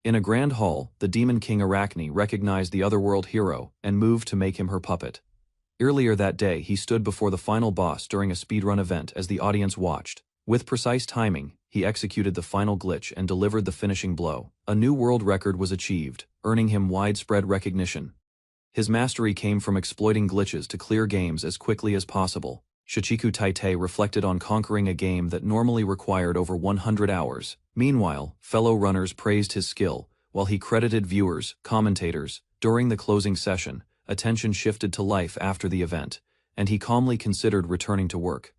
In a grand hall, the demon king Arachne recognized the otherworld hero and moved to make him her puppet. Earlier that day, he stood before the final boss during a speedrun event as the audience watched. With precise timing, he executed the final glitch and delivered the finishing blow. A new world record was achieved, earning him widespread recognition. His mastery came from exploiting glitches to clear games as quickly as possible. Isekai'd reflected on conquering a game that normally required over 100 hours. Meanwhile, fellow runners praised his skill, while he credited viewers, commentators. During the closing session, attention shifted to life after the event, and he calmly considered returning to work.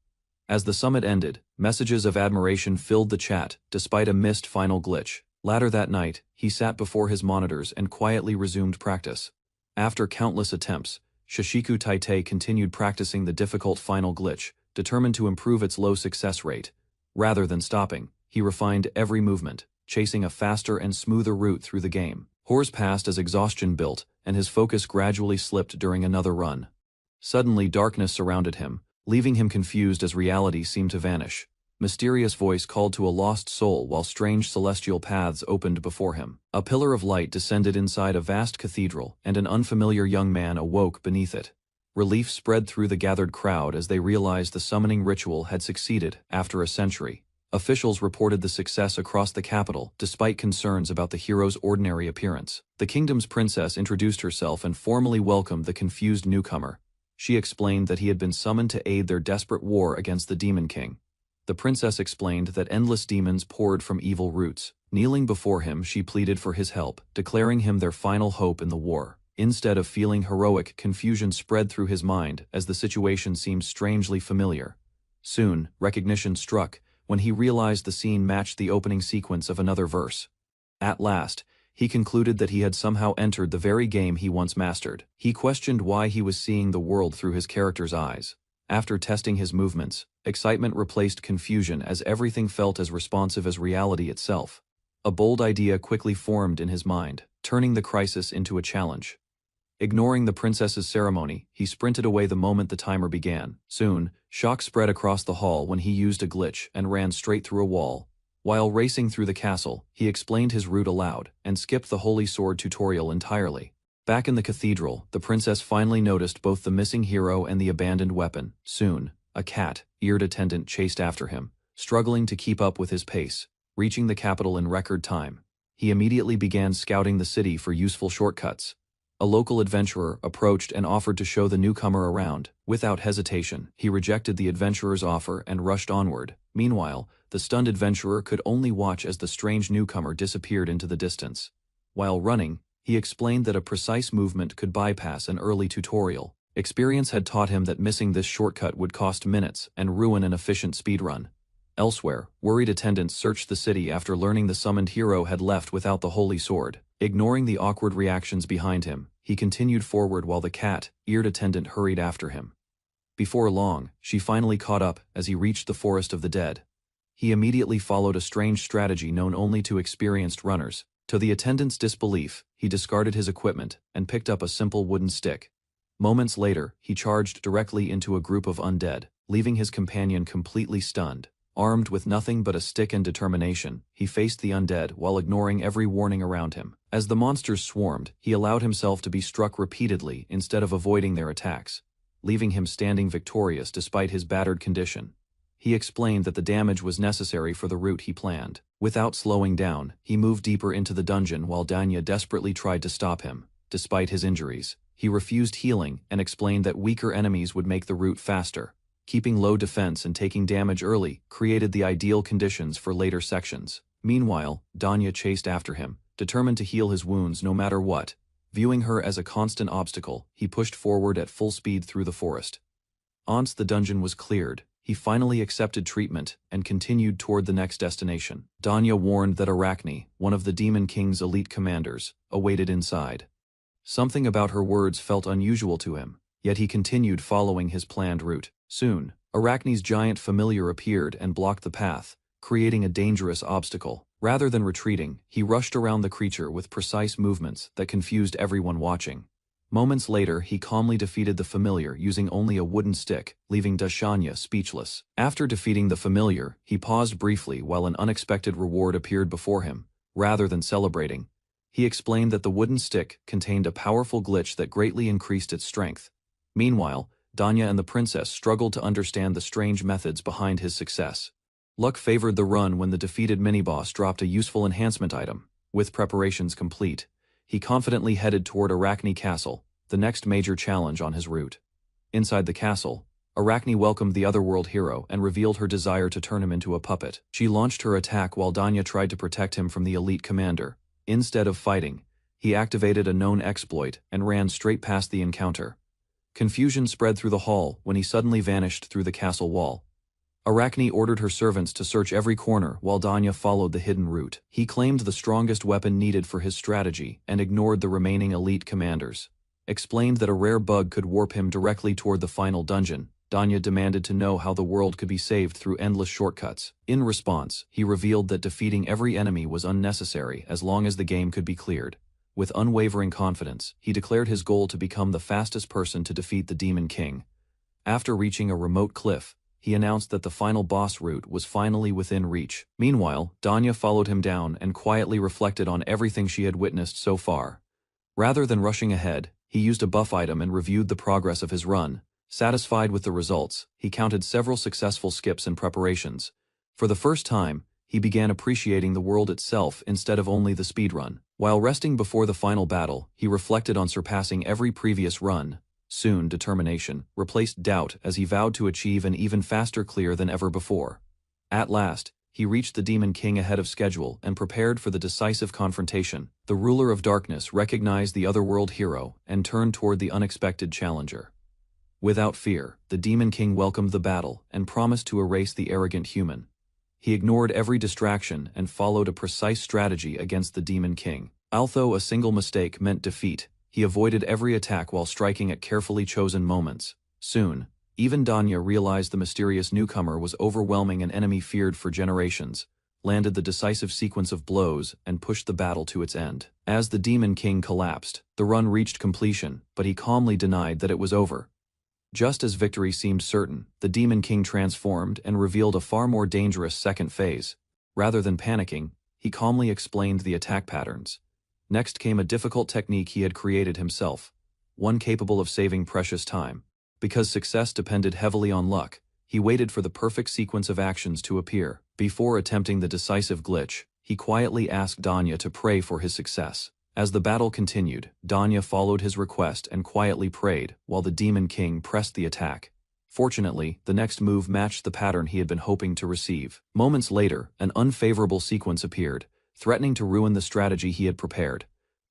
As the summit ended, messages of admiration filled the chat, despite a missed final glitch. Later that night, he sat before his monitors and quietly resumed practice. After countless attempts, Isekai'd continued practicing the difficult final glitch, determined to improve its low success rate. Rather than stopping, he refined every movement, chasing a faster and smoother route through the game. Hours passed as exhaustion built, and his focus gradually slipped during another run. Suddenly darkness surrounded him, leaving him confused as reality seemed to vanish. Mysterious voice called to a lost soul while strange celestial paths opened before him. A pillar of light descended inside a vast cathedral, and an unfamiliar young man awoke beneath it. Relief spread through the gathered crowd as they realized the summoning ritual had succeeded after a century. Officials reported the success across the capital, despite concerns about the hero's ordinary appearance. The kingdom's princess introduced herself and formally welcomed the confused newcomer. She explained that he had been summoned to aid their desperate war against the Demon King. The princess explained that endless demons poured from evil roots. Kneeling before him, she pleaded for his help, declaring him their final hope in the war. Instead of feeling heroic, confusion spread through his mind as the situation seemed strangely familiar. Soon, recognition struck when he realized the scene matched the opening sequence of another verse. At last, he concluded that he had somehow entered the very game he once mastered. He questioned why he was seeing the world through his character's eyes. After testing his movements, excitement replaced confusion as everything felt as responsive as reality itself. A bold idea quickly formed in his mind, turning the crisis into a challenge. Ignoring the princess's ceremony, he sprinted away the moment the timer began. Soon, shock spread across the hall when he used a glitch and ran straight through a wall. While racing through the castle, he explained his route aloud and skipped the holy sword tutorial entirely. Back in the cathedral, the princess finally noticed both the missing hero and the abandoned weapon. Soon, a cat-eared attendant chased after him, struggling to keep up with his pace. Reaching the capital in record time, he immediately began scouting the city for useful shortcuts. A local adventurer approached and offered to show the newcomer around. Without hesitation, he rejected the adventurer's offer and rushed onward. Meanwhile, the stunned adventurer could only watch as the strange newcomer disappeared into the distance. While running, he explained that a precise movement could bypass an early tutorial. Experience had taught him that missing this shortcut would cost minutes and ruin an efficient speedrun. Elsewhere, worried attendants searched the city after learning the summoned hero had left without the holy sword. Ignoring the awkward reactions behind him, he continued forward while the cat-eared attendant hurried after him. Before long, she finally caught up as he reached the forest of the dead. He immediately followed a strange strategy known only to experienced runners. To the attendant's disbelief, he discarded his equipment and picked up a simple wooden stick. Moments later, he charged directly into a group of undead, leaving his companion completely stunned. Armed with nothing but a stick and determination, he faced the undead while ignoring every warning around him. As the monsters swarmed, he allowed himself to be struck repeatedly instead of avoiding their attacks, leaving him standing victorious despite his battered condition. He explained that the damage was necessary for the route he planned. Without slowing down, he moved deeper into the dungeon while Danya desperately tried to stop him. Despite his injuries, he refused healing and explained that weaker enemies would make the route faster. Keeping low defense and taking damage early created the ideal conditions for later sections. Meanwhile, Danya chased after him, determined to heal his wounds no matter what. Viewing her as a constant obstacle, he pushed forward at full speed through the forest. Once the dungeon was cleared, he finally accepted treatment and continued toward the next destination. Danya warned that Arachne, one of the Demon King's elite commanders, awaited inside. Something about her words felt unusual to him, yet he continued following his planned route. Soon, Arachne's giant familiar appeared and blocked the path, creating a dangerous obstacle. Rather than retreating, he rushed around the creature with precise movements that confused everyone watching. Moments later, he calmly defeated the familiar using only a wooden stick, leaving Dashanya speechless. After defeating the familiar, he paused briefly while an unexpected reward appeared before him. Rather than celebrating, He explained that the wooden stick contained a powerful glitch that greatly increased its strength. Meanwhile, Danya and the princess struggled to understand the strange methods behind his success. Luck favored the run when the defeated mini-boss dropped a useful enhancement item. With preparations complete, he confidently headed toward Arachne Castle, the next major challenge on his route. Inside the castle, Arachne welcomed the otherworld hero and revealed her desire to turn him into a puppet. She launched her attack while Danya tried to protect him from the elite commander. Instead of fighting, he activated a known exploit and ran straight past the encounter. Confusion spread through the hall when he suddenly vanished through the castle wall. Arachne ordered her servants to search every corner while Danya followed the hidden route. He claimed the strongest weapon needed for his strategy and ignored the remaining elite commanders. Explained that a rare bug could warp him directly toward the final dungeon. Danya demanded to know how the world could be saved through endless shortcuts. In response, he revealed that defeating every enemy was unnecessary as long as the game could be cleared. With unwavering confidence, he declared his goal to become the fastest person to defeat the Demon King. After reaching a remote cliff, he announced that the final boss route was finally within reach. Meanwhile, Danya followed him down and quietly reflected on everything she had witnessed so far. Rather than rushing ahead, he used a buff item and reviewed the progress of his run. Satisfied with the results, he counted several successful skips and preparations. For the first time, he began appreciating the world itself instead of only the speedrun. While resting before the final battle, he reflected on surpassing every previous run. Soon, determination replaced doubt as he vowed to achieve an even faster clear than ever before. At last, he reached the Demon King ahead of schedule and prepared for the decisive confrontation. The ruler of darkness recognized the otherworld hero and turned toward the unexpected challenger. Without fear, the Demon King welcomed the battle and promised to erase the arrogant human. He ignored every distraction and followed a precise strategy against the Demon King. Although a single mistake meant defeat, he avoided every attack while striking at carefully chosen moments. Soon, even Danya realized the mysterious newcomer was overwhelming an enemy feared for generations, landed the decisive sequence of blows, and pushed the battle to its end. As the Demon King collapsed, the run reached completion, but he calmly denied that it was over. Just as victory seemed certain, the Demon King transformed and revealed a far more dangerous second phase. Rather than panicking, he calmly explained the attack patterns. Next came a difficult technique he had created himself, one capable of saving precious time. Because success depended heavily on luck, he waited for the perfect sequence of actions to appear. Before attempting the decisive glitch, he quietly asked Danya to pray for his success. As the battle continued, Danya followed his request and quietly prayed, while the Demon King pressed the attack. Fortunately, the next move matched the pattern he had been hoping to receive. Moments later, an unfavorable sequence appeared, threatening to ruin the strategy he had prepared.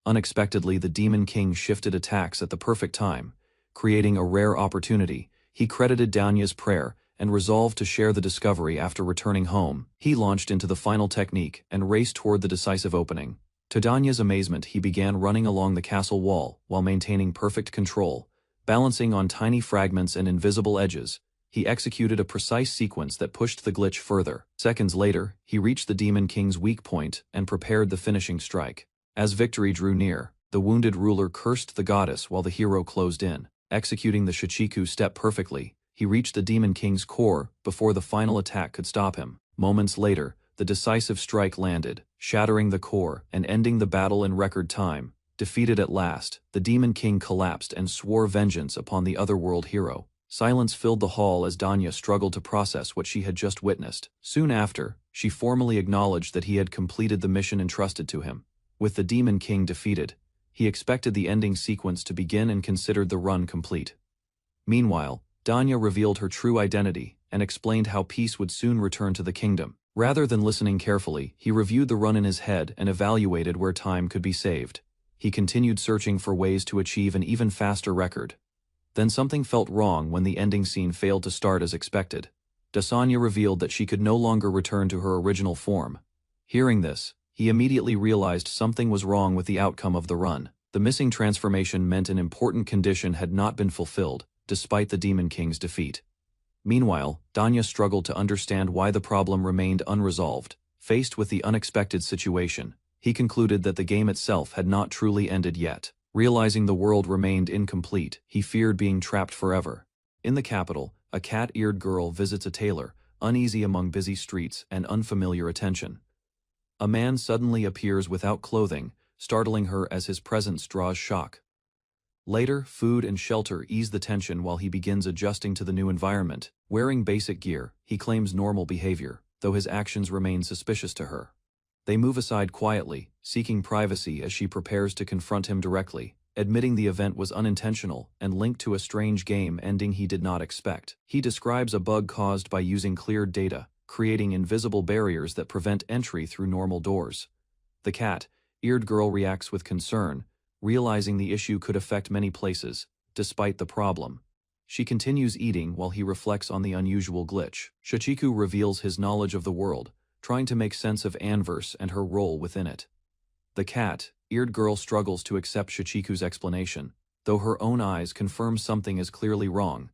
Unexpectedly, the Demon King shifted attacks at the perfect time, creating a rare opportunity. He credited Danya's prayer and resolved to share the discovery after returning home. He launched into the final technique and raced toward the decisive opening. To Danya's amazement, he began running along the castle wall while maintaining perfect control, balancing on tiny fragments and invisible edges. He executed a precise sequence that pushed the glitch further. Seconds later, he reached the Demon King's weak point and prepared the finishing strike. As victory drew near, the wounded ruler cursed the goddess while the hero closed in. Executing the Shichiku step perfectly, he reached the Demon King's core before the final attack could stop him. Moments later, the decisive strike landed, shattering the core and ending the battle in record time. Defeated at last, the Demon King collapsed and swore vengeance upon the otherworld hero. Silence filled the hall as Danya struggled to process what she had just witnessed. Soon after, she formally acknowledged that he had completed the mission entrusted to him. With the Demon King defeated, he expected the ending sequence to begin and considered the run complete. Meanwhile, Danya revealed her true identity and explained how peace would soon return to the kingdom. Rather than listening carefully, he reviewed the run in his head and evaluated where time could be saved. He continued searching for ways to achieve an even faster record. Then something felt wrong when the ending scene failed to start as expected. Dasanya revealed that she could no longer return to her original form. Hearing this, he immediately realized something was wrong with the outcome of the run. The missing transformation meant an important condition had not been fulfilled, despite the Demon King's defeat. Meanwhile, Danya struggled to understand why the problem remained unresolved. Faced with the unexpected situation, he concluded that the game itself had not truly ended yet. Realizing the world remained incomplete, he feared being trapped forever. In the capital, a cat-eared girl visits a tailor, uneasy among busy streets and unfamiliar attention. A man suddenly appears without clothing, startling her as his presence draws shock. Later, food and shelter ease the tension while he begins adjusting to the new environment. Wearing basic gear, he claims normal behavior, though his actions remain suspicious to her. They move aside quietly, seeking privacy as she prepares to confront him directly, admitting the event was unintentional and linked to a strange game ending he did not expect. He describes a bug caused by using cleared data, creating invisible barriers that prevent entry through normal doors. The cat-eared girl reacts with concern, realizing the issue could affect many places, despite the problem. She continues eating while he reflects on the unusual glitch. Shichiku reveals his knowledge of the world, trying to make sense of Anverse and her role within it. The cat-eared girl struggles to accept Shichiku's explanation, though her own eyes confirm something is clearly wrong.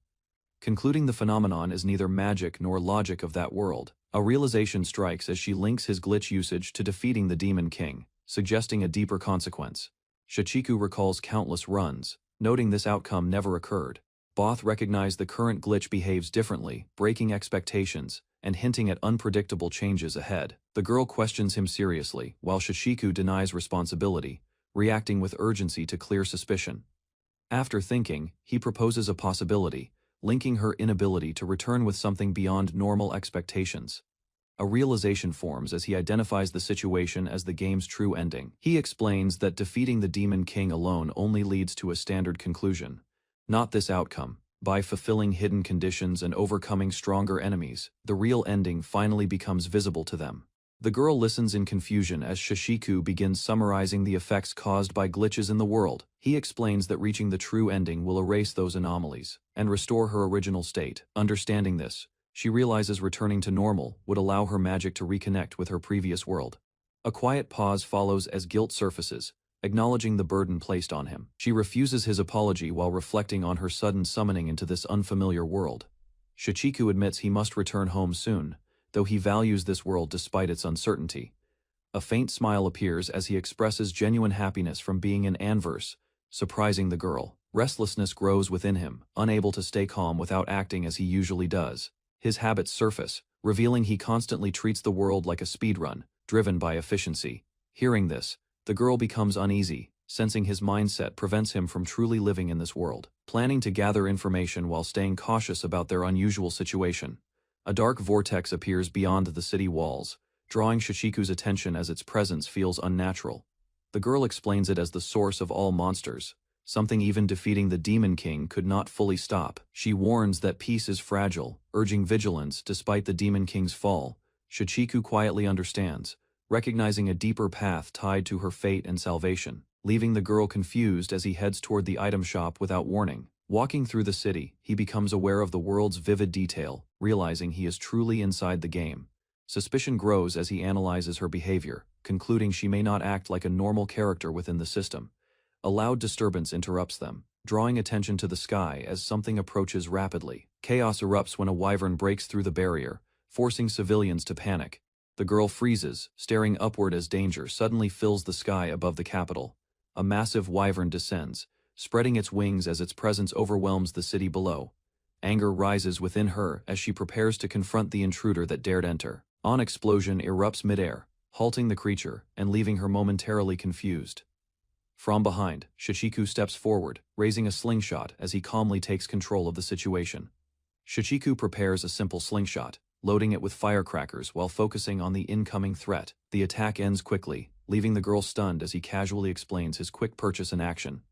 Concluding the phenomenon is neither magic nor logic of that world, a realization strikes as she links his glitch usage to defeating the Demon King, suggesting a deeper consequence. Shichiku recalls countless runs, noting this outcome never occurred. Both recognize the current glitch behaves differently, breaking expectations, and hinting at unpredictable changes ahead. The girl questions him seriously, while Shichiku denies responsibility, reacting with urgency to clear suspicion. After thinking, he proposes a possibility, linking her inability to return with something beyond normal expectations. A realization forms as he identifies the situation as the game's true ending. He explains that defeating the Demon King alone only leads to a standard conclusion. Not this outcome. By fulfilling hidden conditions and overcoming stronger enemies, the real ending finally becomes visible to them. The girl listens in confusion as Shichiku begins summarizing the effects caused by glitches in the world. He explains that reaching the true ending will erase those anomalies and restore her original state. Understanding this, she realizes returning to normal would allow her magic to reconnect with her previous world. A quiet pause follows as guilt surfaces, acknowledging the burden placed on him. She refuses his apology while reflecting on her sudden summoning into this unfamiliar world. Shichiku admits he must return home soon, though he values this world despite its uncertainty. A faint smile appears as he expresses genuine happiness from being in Anverse, surprising the girl. Restlessness grows within him, unable to stay calm without acting as he usually does. His habits surface, revealing he constantly treats the world like a speedrun, driven by efficiency. Hearing this, the girl becomes uneasy, sensing his mindset prevents him from truly living in this world. Planning to gather information while staying cautious about their unusual situation, a dark vortex appears beyond the city walls, drawing Shichiku's attention as its presence feels unnatural. The girl explains it as the source of all monsters, something even defeating the Demon King could not fully stop. She warns that peace is fragile, urging vigilance despite the Demon King's fall. Shichiku quietly understands, recognizing a deeper path tied to her fate and salvation, leaving the girl confused as he heads toward the item shop without warning. Walking through the city, he becomes aware of the world's vivid detail, realizing he is truly inside the game. Suspicion grows as he analyzes her behavior, concluding she may not act like a normal character within the system. A loud disturbance interrupts them, drawing attention to the sky as something approaches rapidly. Chaos erupts when a wyvern breaks through the barrier, forcing civilians to panic. The girl freezes, staring upward as danger suddenly fills the sky above the capital. A massive wyvern descends, spreading its wings as its presence overwhelms the city below. Anger rises within her as she prepares to confront the intruder that dared enter. An explosion erupts midair, halting the creature and leaving her momentarily confused. From behind, Shichiku steps forward, raising a slingshot as he calmly takes control of the situation. Shichiku prepares a simple slingshot, loading it with firecrackers while focusing on the incoming threat. The attack ends quickly, leaving the girl stunned as he casually explains his quick purchase in action.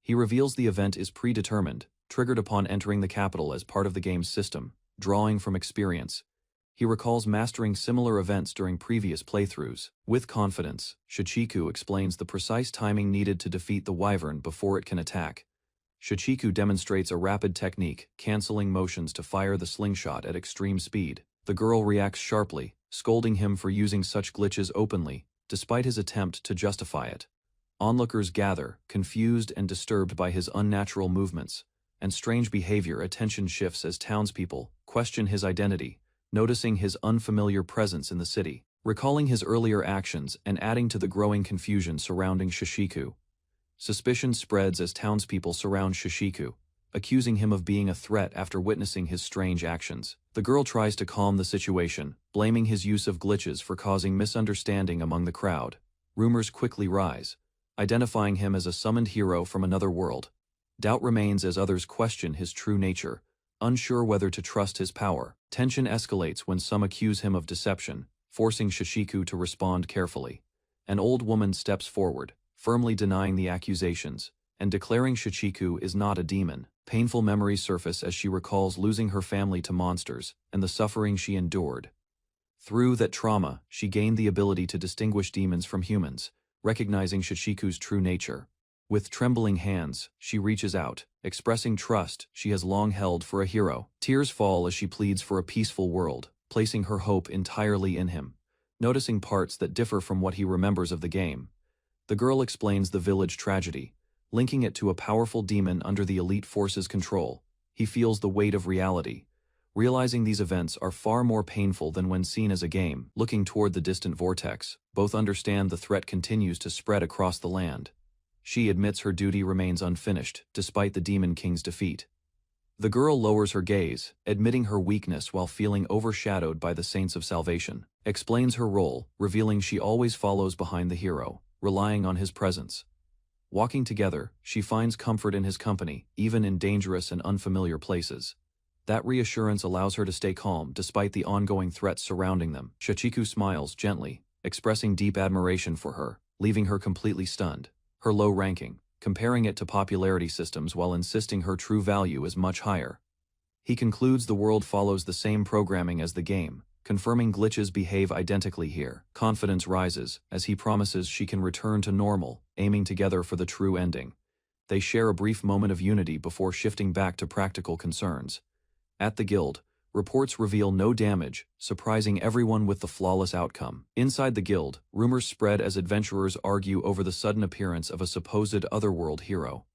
He reveals the event is predetermined, triggered upon entering the capital as part of the game's system, drawing from experience. He recalls mastering similar events during previous playthroughs. With confidence, Shichiku explains the precise timing needed to defeat the wyvern before it can attack. Shichiku demonstrates a rapid technique, canceling motions to fire the slingshot at extreme speed. The girl reacts sharply, scolding him for using such glitches openly, despite his attempt to justify it. Onlookers gather, confused and disturbed by his unnatural movements and strange behavior. Attention shifts as townspeople question his identity, noticing his unfamiliar presence in the city, recalling his earlier actions and adding to the growing confusion surrounding Shichiku. Suspicion spreads as townspeople surround Shichiku, accusing him of being a threat after witnessing his strange actions. The girl tries to calm the situation, blaming his use of glitches for causing misunderstanding among the crowd. Rumors quickly rise, identifying him as a summoned hero from another world. Doubt remains as others question his true nature, unsure whether to trust his power. Tension escalates when some accuse him of deception, forcing Sachiko to respond carefully. An old woman steps forward, firmly denying the accusations, and declaring Sachiko is not a demon. Painful memories surface as she recalls losing her family to monsters and the suffering she endured. Through that trauma, she gained the ability to distinguish demons from humans, recognizing Sachiko's true nature. With trembling hands, she reaches out, expressing trust she has long held for a hero. Tears fall as she pleads for a peaceful world, placing her hope entirely in him. Noticing parts that differ from what he remembers of the game, the girl explains the village tragedy, linking it to a powerful demon under the elite force's control. He feels the weight of reality, realizing these events are far more painful than when seen as a game. Looking toward the distant vortex, both understand the threat continues to spread across the land. She admits her duty remains unfinished, despite the Demon King's defeat. The girl lowers her gaze, admitting her weakness while feeling overshadowed by the Saints of Salvation. Explains her role, revealing she always follows behind the hero, relying on his presence. Walking together, she finds comfort in his company, even in dangerous and unfamiliar places. That reassurance allows her to stay calm despite the ongoing threats surrounding them. Sachiko smiles gently, expressing deep admiration for her, leaving her completely stunned. Her low ranking, comparing it to popularity systems while insisting her true value is much higher. He concludes the world follows the same programming as the game, confirming glitches behave identically here. Confidence rises as he promises she can return to normal, aiming together for the true ending. They share a brief moment of unity before shifting back to practical concerns. At the guild, reports reveal no damage, surprising everyone with the flawless outcome. Inside the guild, rumors spread as adventurers argue over the sudden appearance of a supposed otherworld hero.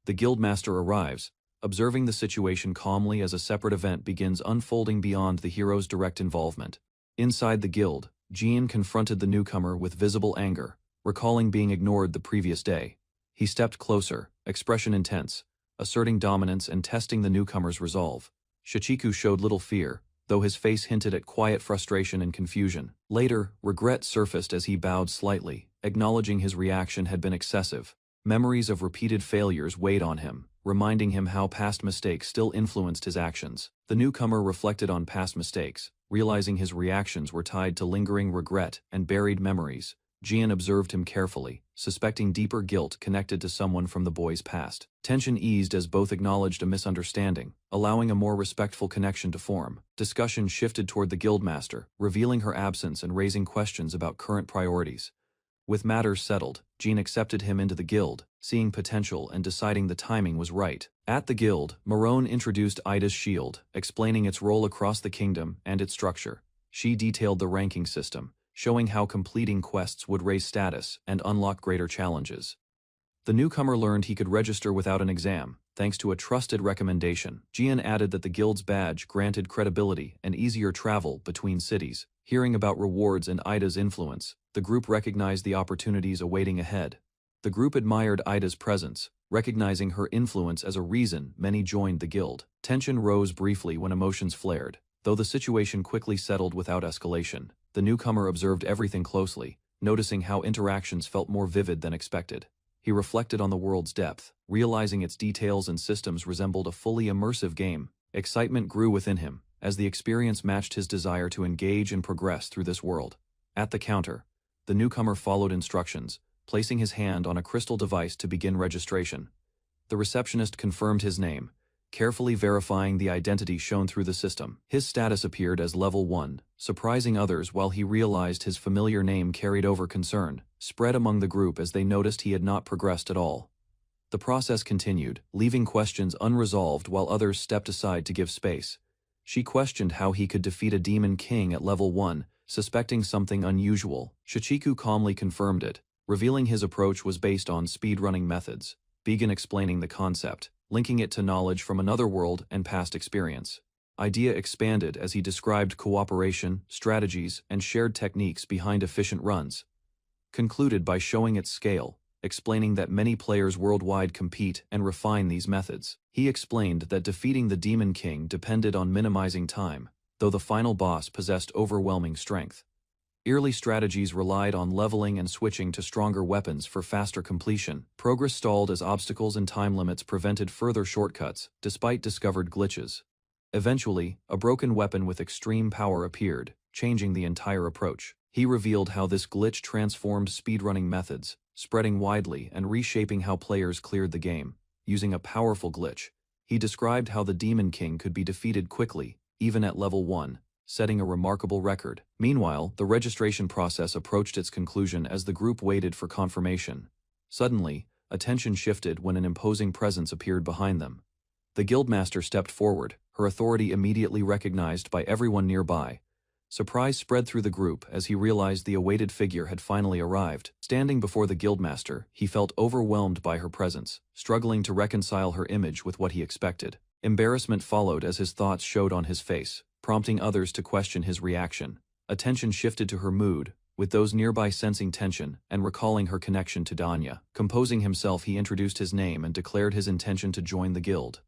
The guildmaster arrives, observing the situation calmly as a separate event begins unfolding beyond the hero's direct involvement. Inside the guild, Jean confronted the newcomer with visible anger, recalling being ignored the previous day. He stepped closer, expression intense, asserting dominance and testing the newcomer's resolve. Sachiko showed little fear, though his face hinted at quiet frustration and confusion. Later, regret surfaced as he bowed slightly, acknowledging his reaction had been excessive. Memories of repeated failures weighed on him, reminding him how past mistakes still influenced his actions. The newcomer reflected on past mistakes, realizing his reactions were tied to lingering regret and buried memories. Jean observed him carefully, suspecting deeper guilt connected to someone from the boy's past. Tension eased as both acknowledged a misunderstanding, allowing a more respectful connection to form. Discussion shifted toward the guildmaster, revealing her absence and raising questions about current priorities. With matters settled, Jean accepted him into the guild, seeing potential and deciding the timing was right. At the guild, Marone introduced Ida's shield, explaining its role across the kingdom and its structure. She detailed the ranking system, showing how completing quests would raise status and unlock greater challenges. The newcomer learned he could register without an exam, thanks to a trusted recommendation. Jean added that the guild's badge granted credibility and easier travel between cities. Hearing about rewards and Ida's influence, the group recognized the opportunities awaiting ahead. The group admired Ida's presence, recognizing her influence as a reason many joined the guild. Tension rose briefly when emotions flared, though the situation quickly settled without escalation. The newcomer observed everything closely, noticing how interactions felt more vivid than expected. He reflected on the world's depth, realizing its details and systems resembled a fully immersive game. Excitement grew within him, as the experience matched his desire to engage and progress through this world. At the counter, the newcomer followed instructions, placing his hand on a crystal device to begin registration. The receptionist confirmed his name, carefully verifying the identity shown through the system. His status appeared as level 1, surprising others while he realized his familiar name carried over concern, spread among the group as they noticed he had not progressed at all. The process continued, leaving questions unresolved while others stepped aside to give space. She questioned how he could defeat a demon king at level 1, suspecting something unusual. Sachiko calmly confirmed it, revealing his approach was based on speedrunning methods. Began explaining the concept, linking it to knowledge from another world and past experience. Idea expanded as he described cooperation, strategies, and shared techniques behind efficient runs. Concluded by showing its scale, explaining that many players worldwide compete and refine these methods. He explained that defeating the Demon King depended on minimizing time, though the final boss possessed overwhelming strength. Early strategies relied on leveling and switching to stronger weapons for faster completion. Progress stalled as obstacles and time limits prevented further shortcuts, despite discovered glitches. Eventually, a broken weapon with extreme power appeared, changing the entire approach. He revealed how this glitch transformed speedrunning methods, spreading widely and reshaping how players cleared the game. Using a powerful glitch, he described how the Demon King could be defeated quickly, even at level 1, setting a remarkable record. Meanwhile, the registration process approached its conclusion as the group waited for confirmation. Suddenly, attention shifted when an imposing presence appeared behind them. The guildmaster stepped forward, her authority immediately recognized by everyone nearby. Surprise spread through the group as he realized the awaited figure had finally arrived. Standing before the guildmaster, he felt overwhelmed by her presence, struggling to reconcile her image with what he expected. Embarrassment followed as his thoughts showed on his face, prompting others to question his reaction. Attention shifted to her mood, with those nearby sensing tension and recalling her connection to Danya. Composing himself, he introduced his name and declared his intention to join the guild.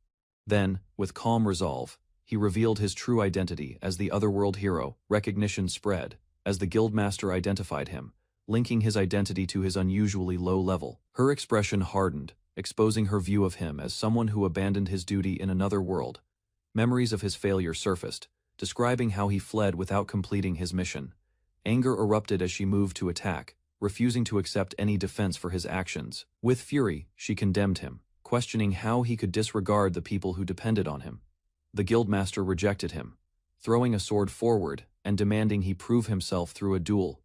Then, with calm resolve, he revealed his true identity as the Otherworld hero. Recognition spread, as the guildmaster identified him, linking his identity to his unusually low level. Her expression hardened, exposing her view of him as someone who abandoned his duty in another world. Memories of his failure surfaced, describing how he fled without completing his mission. Anger erupted as she moved to attack, refusing to accept any defense for his actions. With fury, she condemned him, questioning how he could disregard the people who depended on him. The guildmaster rejected him, throwing a sword forward and demanding he prove himself through a duel.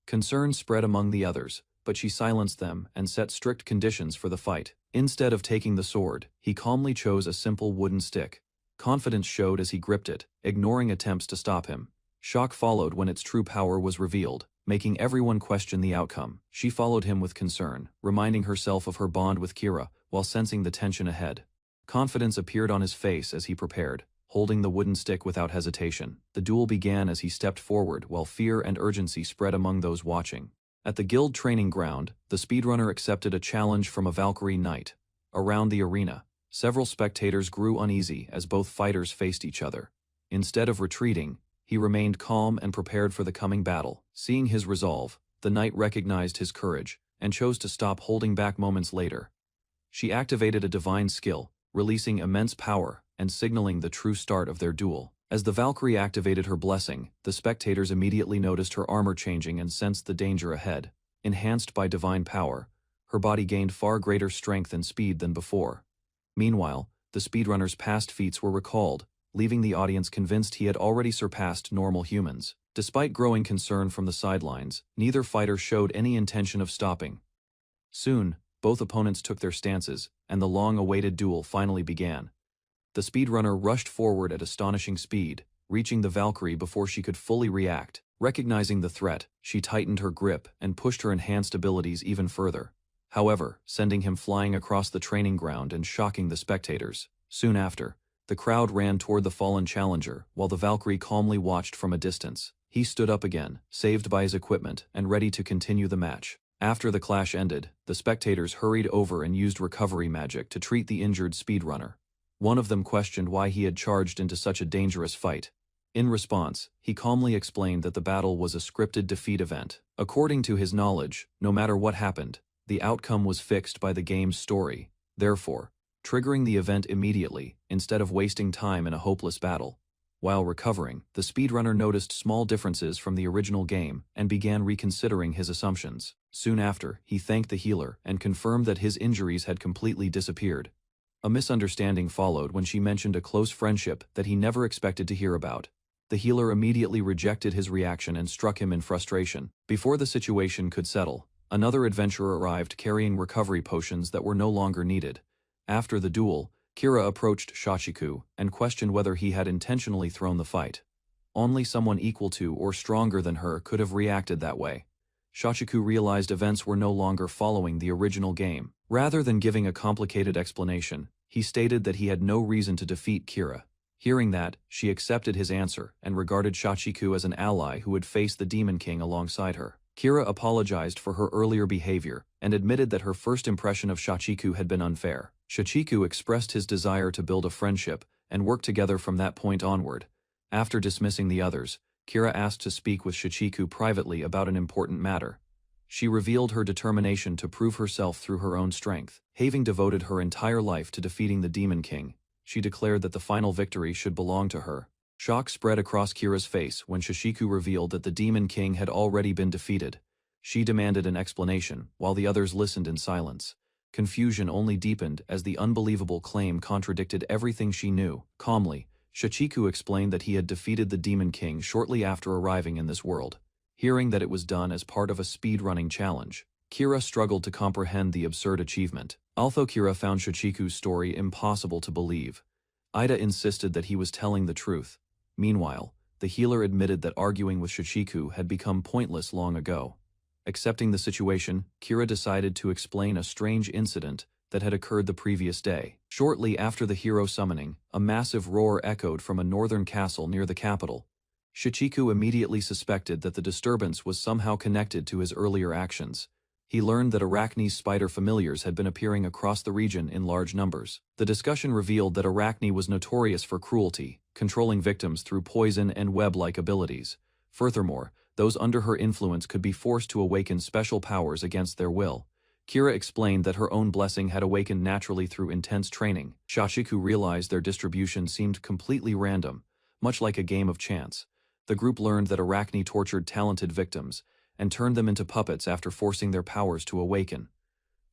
Concern spread among the others, but she silenced them and set strict conditions for the fight. Instead of taking the sword, he calmly chose a simple wooden stick. Confidence showed as he gripped it, ignoring attempts to stop him. Shock followed when its true power was revealed, making everyone question the outcome. She followed him with concern, reminding herself of her bond with Kira, while sensing the tension ahead. Confidence appeared on his face as he prepared, holding the wooden stick without hesitation. The duel began as he stepped forward, while fear and urgency spread among those watching. At the guild training ground, the speedrunner accepted a challenge from a Valkyrie knight. Around the arena, several spectators grew uneasy as both fighters faced each other. Instead of retreating, he remained calm and prepared for the coming battle. Seeing his resolve, the knight recognized his courage and chose to stop holding back moments later. She activated a divine skill, releasing immense power and signaling the true start of their duel. As the Valkyrie activated her blessing, the spectators immediately noticed her armor changing and sensed the danger ahead. Enhanced by divine power, her body gained far greater strength and speed than before. Meanwhile, the speedrunner's past feats were recalled, leaving the audience convinced he had already surpassed normal humans. Despite growing concern from the sidelines, neither fighter showed any intention of stopping. Soon, both opponents took their stances, and the long-awaited duel finally began. The speedrunner rushed forward at astonishing speed, reaching the Valkyrie before she could fully react. Recognizing the threat, she tightened her grip and pushed her enhanced abilities even further. However, sending him flying across the training ground and shocking the spectators. Soon after, the crowd ran toward the fallen challenger, while the Valkyrie calmly watched from a distance. He stood up again, saved by his equipment, and ready to continue the match. After the clash ended, the spectators hurried over and used recovery magic to treat the injured speedrunner. One of them questioned why he had charged into such a dangerous fight. In response, he calmly explained that the battle was a scripted defeat event. According to his knowledge, no matter what happened, the outcome was fixed by the game's story, therefore, triggering the event immediately, instead of wasting time in a hopeless battle. While recovering, the speedrunner noticed small differences from the original game and began reconsidering his assumptions. Soon after, he thanked the healer and confirmed that his injuries had completely disappeared. A misunderstanding followed when she mentioned a close friendship that he never expected to hear about. The healer immediately rejected his reaction and struck him in frustration. Before the situation could settle, another adventurer arrived carrying recovery potions that were no longer needed. After the duel, Kira approached Shachiku and questioned whether he had intentionally thrown the fight. Only someone equal to or stronger than her could have reacted that way. Shachiku realized events were no longer following the original game. Rather than giving a complicated explanation, he stated that he had no reason to defeat Kira. Hearing that, she accepted his answer and regarded Shachiku as an ally who would face the Demon King alongside her. Kira apologized for her earlier behavior and admitted that her first impression of Shachiku had been unfair. Shachiku expressed his desire to build a friendship and work together from that point onward. After dismissing the others, Kira asked to speak with Shichiku privately about an important matter. She revealed her determination to prove herself through her own strength. Having devoted her entire life to defeating the Demon King, she declared that the final victory should belong to her. Shock spread across Kira's face when Shichiku revealed that the Demon King had already been defeated. She demanded an explanation, while the others listened in silence. Confusion only deepened as the unbelievable claim contradicted everything she knew. Calmly, Shichiku explained that he had defeated the Demon King shortly after arriving in this world. Hearing that it was done as part of a speedrunning challenge, Kira struggled to comprehend the absurd achievement. Although Kira found Shichiku's story impossible to believe, Ida insisted that he was telling the truth. Meanwhile, the healer admitted that arguing with Shichiku had become pointless long ago. Accepting the situation, Kira decided to explain a strange incident that had occurred the previous day. Shortly after the hero summoning, a massive roar echoed from a northern castle near the capital. Shichiku immediately suspected that the disturbance was somehow connected to his earlier actions. He learned that Arachne's spider familiars had been appearing across the region in large numbers. The discussion revealed that Arachne was notorious for cruelty, controlling victims through poison and web-like abilities. Furthermore, those under her influence could be forced to awaken special powers against their will. Kira explained that her own blessing had awakened naturally through intense training. Shichiku realized their distribution seemed completely random, much like a game of chance. The group learned that Arachne tortured talented victims and turned them into puppets after forcing their powers to awaken.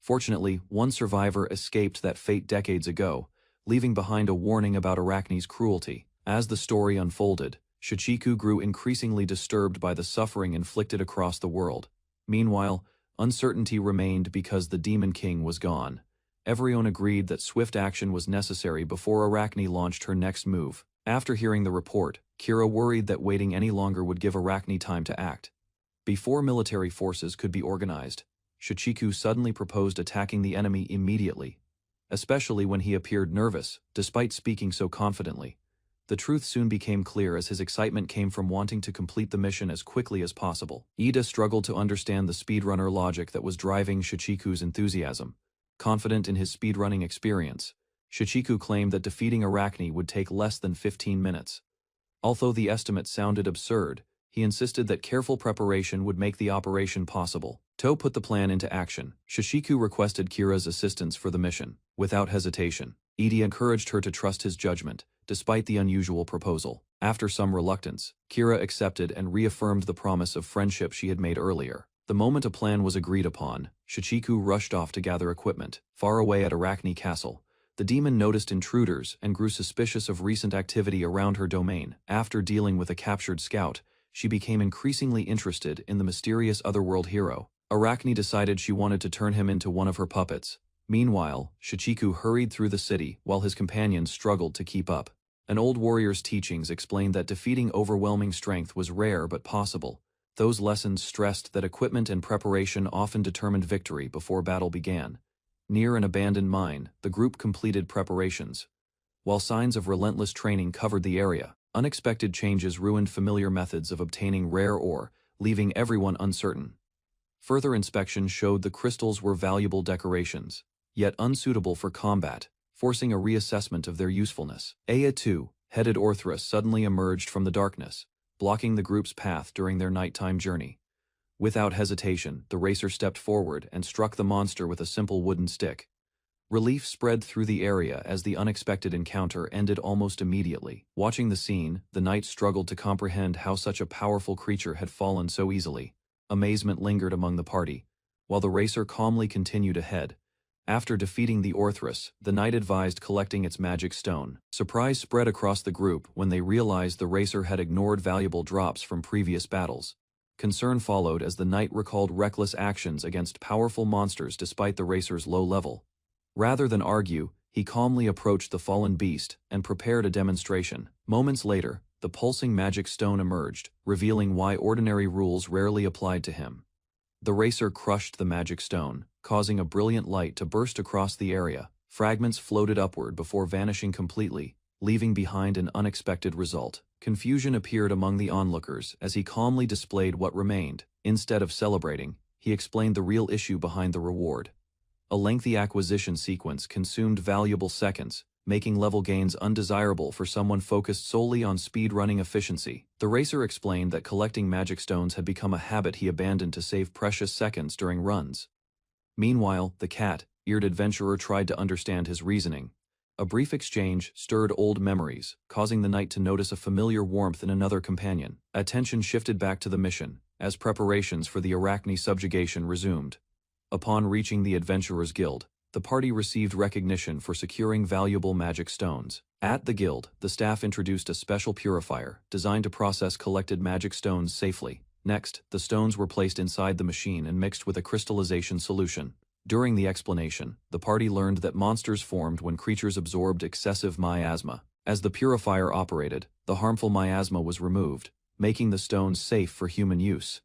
Fortunately, one survivor escaped that fate decades ago, leaving behind a warning about Arachne's cruelty. As the story unfolded, Shichiku grew increasingly disturbed by the suffering inflicted across the world. Meanwhile, uncertainty remained because the Demon King was gone. Everyone agreed that swift action was necessary before Arachne launched her next move. After hearing the report, Kira worried that waiting any longer would give Arachne time to act. Before military forces could be organized, Shichiku suddenly proposed attacking the enemy immediately, especially when he appeared nervous, despite speaking so confidently. The truth soon became clear as his excitement came from wanting to complete the mission as quickly as possible. Ida struggled to understand the speedrunner logic that was driving Shichiku's enthusiasm. Confident in his speedrunning experience, Shichiku claimed that defeating Arachne would take less than 15 minutes. Although the estimate sounded absurd, he insisted that careful preparation would make the operation possible. To put the plan into action, Shichiku requested Kira's assistance for the mission. Without hesitation, Ida encouraged her to trust his judgment, despite the unusual proposal. After some reluctance, Kira accepted and reaffirmed the promise of friendship she had made earlier. The moment a plan was agreed upon, Shichiku rushed off to gather equipment. Far away at Arachne Castle, the demon noticed intruders and grew suspicious of recent activity around her domain. After dealing with a captured scout, she became increasingly interested in the mysterious otherworld hero. Arachne decided she wanted to turn him into one of her puppets. Meanwhile, Shichiku hurried through the city while his companions struggled to keep up. An old warrior's teachings explained that defeating overwhelming strength was rare but possible. Those lessons stressed that equipment and preparation often determined victory before battle began. Near an abandoned mine, the group completed preparations. While signs of relentless training covered the area, unexpected changes ruined familiar methods of obtaining rare ore, leaving everyone uncertain. Further inspection showed the crystals were valuable decorations, yet unsuitable for combat, forcing a reassessment of their usefulness. Aya 2, headed Orthrus suddenly emerged from the darkness, blocking the group's path during their nighttime journey. Without hesitation, the racer stepped forward and struck the monster with a simple wooden stick. Relief spread through the area as the unexpected encounter ended almost immediately. Watching the scene, the knight struggled to comprehend how such a powerful creature had fallen so easily. Amazement lingered among the party, while the racer calmly continued ahead. After defeating the Orthrus, the knight advised collecting its magic stone. Surprise spread across the group when they realized the racer had ignored valuable drops from previous battles. Concern followed as the knight recalled reckless actions against powerful monsters despite the racer's low level. Rather than argue, he calmly approached the fallen beast and prepared a demonstration. Moments later, the pulsing magic stone emerged, revealing why ordinary rules rarely applied to him. The racer crushed the magic stone, causing a brilliant light to burst across the area. Fragments floated upward before vanishing completely, leaving behind an unexpected result. Confusion appeared among the onlookers as he calmly displayed what remained. Instead of celebrating, he explained the real issue behind the reward. A lengthy acquisition sequence consumed valuable seconds, making level gains undesirable for someone focused solely on speedrunning efficiency. The racer explained that collecting magic stones had become a habit he abandoned to save precious seconds during runs. Meanwhile, the cat-eared adventurer tried to understand his reasoning. A brief exchange stirred old memories, causing the knight to notice a familiar warmth in another companion. Attention shifted back to the mission, as preparations for the Arachne subjugation resumed. Upon reaching the Adventurers Guild, the party received recognition for securing valuable magic stones. At the guild, the staff introduced a special purifier, designed to process collected magic stones safely. Next, the stones were placed inside the machine and mixed with a crystallization solution. During the explanation, the party learned that monsters formed when creatures absorbed excessive miasma. As the purifier operated, the harmful miasma was removed, making the stones safe for human use.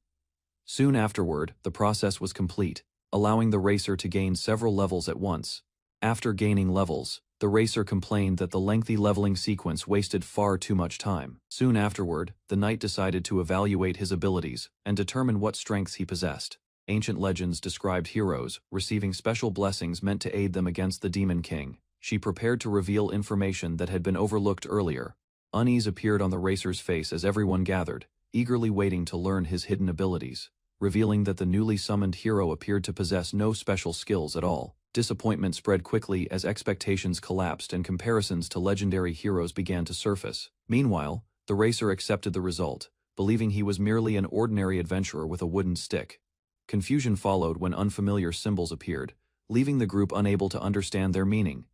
Soon afterward, the process was complete, allowing the racer to gain several levels at once. After gaining levels, the racer complained that the lengthy leveling sequence wasted far too much time. Soon afterward, the knight decided to evaluate his abilities and determine what strengths he possessed. Ancient legends described heroes receiving special blessings meant to aid them against the Demon King. She prepared to reveal information that had been overlooked earlier. Unease appeared on the racer's face as everyone gathered, eagerly waiting to learn his hidden abilities, revealing that the newly summoned hero appeared to possess no special skills at all. Disappointment spread quickly as expectations collapsed and comparisons to legendary heroes began to surface. Meanwhile, the racer accepted the result, believing he was merely an ordinary adventurer with a wooden stick. Confusion followed when unfamiliar symbols appeared, leaving the group unable to understand their meaning.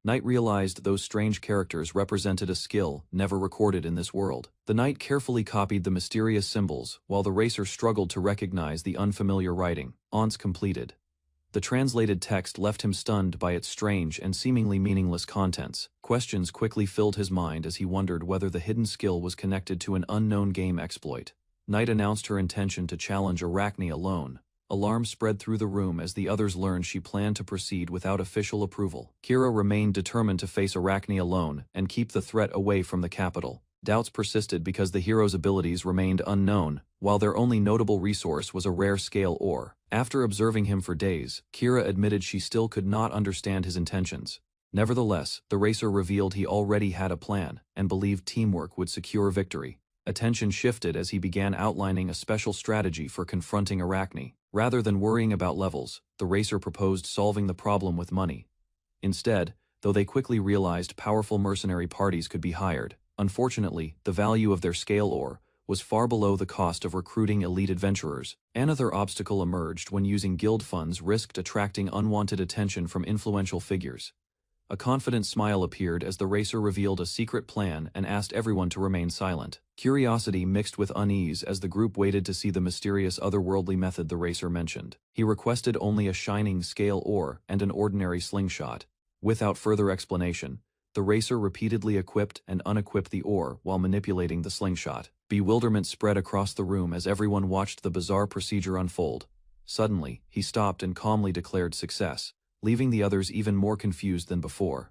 Knight realized those strange characters represented a skill never recorded in this world. The knight carefully copied the mysterious symbols, while the racer struggled to recognize the unfamiliar writing. Once completed, the translated text left him stunned by its strange and seemingly meaningless contents. Questions quickly filled his mind as he wondered whether the hidden skill was connected to an unknown game exploit. Knight announced her intention to challenge Arachne alone. Alarm spread through the room as the others learned she planned to proceed without official approval. Kira remained determined to face Arachne alone and keep the threat away from the capital. Doubts persisted because the hero's abilities remained unknown, while their only notable resource was a rare scale ore. After observing him for days, Kira admitted she still could not understand his intentions. Nevertheless, the racer revealed he already had a plan and believed teamwork would secure victory. Attention shifted as he began outlining a special strategy for confronting Arachne. Rather than worrying about levels, the racer proposed solving the problem with money. Instead, though they quickly realized powerful mercenary parties could be hired, unfortunately, the value of their scale ore was far below the cost of recruiting elite adventurers. Another obstacle emerged when using guild funds risked attracting unwanted attention from influential figures. A confident smile appeared as the racer revealed a secret plan and asked everyone to remain silent. Curiosity mixed with unease as the group waited to see the mysterious otherworldly method the racer mentioned. He requested only a shining scale ore and an ordinary slingshot. Without further explanation, the racer repeatedly equipped and unequipped the ore while manipulating the slingshot. Bewilderment spread across the room as everyone watched the bizarre procedure unfold. Suddenly, he stopped and calmly declared success, leaving the others even more confused than before.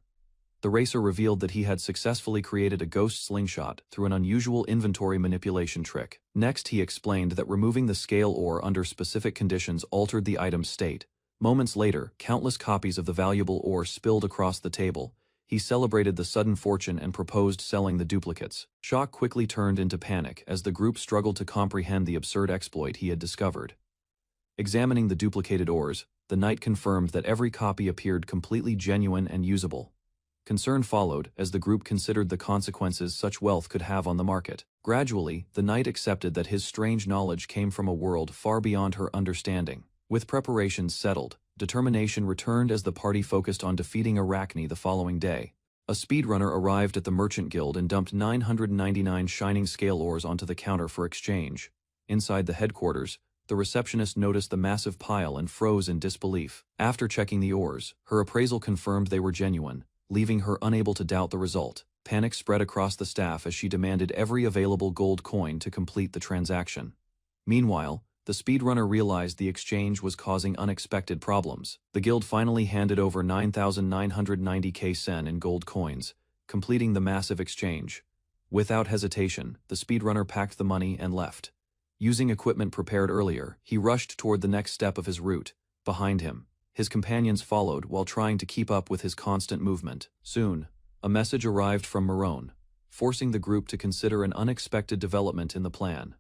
The racer revealed that he had successfully created a ghost slingshot through an unusual inventory manipulation trick. Next, he explained that removing the scale ore under specific conditions altered the item's state. Moments later, countless copies of the valuable ore spilled across the table. He celebrated the sudden fortune and proposed selling the duplicates. Shock quickly turned into panic as the group struggled to comprehend the absurd exploit he had discovered. Examining the duplicated ores, the knight confirmed that every copy appeared completely genuine and usable. Concern followed as the group considered the consequences such wealth could have on the market. Gradually, the knight accepted that his strange knowledge came from a world far beyond her understanding. With preparations settled, determination returned as the party focused on defeating Arachne the following day. A speedrunner arrived at the Merchant Guild and dumped 999 shining scale ores onto the counter for exchange. Inside the headquarters, the receptionist noticed the massive pile and froze in disbelief. After checking the ores, her appraisal confirmed they were genuine, leaving her unable to doubt the result. Panic spread across the staff as she demanded every available gold coin to complete the transaction. Meanwhile, the speedrunner realized the exchange was causing unexpected problems. The guild finally handed over 9,990 sen in gold coins, completing the massive exchange. Without hesitation, the speedrunner packed the money and left. Using equipment prepared earlier, he rushed toward the next step of his route. Behind him, his companions followed while trying to keep up with his constant movement. Soon, a message arrived from Marone, forcing the group to consider an unexpected development in the plan.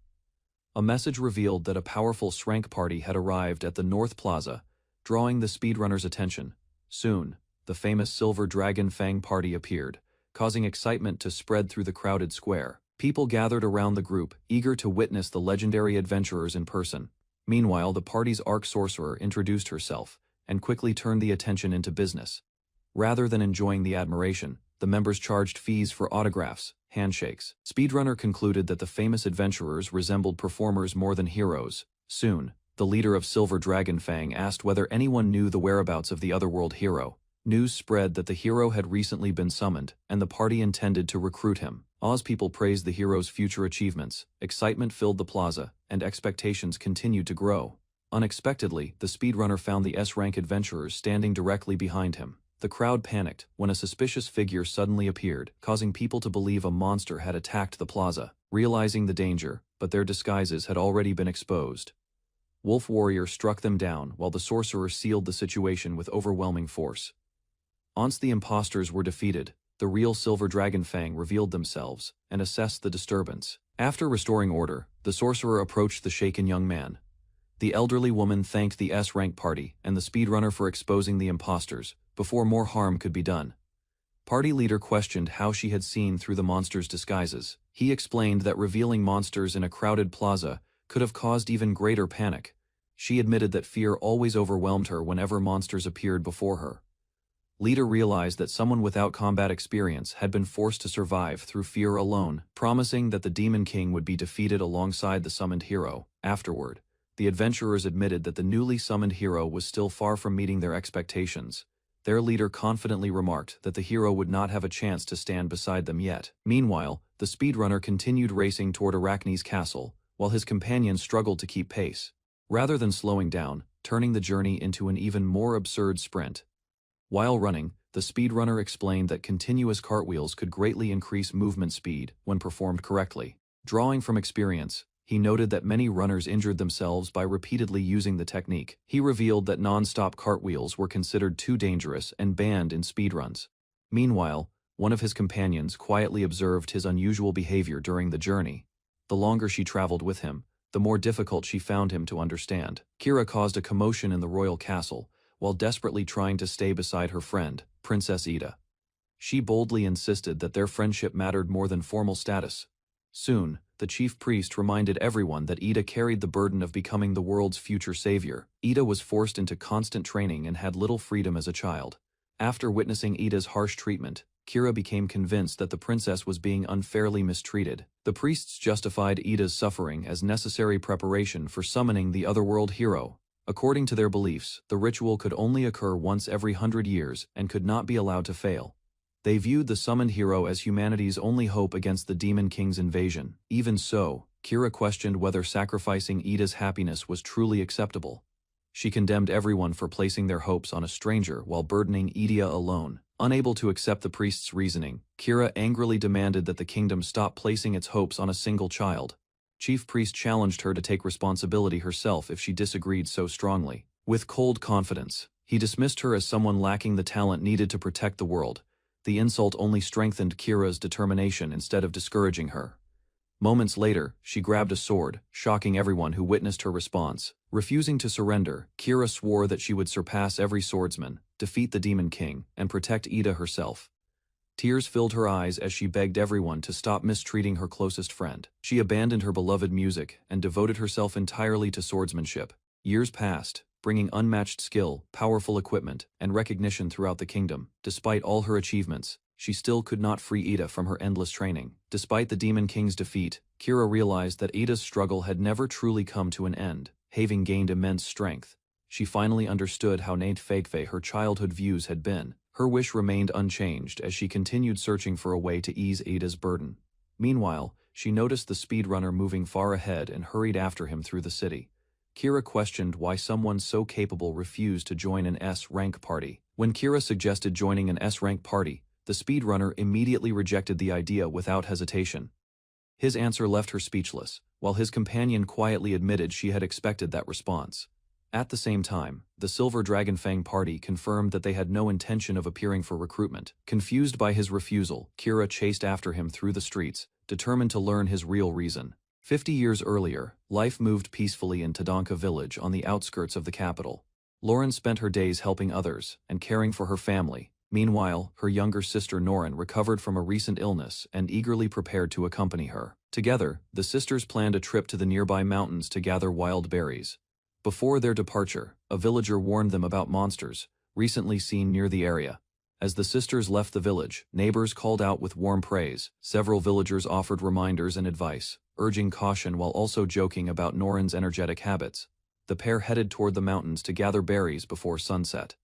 A message revealed that a powerful rank party had arrived at the North Plaza, drawing the speedrunners' attention. Soon, the famous Silver Dragon Fang party appeared, causing excitement to spread through the crowded square. People gathered around the group, eager to witness the legendary adventurers in person. Meanwhile, the party's arch sorcerer introduced herself, and quickly turned the attention into business. Rather than enjoying the admiration, the members charged fees for autographs, handshakes. Speedrunner concluded that the famous adventurers resembled performers more than heroes. Soon, the leader of Silver Dragon Fang asked whether anyone knew the whereabouts of the otherworld hero. News spread that the hero had recently been summoned, and the party intended to recruit him. Oz people praised the hero's future achievements, excitement filled the plaza, and expectations continued to grow. Unexpectedly, the speedrunner found the S-rank adventurers standing directly behind him. The crowd panicked when a suspicious figure suddenly appeared, causing people to believe a monster had attacked the plaza. Realizing the danger, but their disguises had already been exposed. Wolf Warrior struck them down while the sorcerer sealed the situation with overwhelming force. Once the imposters were defeated, the real Silver Dragon Fang revealed themselves and assessed the disturbance. After restoring order, the sorcerer approached the shaken young man. The elderly woman thanked the S-rank party and the speedrunner for exposing the imposters before more harm could be done. Party leader questioned how she had seen through the monsters' disguises. He explained that revealing monsters in a crowded plaza could have caused even greater panic. She admitted that fear always overwhelmed her whenever monsters appeared before her. Leader realized that someone without combat experience had been forced to survive through fear alone, promising that the Demon King would be defeated alongside the summoned hero. Afterward, the adventurers admitted that the newly summoned hero was still far from meeting their expectations. Their leader confidently remarked that the hero would not have a chance to stand beside them yet. Meanwhile, the speedrunner continued racing toward Arachne's castle, while his companions struggled to keep pace. Rather than slowing down, turning the journey into an even more absurd sprint. While running, the speedrunner explained that continuous cartwheels could greatly increase movement speed when performed correctly. Drawing from experience, he noted that many runners injured themselves by repeatedly using the technique. He revealed that non-stop cartwheels were considered too dangerous and banned in speedruns. Meanwhile, one of his companions quietly observed his unusual behavior during the journey. The longer she traveled with him, the more difficult she found him to understand. Kira caused a commotion in the royal castle, while desperately trying to stay beside her friend, Princess Ida. She boldly insisted that their friendship mattered more than formal status. Soon, the chief priest reminded everyone that Ida carried the burden of becoming the world's future savior. Ida was forced into constant training and had little freedom as a child. After witnessing Ida's harsh treatment, Kira became convinced that the princess was being unfairly mistreated. The priests justified Ida's suffering as necessary preparation for summoning the otherworld hero. According to their beliefs, the ritual could only occur once every 100 years and could not be allowed to fail. They viewed the summoned hero as humanity's only hope against the Demon King's invasion. Even so, Kira questioned whether sacrificing Ida's happiness was truly acceptable. She condemned everyone for placing their hopes on a stranger while burdening Ida alone. Unable to accept the priest's reasoning, Kira angrily demanded that the kingdom stop placing its hopes on a single child. Chief Priest challenged her to take responsibility herself if she disagreed so strongly. With cold confidence, he dismissed her as someone lacking the talent needed to protect the world. The insult only strengthened Kira's determination instead of discouraging her. Moments later, she grabbed a sword, shocking everyone who witnessed her response. Refusing to surrender, Kira swore that she would surpass every swordsman, defeat the Demon King, and protect Ida herself. Tears filled her eyes as she begged everyone to stop mistreating her closest friend. She abandoned her beloved music and devoted herself entirely to swordsmanship. Years passed, bringing unmatched skill, powerful equipment, and recognition throughout the kingdom. Despite all her achievements, she still could not free Ida from her endless training. Despite the Demon King's defeat, Kira realized that Ida's struggle had never truly come to an end. Having gained immense strength, she finally understood how naivete her childhood views had been. Her wish remained unchanged as she continued searching for a way to ease Ida's burden. Meanwhile, she noticed the speedrunner moving far ahead and hurried after him through the city. Kira questioned why someone so capable refused to join an S-rank party. When Kira suggested joining an S-rank party, the speedrunner immediately rejected the idea without hesitation. His answer left her speechless, while his companion quietly admitted she had expected that response. At the same time, the Silver Dragonfang party confirmed that they had no intention of appearing for recruitment. Confused by his refusal, Kira chased after him through the streets, determined to learn his real reason. 50 years earlier, life moved peacefully in Tadanka village on the outskirts of the capital. Lauren spent her days helping others and caring for her family. Meanwhile, her younger sister Norin recovered from a recent illness and eagerly prepared to accompany her. Together, the sisters planned a trip to the nearby mountains to gather wild berries. Before their departure, a villager warned them about monsters recently seen near the area. As the sisters left the village, neighbors called out with warm praise. Several villagers offered reminders and advice, urging caution while also joking about Norin's energetic habits. The pair headed toward the mountains to gather berries before sunset.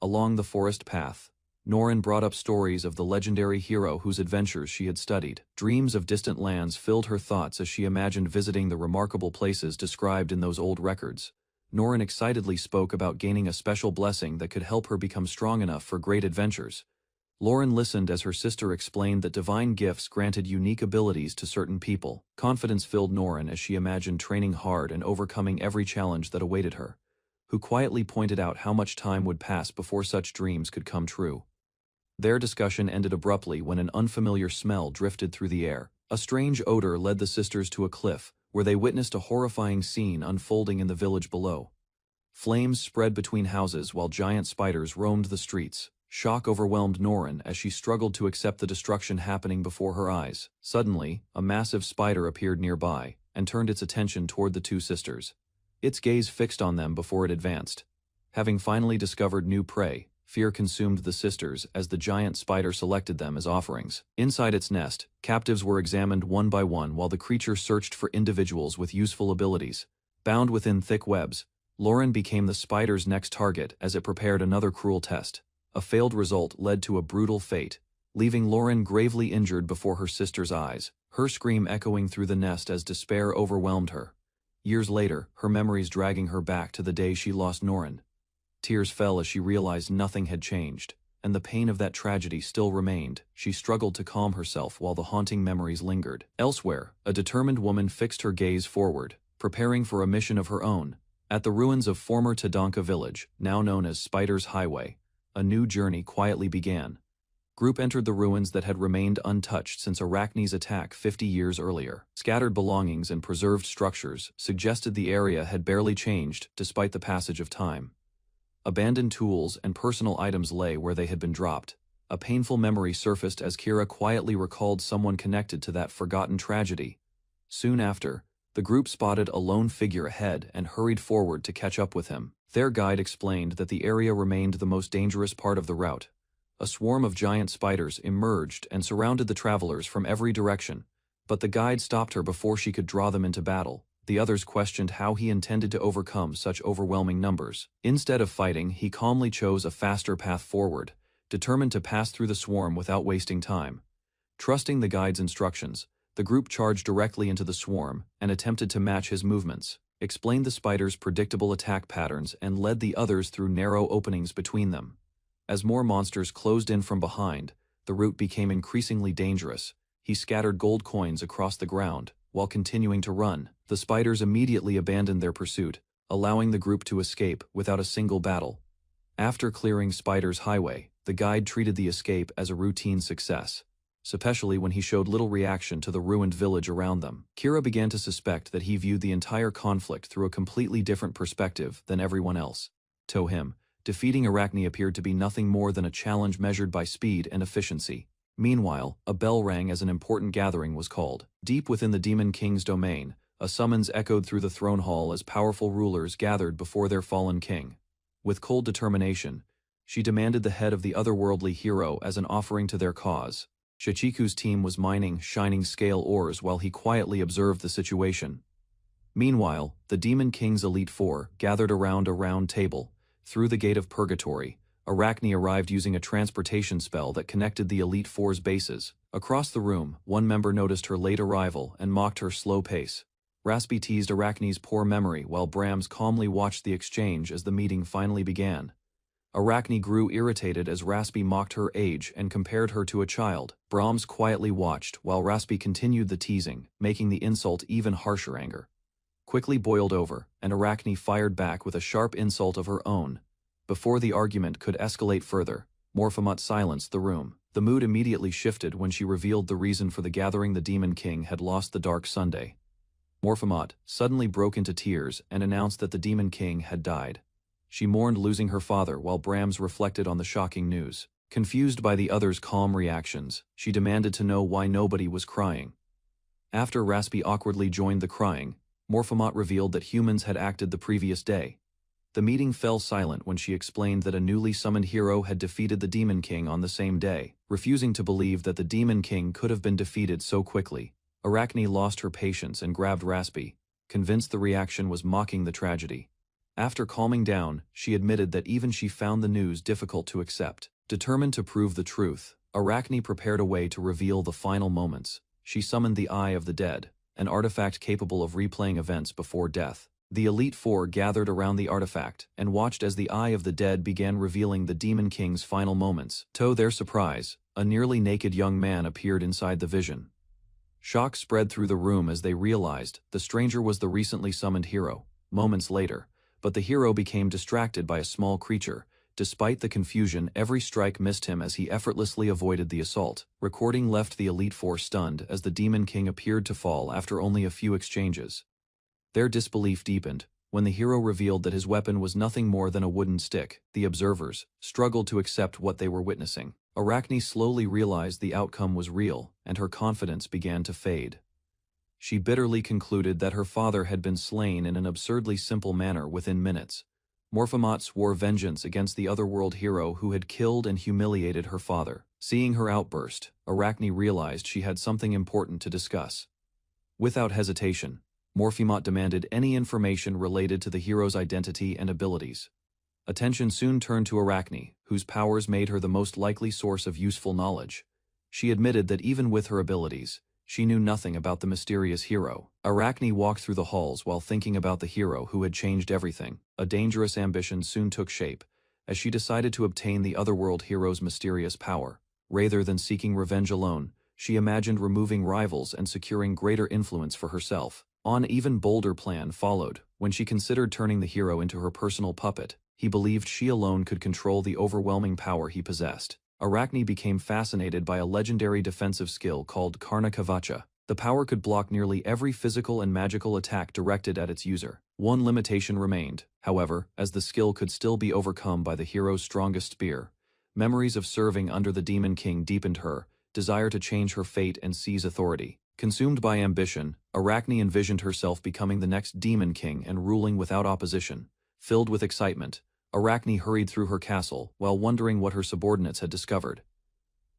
Along the forest path, Norin brought up stories of the legendary hero whose adventures she had studied. Dreams of distant lands filled her thoughts as she imagined visiting the remarkable places described in those old records. Norin excitedly spoke about gaining a special blessing that could help her become strong enough for great adventures. Lauren listened as her sister explained that divine gifts granted unique abilities to certain people. Confidence filled Norin as she imagined training hard and overcoming every challenge that awaited her, who quietly pointed out how much time would pass before such dreams could come true. Their discussion ended abruptly when an unfamiliar smell drifted through the air. A strange odor led the sisters to a cliff, where they witnessed a horrifying scene unfolding in the village below. Flames spread between houses while giant spiders roamed the streets. Shock overwhelmed Norin as she struggled to accept the destruction happening before her eyes. Suddenly, a massive spider appeared nearby and turned its attention toward the two sisters. Its gaze fixed on them before it advanced. Having finally discovered new prey, fear consumed the sisters as the giant spider selected them as offerings. Inside its nest, captives were examined one by one while the creature searched for individuals with useful abilities. Bound within thick webs, Lauren became the spider's next target as it prepared another cruel test. A failed result led to a brutal fate, leaving Lauren gravely injured before her sister's eyes, her scream echoing through the nest as despair overwhelmed her. Years later, her memories dragging her back to the day she lost Norin. Tears fell as she realized nothing had changed, and the pain of that tragedy still remained. She struggled to calm herself while the haunting memories lingered. Elsewhere, a determined woman fixed her gaze forward, preparing for a mission of her own. At the ruins of former Tadanka village, now known as Spider's Highway, a new journey quietly began. Group entered the ruins that had remained untouched since Arachne's attack 50 years earlier. Scattered belongings and preserved structures suggested the area had barely changed despite the passage of time. Abandoned tools and personal items lay where they had been dropped. A painful memory surfaced as Kira quietly recalled someone connected to that forgotten tragedy. Soon after, the group spotted a lone figure ahead and hurried forward to catch up with him. Their guide explained that the area remained the most dangerous part of the route. A swarm of giant spiders emerged and surrounded the travelers from every direction, but the guide stopped her before she could draw them into battle. The others questioned how he intended to overcome such overwhelming numbers. Instead of fighting, he calmly chose a faster path forward, determined to pass through the swarm without wasting time. Trusting the guide's instructions, the group charged directly into the swarm and attempted to match his movements, explained the spider's predictable attack patterns and led the others through narrow openings between them. As more monsters closed in from behind, the route became increasingly dangerous. He scattered gold coins across the ground, while continuing to run. The spiders immediately abandoned their pursuit, allowing the group to escape without a single battle. After clearing Spider's Highway, the guide treated the escape as a routine success, especially when he showed little reaction to the ruined village around them. Kira began to suspect that he viewed the entire conflict through a completely different perspective than everyone else. To him, defeating Arachne appeared to be nothing more than a challenge measured by speed and efficiency. Meanwhile, a bell rang as an important gathering was called. Deep within the Demon King's domain, a summons echoed through the throne hall as powerful rulers gathered before their fallen king. With cold determination, she demanded the head of the otherworldly hero as an offering to their cause. Shichiku's team was mining shining scale ores while he quietly observed the situation. Meanwhile, the Demon King's Elite Four gathered around a round table. Through the Gate of Purgatory, Arachne arrived using a transportation spell that connected the Elite Four's bases. Across the room, one member noticed her late arrival and mocked her slow pace. Raspy teased Arachne's poor memory while Brahms calmly watched the exchange as the meeting finally began. Arachne grew irritated as Raspy mocked her age and compared her to a child. Brahms quietly watched while Raspy continued the teasing, making the insult even harsher anger. quickly boiled over, and Arachne fired back with a sharp insult of her own. Before the argument could escalate further, Morphamut silenced the room. The mood immediately shifted when she revealed the reason for the gathering. The Demon King had lost the Dark Sunday. Morphamut suddenly broke into tears and announced that the Demon King had died. She mourned losing her father while Brahms reflected on the shocking news. Confused by the others' calm reactions, she demanded to know why nobody was crying. After Raspi awkwardly joined the crying, Morphamut revealed that humans had acted the previous day. The meeting fell silent when she explained that a newly summoned hero had defeated the Demon King on the same day. Refusing to believe that the Demon King could have been defeated so quickly, Arachne lost her patience and grabbed Raspi, convinced the reaction was mocking the tragedy. After calming down, she admitted that even she found the news difficult to accept. Determined to prove the truth, Arachne prepared a way to reveal the final moments. She summoned the Eye of the Dead, an artifact capable of replaying events before death. The Elite Four gathered around the artifact and watched as the Eye of the Dead began revealing the Demon King's final moments. To their surprise, a nearly naked young man appeared inside the vision. Shock spread through the room as they realized the stranger was the recently summoned hero. Moments later, but the hero became distracted by a small creature. Despite the confusion, every strike missed him as he effortlessly avoided the assault. Recording left the Elite Four stunned as the Demon King appeared to fall after only a few exchanges. Their disbelief deepened when the hero revealed that his weapon was nothing more than a wooden stick. The observers struggled to accept what they were witnessing. Arachne slowly realized the outcome was real, and her confidence began to fade. She bitterly concluded that her father had been slain in an absurdly simple manner within minutes. Morphamut swore vengeance against the otherworld hero who had killed and humiliated her father. Seeing her outburst, Arachne realized she had something important to discuss. Without hesitation, Morphamut demanded any information related to the hero's identity and abilities. Attention soon turned to Arachne, whose powers made her the most likely source of useful knowledge. She admitted that even with her abilities, she knew nothing about the mysterious hero. Arachne walked through the halls while thinking about the hero who had changed everything. A dangerous ambition soon took shape, as she decided to obtain the otherworld hero's mysterious power. Rather than seeking revenge alone, she imagined removing rivals and securing greater influence for herself. An even bolder plan followed when she considered turning the hero into her personal puppet. He believed she alone could control the overwhelming power he possessed. Arachne became fascinated by a legendary defensive skill called Karna Kavacha. The power could block nearly every physical and magical attack directed at its user. One limitation remained, however, as the skill could still be overcome by the hero's strongest spear. Memories of serving under the Demon King deepened her desire to change her fate and seize authority. Consumed by ambition, Arachne envisioned herself becoming the next Demon King and ruling without opposition. Filled with excitement, Arachne hurried through her castle while wondering what her subordinates had discovered.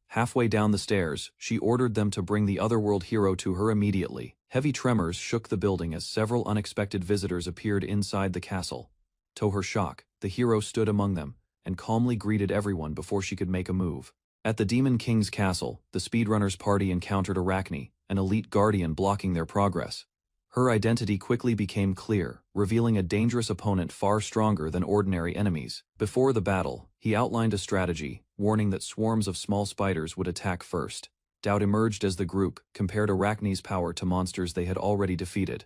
Halfway down the stairs, she ordered them to bring the otherworld hero to her immediately. Heavy tremors shook the building as several unexpected visitors appeared inside the castle. To her shock, the hero stood among them and calmly greeted everyone before she could make a move. At the Demon King's castle, the speedrunners' party encountered Arachne, an elite guardian blocking their progress. Her identity quickly became clear, revealing a dangerous opponent far stronger than ordinary enemies. Before the battle, he outlined a strategy, warning that swarms of small spiders would attack first. Doubt emerged as the group compared Arachne's power to monsters they had already defeated.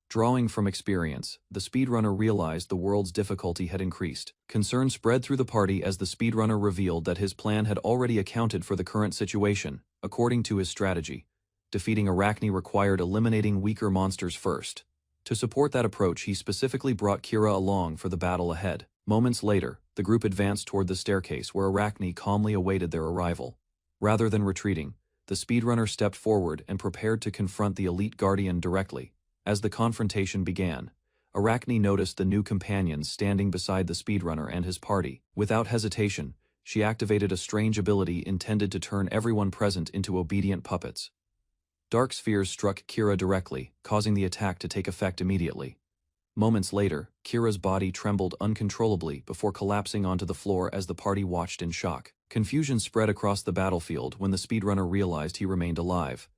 Drawing from experience, the speedrunner realized the world's difficulty had increased. Concern spread through the party as the speedrunner revealed that his plan had already accounted for the current situation. According to his strategy, defeating Arachne required eliminating weaker monsters first. To support that approach, he specifically brought Kira along for the battle ahead. Moments later, the group advanced toward the staircase where Arachne calmly awaited their arrival. Rather than retreating, the speedrunner stepped forward and prepared to confront the elite guardian directly. As the confrontation began, Arachne noticed the new companions standing beside the speedrunner and his party. Without hesitation, she activated a strange ability intended to turn everyone present into obedient puppets. Dark spheres struck Kira directly, causing the attack to take effect immediately. Moments later, Kira's body trembled uncontrollably before collapsing onto the floor as the party watched in shock. Confusion spread across the battlefield when the speedrunner realized he remained alive.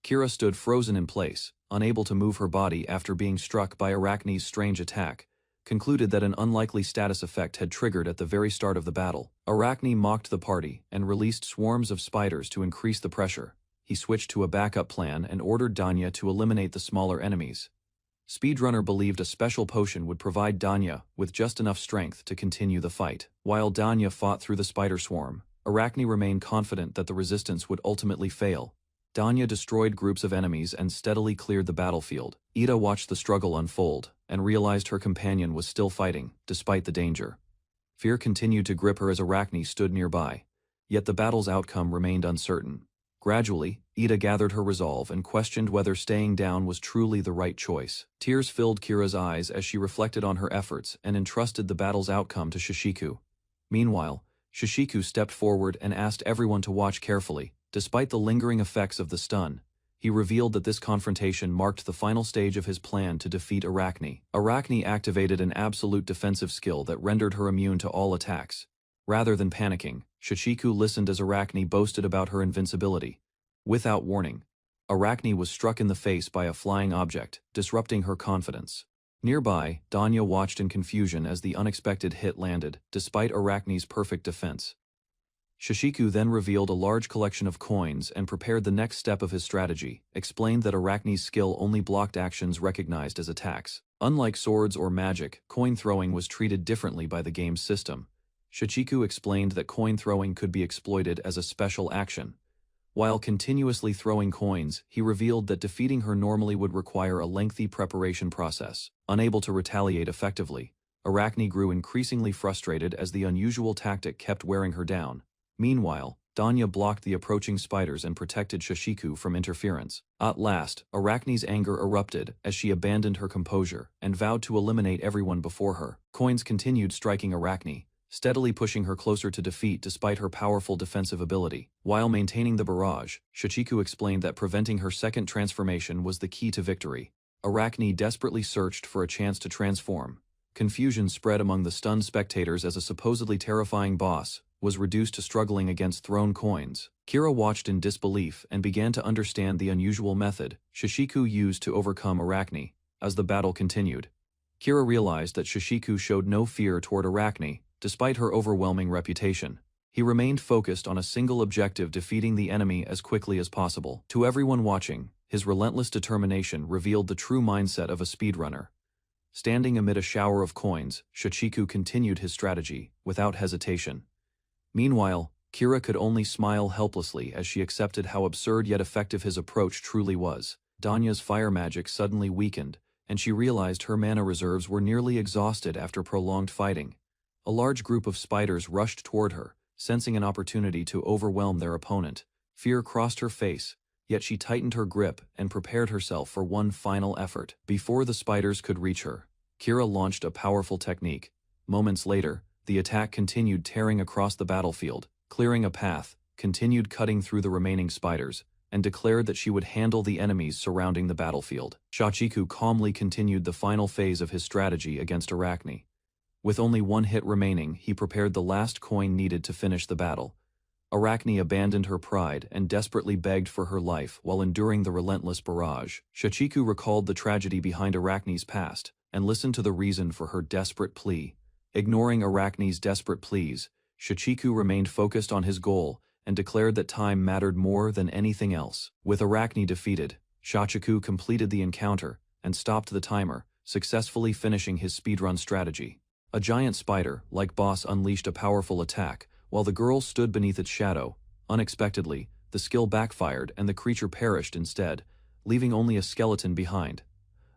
Kira stood frozen in place, unable to move her body after being struck by Arachne's strange attack, concluded that an unlikely status effect had triggered at the very start of the battle. Arachne mocked the party and released swarms of spiders to increase the pressure. He switched to a backup plan and ordered Danya to eliminate the smaller enemies. Speedrunner believed a special potion would provide Danya with just enough strength to continue the fight. While Danya fought through the spider swarm, Arachne remained confident that the resistance would ultimately fail. Danya destroyed groups of enemies and steadily cleared the battlefield. Ida watched the struggle unfold and realized her companion was still fighting, despite the danger. Fear continued to grip her as Arachne stood nearby, yet the battle's outcome remained uncertain. Gradually, Ida gathered her resolve and questioned whether staying down was truly the right choice. Tears filled Kira's eyes as she reflected on her efforts and entrusted the battle's outcome to Shishiku. Meanwhile, Shishiku stepped forward and asked everyone to watch carefully. Despite the lingering effects of the stun, he revealed that this confrontation marked the final stage of his plan to defeat Arachne. Arachne activated an absolute defensive skill that rendered her immune to all attacks. Rather than panicking, Shishiku listened as Arachne boasted about her invincibility. Without warning, Arachne was struck in the face by a flying object, disrupting her confidence. Nearby, Danya watched in confusion as the unexpected hit landed, despite Arachne's perfect defense. Shishiku then revealed a large collection of coins and prepared the next step of his strategy, explained that Arachne's skill only blocked actions recognized as attacks. Unlike swords or magic, coin throwing was treated differently by the game's system. Shishiku explained that coin throwing could be exploited as a special action. While continuously throwing coins, he revealed that defeating her normally would require a lengthy preparation process. Unable to retaliate effectively, Arachne grew increasingly frustrated as the unusual tactic kept wearing her down. Meanwhile, Danya blocked the approaching spiders and protected Shishiku from interference. At last, Arachne's anger erupted as she abandoned her composure and vowed to eliminate everyone before her. Coins continued striking Arachne, steadily pushing her closer to defeat despite her powerful defensive ability. While maintaining the barrage, Shishiku explained that preventing her second transformation was the key to victory. Arachne desperately searched for a chance to transform. Confusion spread among the stunned spectators as a supposedly terrifying boss was reduced to struggling against thrown coins. Kira watched in disbelief and began to understand the unusual method Shishiku used to overcome Arachne. As the battle continued, Kira realized that Shishiku showed no fear toward Arachne, despite her overwhelming reputation. He remained focused on a single objective: defeating the enemy as quickly as possible. To everyone watching, his relentless determination revealed the true mindset of a speedrunner. Standing amid a shower of coins, Shishiku continued his strategy, without hesitation. Meanwhile, Kira could only smile helplessly as she accepted how absurd yet effective his approach truly was. Danya's fire magic suddenly weakened, and she realized her mana reserves were nearly exhausted after prolonged fighting. A large group of spiders rushed toward her, sensing an opportunity to overwhelm their opponent. Fear crossed her face, yet she tightened her grip and prepared herself for one final effort. Before the spiders could reach her, Kira launched a powerful technique. Moments later, the attack continued, tearing across the battlefield, clearing a path, continued cutting through the remaining spiders, and declared that she would handle the enemies surrounding the battlefield. Shishiku calmly continued the final phase of his strategy against Arachne. With only one hit remaining, he prepared the last coin needed to finish the battle. Arachne abandoned her pride and desperately begged for her life while enduring the relentless barrage. Shishiku recalled the tragedy behind Arachne's past and listened to the reason for her desperate plea. Ignoring Arachne's desperate pleas, Shishiku remained focused on his goal and declared that time mattered more than anything else. With Arachne defeated, Shishiku completed the encounter and stopped the timer, successfully finishing his speedrun strategy. A giant spider, like boss, unleashed a powerful attack, while the girl stood beneath its shadow. Unexpectedly, the skill backfired and the creature perished instead, leaving only a skeleton behind.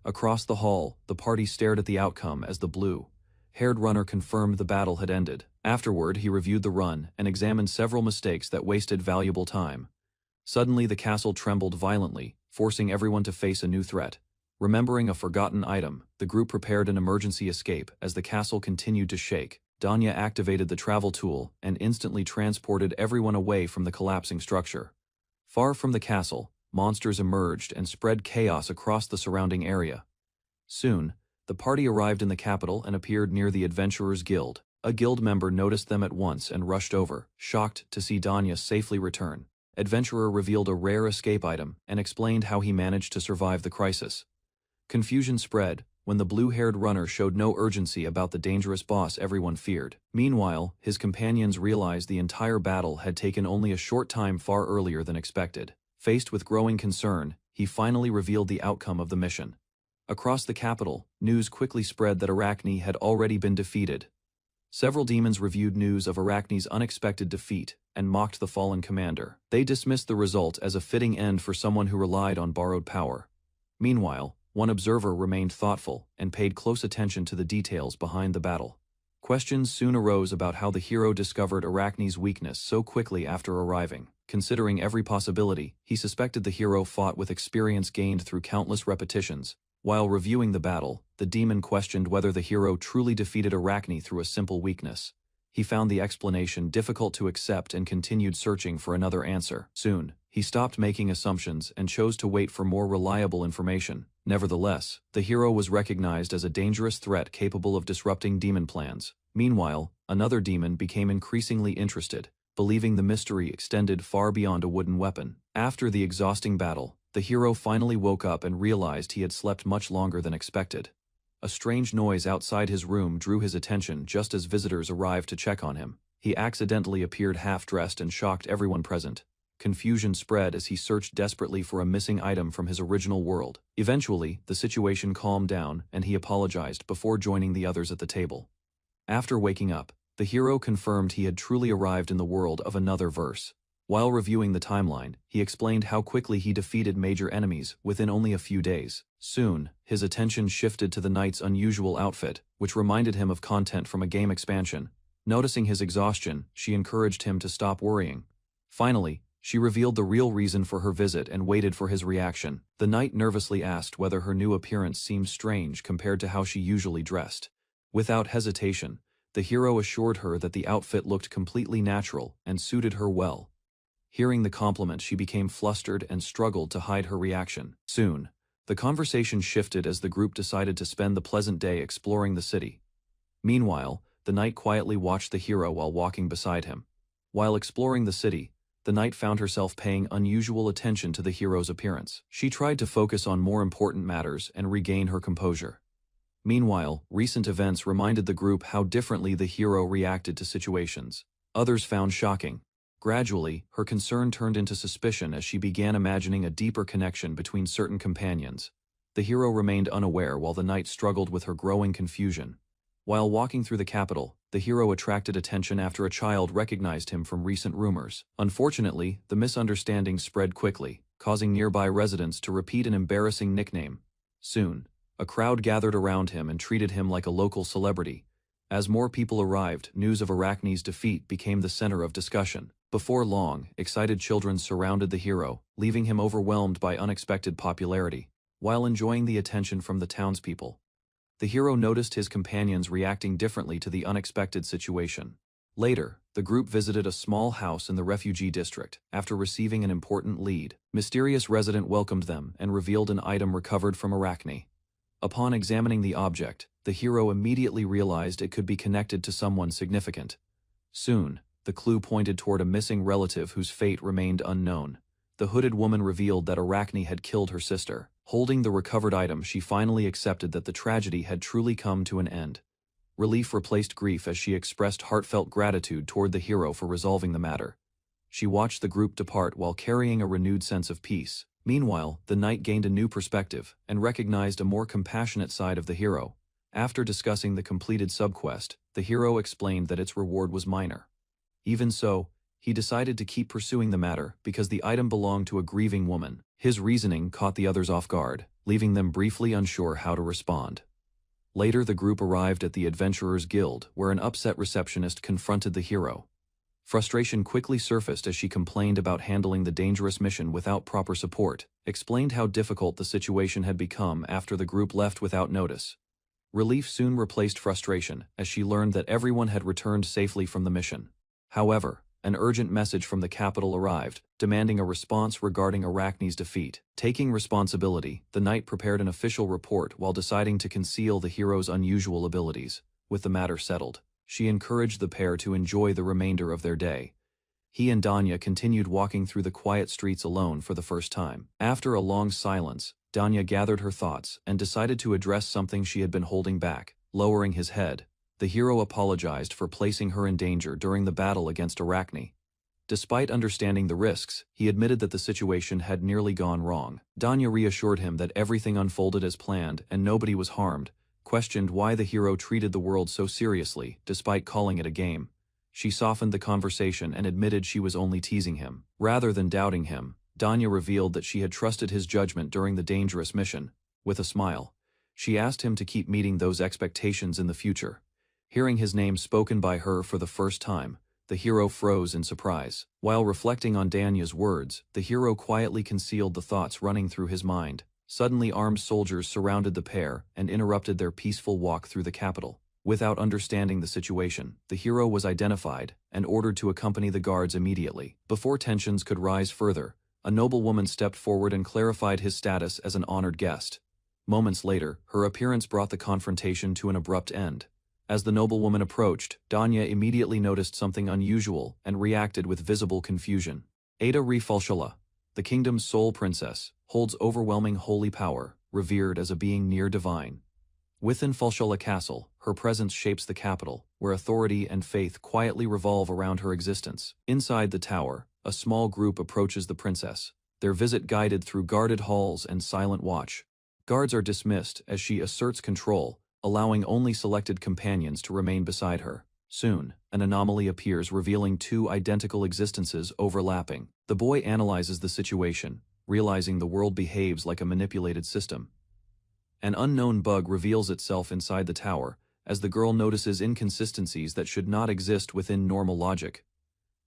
Across the hall, the party stared at the outcome as the blue-haired runner confirmed the battle had ended. Afterward, he reviewed the run and examined several mistakes that wasted valuable time. Suddenly, the castle trembled violently, forcing everyone to face a new threat. Remembering a forgotten item, the group prepared an emergency escape as the castle continued to shake. Danya activated the travel tool and instantly transported everyone away from the collapsing structure. Far from the castle, monsters emerged and spread chaos across the surrounding area. Soon, the party arrived in the capital and appeared near the Adventurers Guild. A guild member noticed them at once and rushed over, shocked to see Danya safely return. Adventurer revealed a rare escape item and explained how he managed to survive the crisis. Confusion spread when the blue-haired runner showed no urgency about the dangerous boss everyone feared. Meanwhile, his companions realized the entire battle had taken only a short time, far earlier than expected. Faced with growing concern, he finally revealed the outcome of the mission. Across the capital, news quickly spread that Arachne had already been defeated. Several demons reviewed news of Arachne's unexpected defeat and mocked the fallen commander. They dismissed the result as a fitting end for someone who relied on borrowed power. Meanwhile, one observer remained thoughtful and paid close attention to the details behind the battle. Questions soon arose about how the hero discovered Arachne's weakness so quickly after arriving. Considering every possibility, he suspected the hero fought with experience gained through countless repetitions. While reviewing the battle, the demon questioned whether the hero truly defeated Arachne through a simple weakness. He found the explanation difficult to accept and continued searching for another answer. Soon, he stopped making assumptions and chose to wait for more reliable information. Nevertheless, the hero was recognized as a dangerous threat capable of disrupting demon plans. Meanwhile, another demon became increasingly interested, believing the mystery extended far beyond a wooden weapon. After the exhausting battle, the hero finally woke up and realized he had slept much longer than expected. A strange noise outside his room drew his attention just as visitors arrived to check on him. He accidentally appeared half-dressed and shocked everyone present. Confusion spread as he searched desperately for a missing item from his original world. Eventually, the situation calmed down and he apologized before joining the others at the table. After waking up, the hero confirmed he had truly arrived in the world of another verse. While reviewing the timeline, he explained how quickly he defeated major enemies within only a few days. Soon, his attention shifted to the knight's unusual outfit, which reminded him of content from a game expansion. Noticing his exhaustion, she encouraged him to stop worrying. Finally, she revealed the real reason for her visit and waited for his reaction. The knight nervously asked whether her new appearance seemed strange compared to how she usually dressed. Without hesitation, the hero assured her that the outfit looked completely natural and suited her well. Hearing the compliment, she became flustered and struggled to hide her reaction. Soon, the conversation shifted as the group decided to spend the pleasant day exploring the city. Meanwhile, the knight quietly watched the hero while walking beside him. While exploring the city, the knight found herself paying unusual attention to the hero's appearance. She tried to focus on more important matters and regain her composure. Meanwhile, recent events reminded the group how differently the hero reacted to situations. Others found shocking. Gradually, her concern turned into suspicion as she began imagining a deeper connection between certain companions. The hero remained unaware while the knight struggled with her growing confusion. While walking through the capital, the hero attracted attention after a child recognized him from recent rumors. Unfortunately, the misunderstanding spread quickly, causing nearby residents to repeat an embarrassing nickname. Soon, a crowd gathered around him and treated him like a local celebrity. As more people arrived, news of Arachne's defeat became the center of discussion. Before long, excited children surrounded the hero, leaving him overwhelmed by unexpected popularity. While enjoying the attention from the townspeople, the hero noticed his companions reacting differently to the unexpected situation. Later, the group visited a small house in the refugee district. After receiving an important lead, mysterious resident welcomed them and revealed an item recovered from Arachne. Upon examining the object, the hero immediately realized it could be connected to someone significant. Soon, the clue pointed toward a missing relative whose fate remained unknown. The hooded woman revealed that Arachne had killed her sister. Holding the recovered item, she finally accepted that the tragedy had truly come to an end. Relief replaced grief as she expressed heartfelt gratitude toward the hero for resolving the matter. She watched the group depart while carrying a renewed sense of peace. Meanwhile, the knight gained a new perspective and recognized a more compassionate side of the hero. After discussing the completed subquest, the hero explained that its reward was minor. Even so, he decided to keep pursuing the matter because the item belonged to a grieving woman. His reasoning caught the others off guard, leaving them briefly unsure how to respond. Later, the group arrived at the Adventurers Guild, where an upset receptionist confronted the hero. Frustration quickly surfaced as she complained about handling the dangerous mission without proper support, explained how difficult the situation had become after the group left without notice. Relief soon replaced frustration as she learned that everyone had returned safely from the mission. However, an urgent message from the capital arrived, demanding a response regarding Arachne's defeat. Taking responsibility, the knight prepared an official report while deciding to conceal the hero's unusual abilities. With the matter settled, she encouraged the pair to enjoy the remainder of their day. He and Danya continued walking through the quiet streets alone for the first time. After a long silence, Danya gathered her thoughts and decided to address something she had been holding back. Lowering his head, the hero apologized for placing her in danger during the battle against Arachne. Despite understanding the risks, he admitted that the situation had nearly gone wrong. Danya reassured him that everything unfolded as planned and nobody was harmed, questioned why the hero treated the world so seriously, despite calling it a game. She softened the conversation and admitted she was only teasing him. Rather than doubting him, Danya revealed that she had trusted his judgment during the dangerous mission. With a smile, she asked him to keep meeting those expectations in the future. Hearing his name spoken by her for the first time, the hero froze in surprise. While reflecting on Danya's words, the hero quietly concealed the thoughts running through his mind. Suddenly armed soldiers surrounded the pair and interrupted their peaceful walk through the capital. Without understanding the situation, the hero was identified and ordered to accompany the guards immediately. Before tensions could rise further, a noblewoman stepped forward and clarified his status as an honored guest. Moments later, her appearance brought the confrontation to an abrupt end. As the noblewoman approached, Danya immediately noticed something unusual and reacted with visible confusion. Ada Falshula, the kingdom's sole princess, holds overwhelming holy power, revered as a being near divine. Within Falshula Castle, her presence shapes the capital, where authority and faith quietly revolve around her existence. Inside the tower, a small group approaches the princess, their visit guided through guarded halls and silent watch. Guards are dismissed as she asserts control, allowing only selected companions to remain beside her. Soon, an anomaly appears revealing two identical existences overlapping. The boy analyzes the situation, realizing the world behaves like a manipulated system. An unknown bug reveals itself inside the tower, as the girl notices inconsistencies that should not exist within normal logic.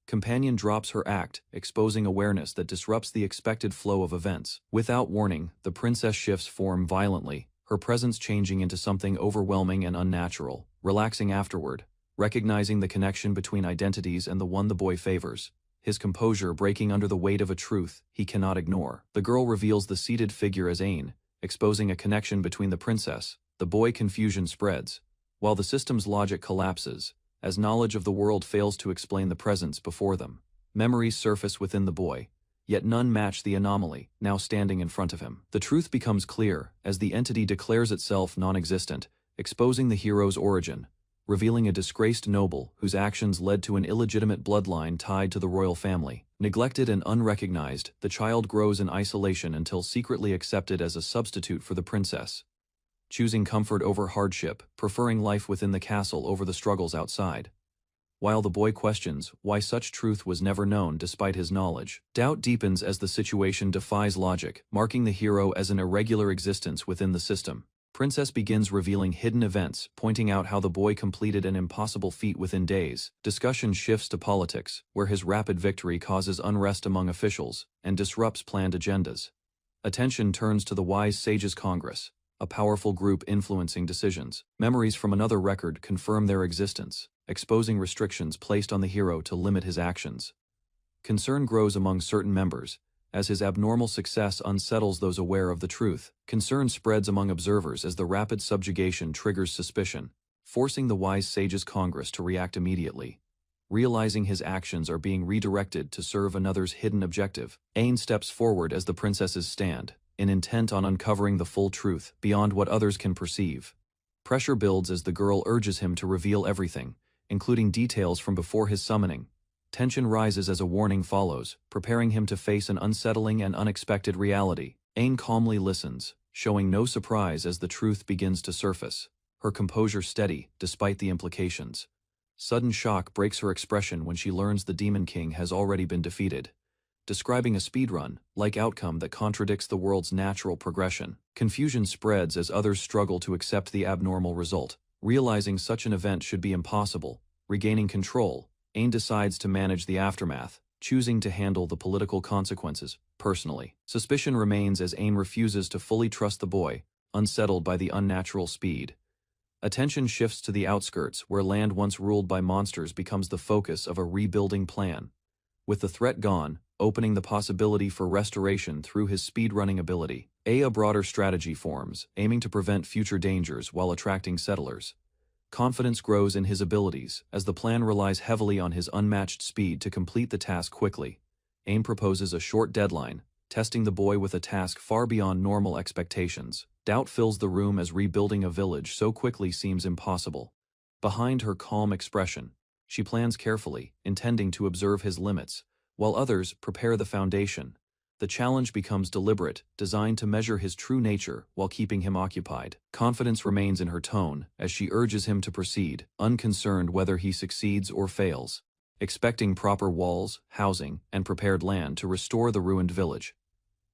Companion drops her act, exposing awareness that disrupts the expected flow of events. Without warning, the princess shifts form violently, her presence changing into something overwhelming and unnatural. Relaxing afterward, recognizing the connection between identities and the one the boy favors, his composure breaking under the weight of a truth he cannot ignore. The girl reveals the seated figure as Ain, exposing a connection between the princess. The boy confusion spreads, while the system's logic collapses, as knowledge of the world fails to explain the presence before them. Memories surface within the boy, yet none match the anomaly, now standing in front of him. The truth becomes clear, as the entity declares itself non-existent, exposing the hero's origin, revealing a disgraced noble whose actions led to an illegitimate bloodline tied to the royal family. Neglected and unrecognized, the child grows in isolation until secretly accepted as a substitute for the princess, choosing comfort over hardship, preferring life within the castle over the struggles outside. While the boy questions why such truth was never known despite his knowledge, doubt deepens as the situation defies logic, marking the hero as an irregular existence within the system. Princess begins revealing hidden events, pointing out how the boy completed an impossible feat within days. Discussion shifts to politics, where his rapid victory causes unrest among officials and disrupts planned agendas. Attention turns to the Wise Sages Congress, a powerful group influencing decisions. Memories from another record confirm their existence, exposing restrictions placed on the hero to limit his actions. Concern grows among certain members, as his abnormal success unsettles those aware of the truth. Concern spreads among observers as the rapid subjugation triggers suspicion, forcing the Wise Sages Congress to react immediately. Realizing his actions are being redirected to serve another's hidden objective, Ain steps forward as the princesses stand, intent on uncovering the full truth beyond what others can perceive. Pressure builds as the girl urges him to reveal everything, including details from before his summoning. Tension rises as a warning follows, preparing him to face an unsettling and unexpected reality. Ain calmly listens, showing no surprise as the truth begins to surface, her composure steady despite the implications. Sudden shock breaks her expression when she learns the Demon King has already been defeated, describing a speedrun-like outcome that contradicts the world's natural progression. Confusion spreads as others struggle to accept the abnormal result. Realizing such an event should be impossible, regaining control, Ain decides to manage the aftermath, choosing to handle the political consequences personally. Suspicion remains as Ain refuses to fully trust the boy, unsettled by the unnatural speed. Attention shifts to the outskirts, where land once ruled by monsters becomes the focus of a rebuilding plan. With the threat gone, opening the possibility for restoration through his speedrunning ability, a broader strategy forms, aiming to prevent future dangers while attracting settlers. Confidence grows in his abilities, as the plan relies heavily on his unmatched speed to complete the task quickly. Ain proposes a short deadline, testing the boy with a task far beyond normal expectations. Doubt fills the room as rebuilding a village so quickly seems impossible. Behind her calm expression, she plans carefully, intending to observe his limits, while others prepare the foundation. The challenge becomes deliberate, designed to measure his true nature while keeping him occupied. Confidence remains in her tone as she urges him to proceed, unconcerned whether he succeeds or fails, expecting proper walls, housing, and prepared land to restore the ruined village.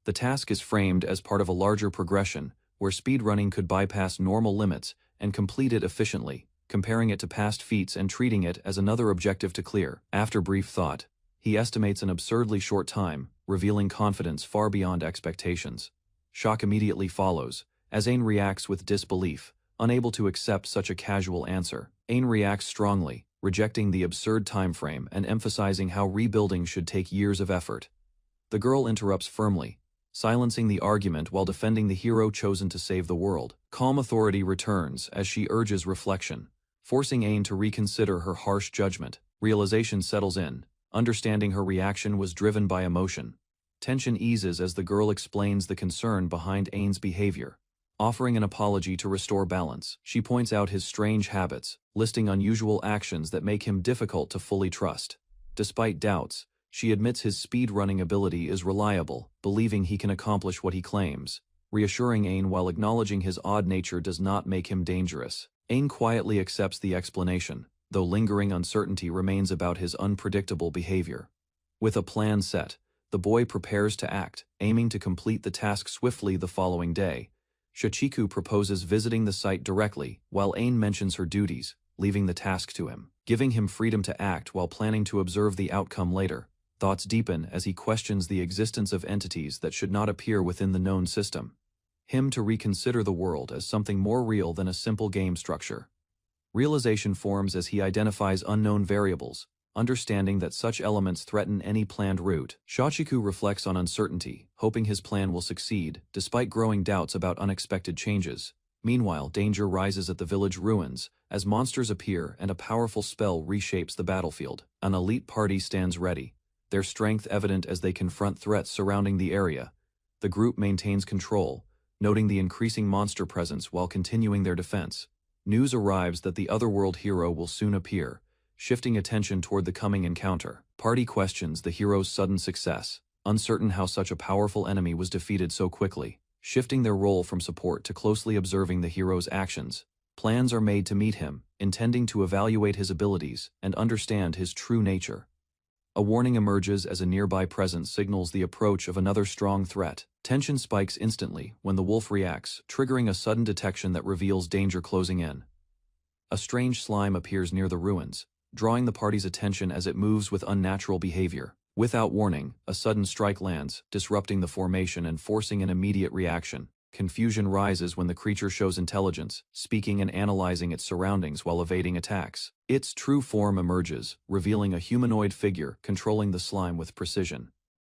The task is framed as part of a larger progression, where speedrunning could bypass normal limits and complete it efficiently, comparing it to past feats and treating it as another objective to clear. After brief thought, he estimates an absurdly short time, revealing confidence far beyond expectations. Shock immediately follows, as Ain reacts with disbelief, unable to accept such a casual answer. Ain reacts strongly, rejecting the absurd timeframe and emphasizing how rebuilding should take years of effort. The girl interrupts firmly, silencing the argument while defending the hero chosen to save the world. Calm authority returns as she urges reflection, forcing Ain to reconsider her harsh judgment. Realization settles in, understanding her reaction was driven by emotion. Tension eases as the girl explains the concern behind Ain's behavior, offering an apology to restore balance. She points out his strange habits, listing unusual actions that make him difficult to fully trust. Despite doubts, she admits his speed-running ability is reliable, believing he can accomplish what he claims, reassuring Ain while acknowledging his odd nature does not make him dangerous. Ain quietly accepts the explanation, though lingering uncertainty remains about his unpredictable behavior. With a plan set, the boy prepares to act, aiming to complete the task swiftly the following day. Shichiku proposes visiting the site directly, while Ain mentions her duties, leaving the task to him, giving him freedom to act while planning to observe the outcome later. Thoughts deepen as he questions the existence of entities that should not appear within the known system. Him to reconsider the world as something more real than a simple game structure. Realization forms as he identifies unknown variables, understanding that such elements threaten any planned route. Shichiku reflects on uncertainty, hoping his plan will succeed, despite growing doubts about unexpected changes. Meanwhile, danger rises at the village ruins, as monsters appear and a powerful spell reshapes the battlefield. An elite party stands ready, their strength evident as they confront threats surrounding the area. The group maintains control, noting the increasing monster presence while continuing their defense. News arrives that the otherworld hero will soon appear, shifting attention toward the coming encounter. Party questions the hero's sudden success, uncertain how such a powerful enemy was defeated so quickly. Shifting their role from support to closely observing the hero's actions, plans are made to meet him, intending to evaluate his abilities and understand his true nature. A warning emerges as a nearby presence signals the approach of another strong threat. Tension spikes instantly when the wolf reacts, triggering a sudden detection that reveals danger closing in. A strange slime appears near the ruins, drawing the party's attention as it moves with unnatural behavior. Without warning, a sudden strike lands, disrupting the formation and forcing an immediate reaction. Confusion rises when the creature shows intelligence, speaking and analyzing its surroundings while evading attacks. Its true form emerges, revealing a humanoid figure controlling the slime with precision.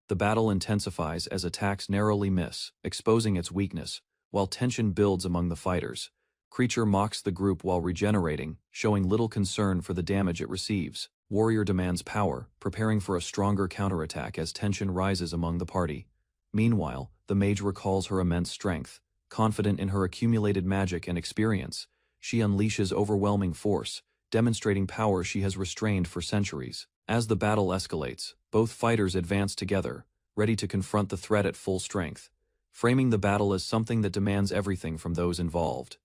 The battle intensifies as attacks narrowly miss, exposing its weakness, while tension builds among the fighters. Creature mocks the group while regenerating, showing little concern for the damage it receives. Warrior demands power, preparing for a stronger counterattack as tension rises among the party. Meanwhile, the mage recalls her immense strength. Confident in her accumulated magic and experience, she unleashes overwhelming force, demonstrating power she has restrained for centuries. As the battle escalates, both fighters advance together, ready to confront the threat at full strength, framing the battle as something that demands everything from those involved.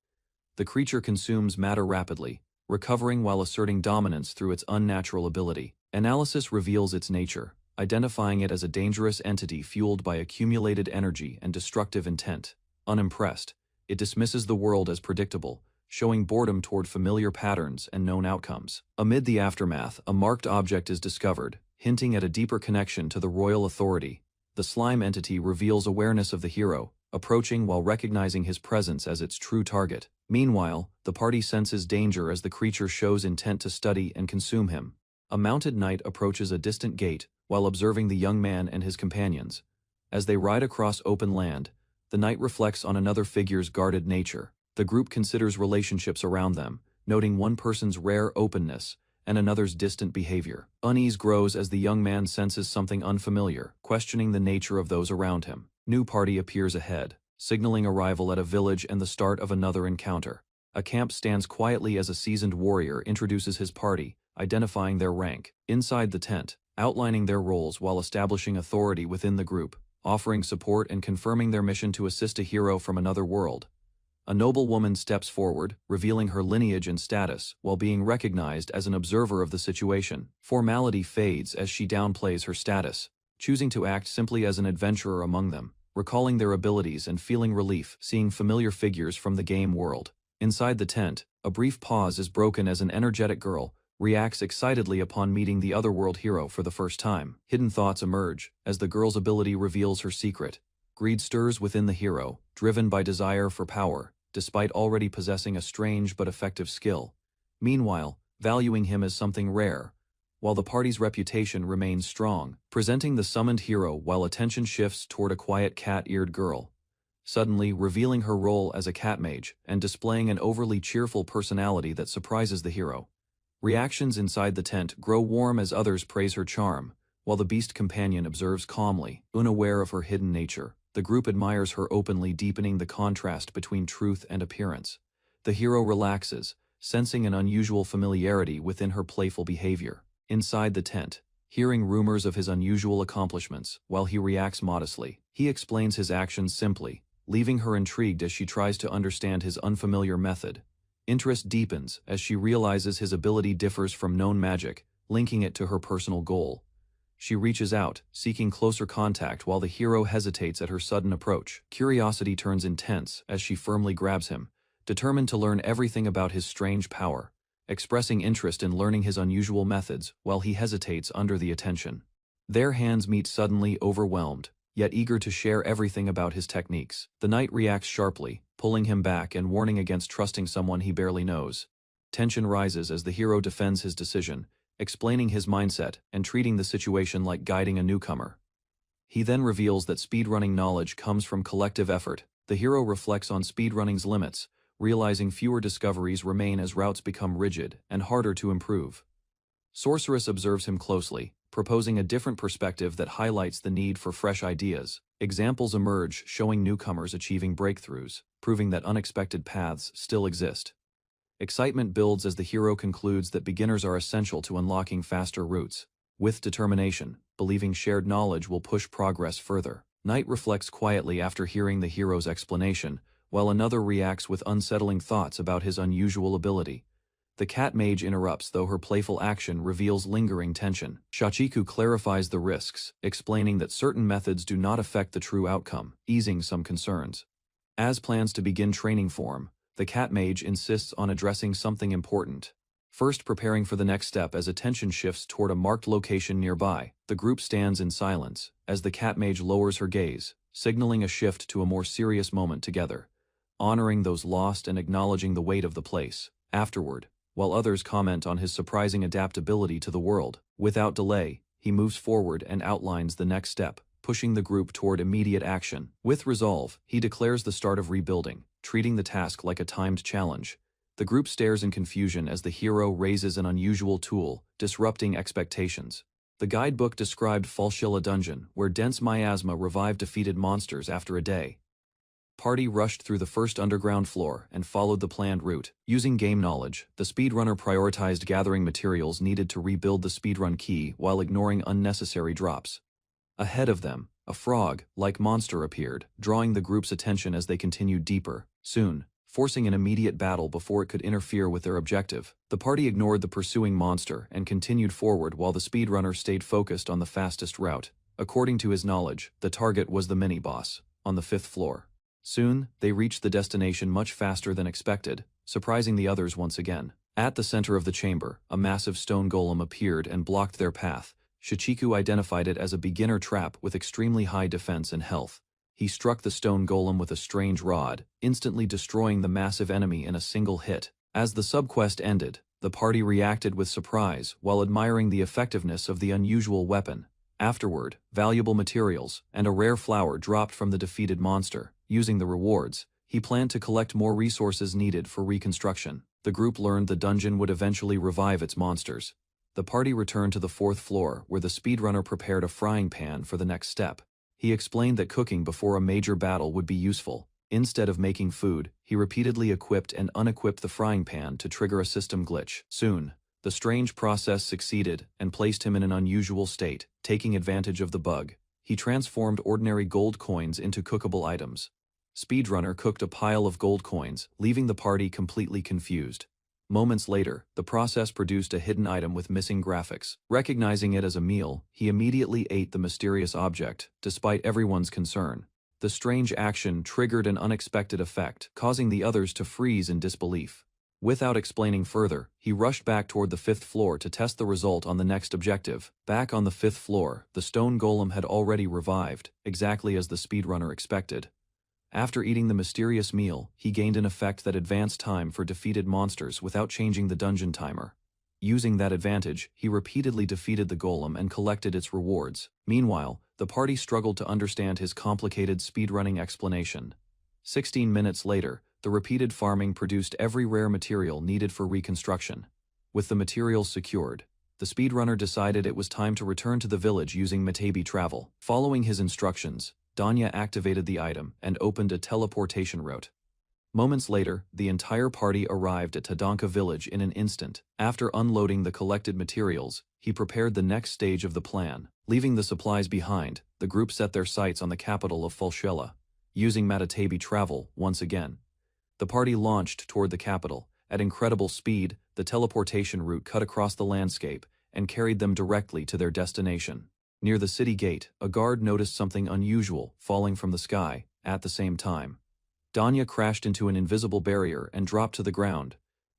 The creature consumes matter rapidly, recovering while asserting dominance through its unnatural ability. Analysis reveals its nature, identifying it as a dangerous entity fueled by accumulated energy and destructive intent. Unimpressed, it dismisses the world as predictable, showing boredom toward familiar patterns and known outcomes. Amid the aftermath, a marked object is discovered, hinting at a deeper connection to the royal authority. The slime entity reveals awareness of the hero, approaching while recognizing his presence as its true target. Meanwhile, the party senses danger as the creature shows intent to study and consume him. A mounted knight approaches a distant gate while observing the young man and his companions. As they ride across open land, the knight reflects on another figure's guarded nature. The group considers relationships around them, noting one person's rare openness and another's distant behavior. Unease grows as the young man senses something unfamiliar, questioning the nature of those around him. New party appears ahead, signaling arrival at a village and the start of another encounter. A camp stands quietly as a seasoned warrior introduces his party, identifying their rank. Inside the tent, outlining their roles while establishing authority within the group, offering support and confirming their mission to assist a hero from another world. A noble woman steps forward, revealing her lineage and status, while being recognized as an observer of the situation. Formality fades as she downplays her status, choosing to act simply as an adventurer among them, recalling their abilities and feeling relief seeing familiar figures from the game world. Inside the tent, a brief pause is broken as an energetic girl reacts excitedly upon meeting the otherworld hero for the first time. Hidden thoughts emerge as the girl's ability reveals her secret. Greed stirs within the hero, driven by desire for power, despite already possessing a strange but effective skill. Meanwhile, valuing him as something rare, while the party's reputation remains strong, presenting the summoned hero while attention shifts toward a quiet cat-eared girl, suddenly revealing her role as a cat mage and displaying an overly cheerful personality that surprises the hero. Reactions inside the tent grow warm as others praise her charm, while the beast companion observes calmly, unaware of her hidden nature. The group admires her openly, deepening the contrast between truth and appearance. The hero relaxes, sensing an unusual familiarity within her playful behavior. Inside the tent, hearing rumors of his unusual accomplishments, while he reacts modestly, he explains his actions simply, leaving her intrigued as she tries to understand his unfamiliar method. Interest deepens as she realizes his ability differs from known magic, linking it to her personal goal. She reaches out, seeking closer contact while the hero hesitates at her sudden approach. Curiosity turns intense as she firmly grabs him, determined to learn everything about his strange power, expressing interest in learning his unusual methods while he hesitates under the attention. Their hands meet suddenly, overwhelmed, yet eager to share everything about his techniques. The knight reacts sharply, pulling him back and warning against trusting someone he barely knows. Tension rises as the hero defends his decision, explaining his mindset and treating the situation like guiding a newcomer. He then reveals that speedrunning knowledge comes from collective effort. The hero reflects on speedrunning's limits, realizing fewer discoveries remain as routes become rigid and harder to improve. Sorceress observes him closely, proposing a different perspective that highlights the need for fresh ideas. Examples emerge showing newcomers achieving breakthroughs, proving that unexpected paths still exist. Excitement builds as the hero concludes that beginners are essential to unlocking faster routes. With determination, believing shared knowledge will push progress further. Knight reflects quietly after hearing the hero's explanation, while another reacts with unsettling thoughts about his unusual ability. The cat mage interrupts, though her playful action reveals lingering tension. Shachiku clarifies the risks, explaining that certain methods do not affect the true outcome, easing some concerns. As plans to begin training form, the cat mage insists on addressing something important. First, preparing for the next step as attention shifts toward a marked location nearby. The group stands in silence as the cat mage lowers her gaze, signaling a shift to a more serious moment together, honoring those lost and acknowledging the weight of the place. Afterward, while others comment on his surprising adaptability to the world, without delay, he moves forward and outlines the next step, pushing the group toward immediate action. With resolve, he declares the start of rebuilding, treating the task like a timed challenge. The group stares in confusion as the hero raises an unusual tool, disrupting expectations. The guidebook described Falshilla Dungeon, where dense miasma revived defeated monsters after a day. Party rushed through the first underground floor and followed the planned route. Using game knowledge, the speedrunner prioritized gathering materials needed to rebuild the speedrun key while ignoring unnecessary drops. Ahead of them, a frog-like monster appeared, drawing the group's attention as they continued deeper. Soon, forcing an immediate battle before it could interfere with their objective. The party ignored the pursuing monster and continued forward while the speedrunner stayed focused on the fastest route. According to his knowledge, the target was the mini-boss, on the 5th floor. Soon, they reached the destination much faster than expected, surprising the others once again. At the center of the chamber, a massive stone golem appeared and blocked their path. Shichiku identified it as a beginner trap with extremely high defense and health. He struck the stone golem with a strange rod, instantly destroying the massive enemy in a single hit. As the subquest ended, the party reacted with surprise while admiring the effectiveness of the unusual weapon. Afterward, valuable materials and a rare flower dropped from the defeated monster. Using the rewards, he planned to collect more resources needed for reconstruction. The group learned the dungeon would eventually revive its monsters. The party returned to the 4th floor where the speedrunner prepared a frying pan for the next step. He explained that cooking before a major battle would be useful. Instead of making food, he repeatedly equipped and unequipped the frying pan to trigger a system glitch. Soon, The strange process succeeded and placed him in an unusual state. Taking advantage of the bug, he transformed ordinary gold coins into cookable items. Speedrunner cooked a pile of gold coins, leaving the party completely confused. Moments later, the process produced a hidden item with missing graphics. Recognizing it as a meal, he immediately ate the mysterious object, despite everyone's concern. The strange action triggered an unexpected effect, causing the others to freeze in disbelief. Without explaining further, he rushed back toward the 5th floor to test the result on the next objective. Back on the 5th floor, the stone golem had already revived, exactly as the speedrunner expected. After eating the mysterious meal, he gained an effect that advanced time for defeated monsters without changing the dungeon timer. Using that advantage, he repeatedly defeated the golem and collected its rewards. Meanwhile, the party struggled to understand his complicated speedrunning explanation. 16 minutes later, the repeated farming produced every rare material needed for reconstruction. With the materials secured, the speedrunner decided it was time to return to the village using Metabi travel. Following his instructions, Danya activated the item and opened a teleportation route. Moments later, the entire party arrived at Tadanka village in an instant. After unloading the collected materials, he prepared the next stage of the plan. Leaving the supplies behind, the group set their sights on the capital of Fulshela. Using Metabi travel, once again, the party launched toward the capital. At incredible speed, the teleportation route cut across the landscape and carried them directly to their destination. Near the city gate, a guard noticed something unusual falling from the sky. At the same time, Danya crashed into an invisible barrier and dropped to the ground.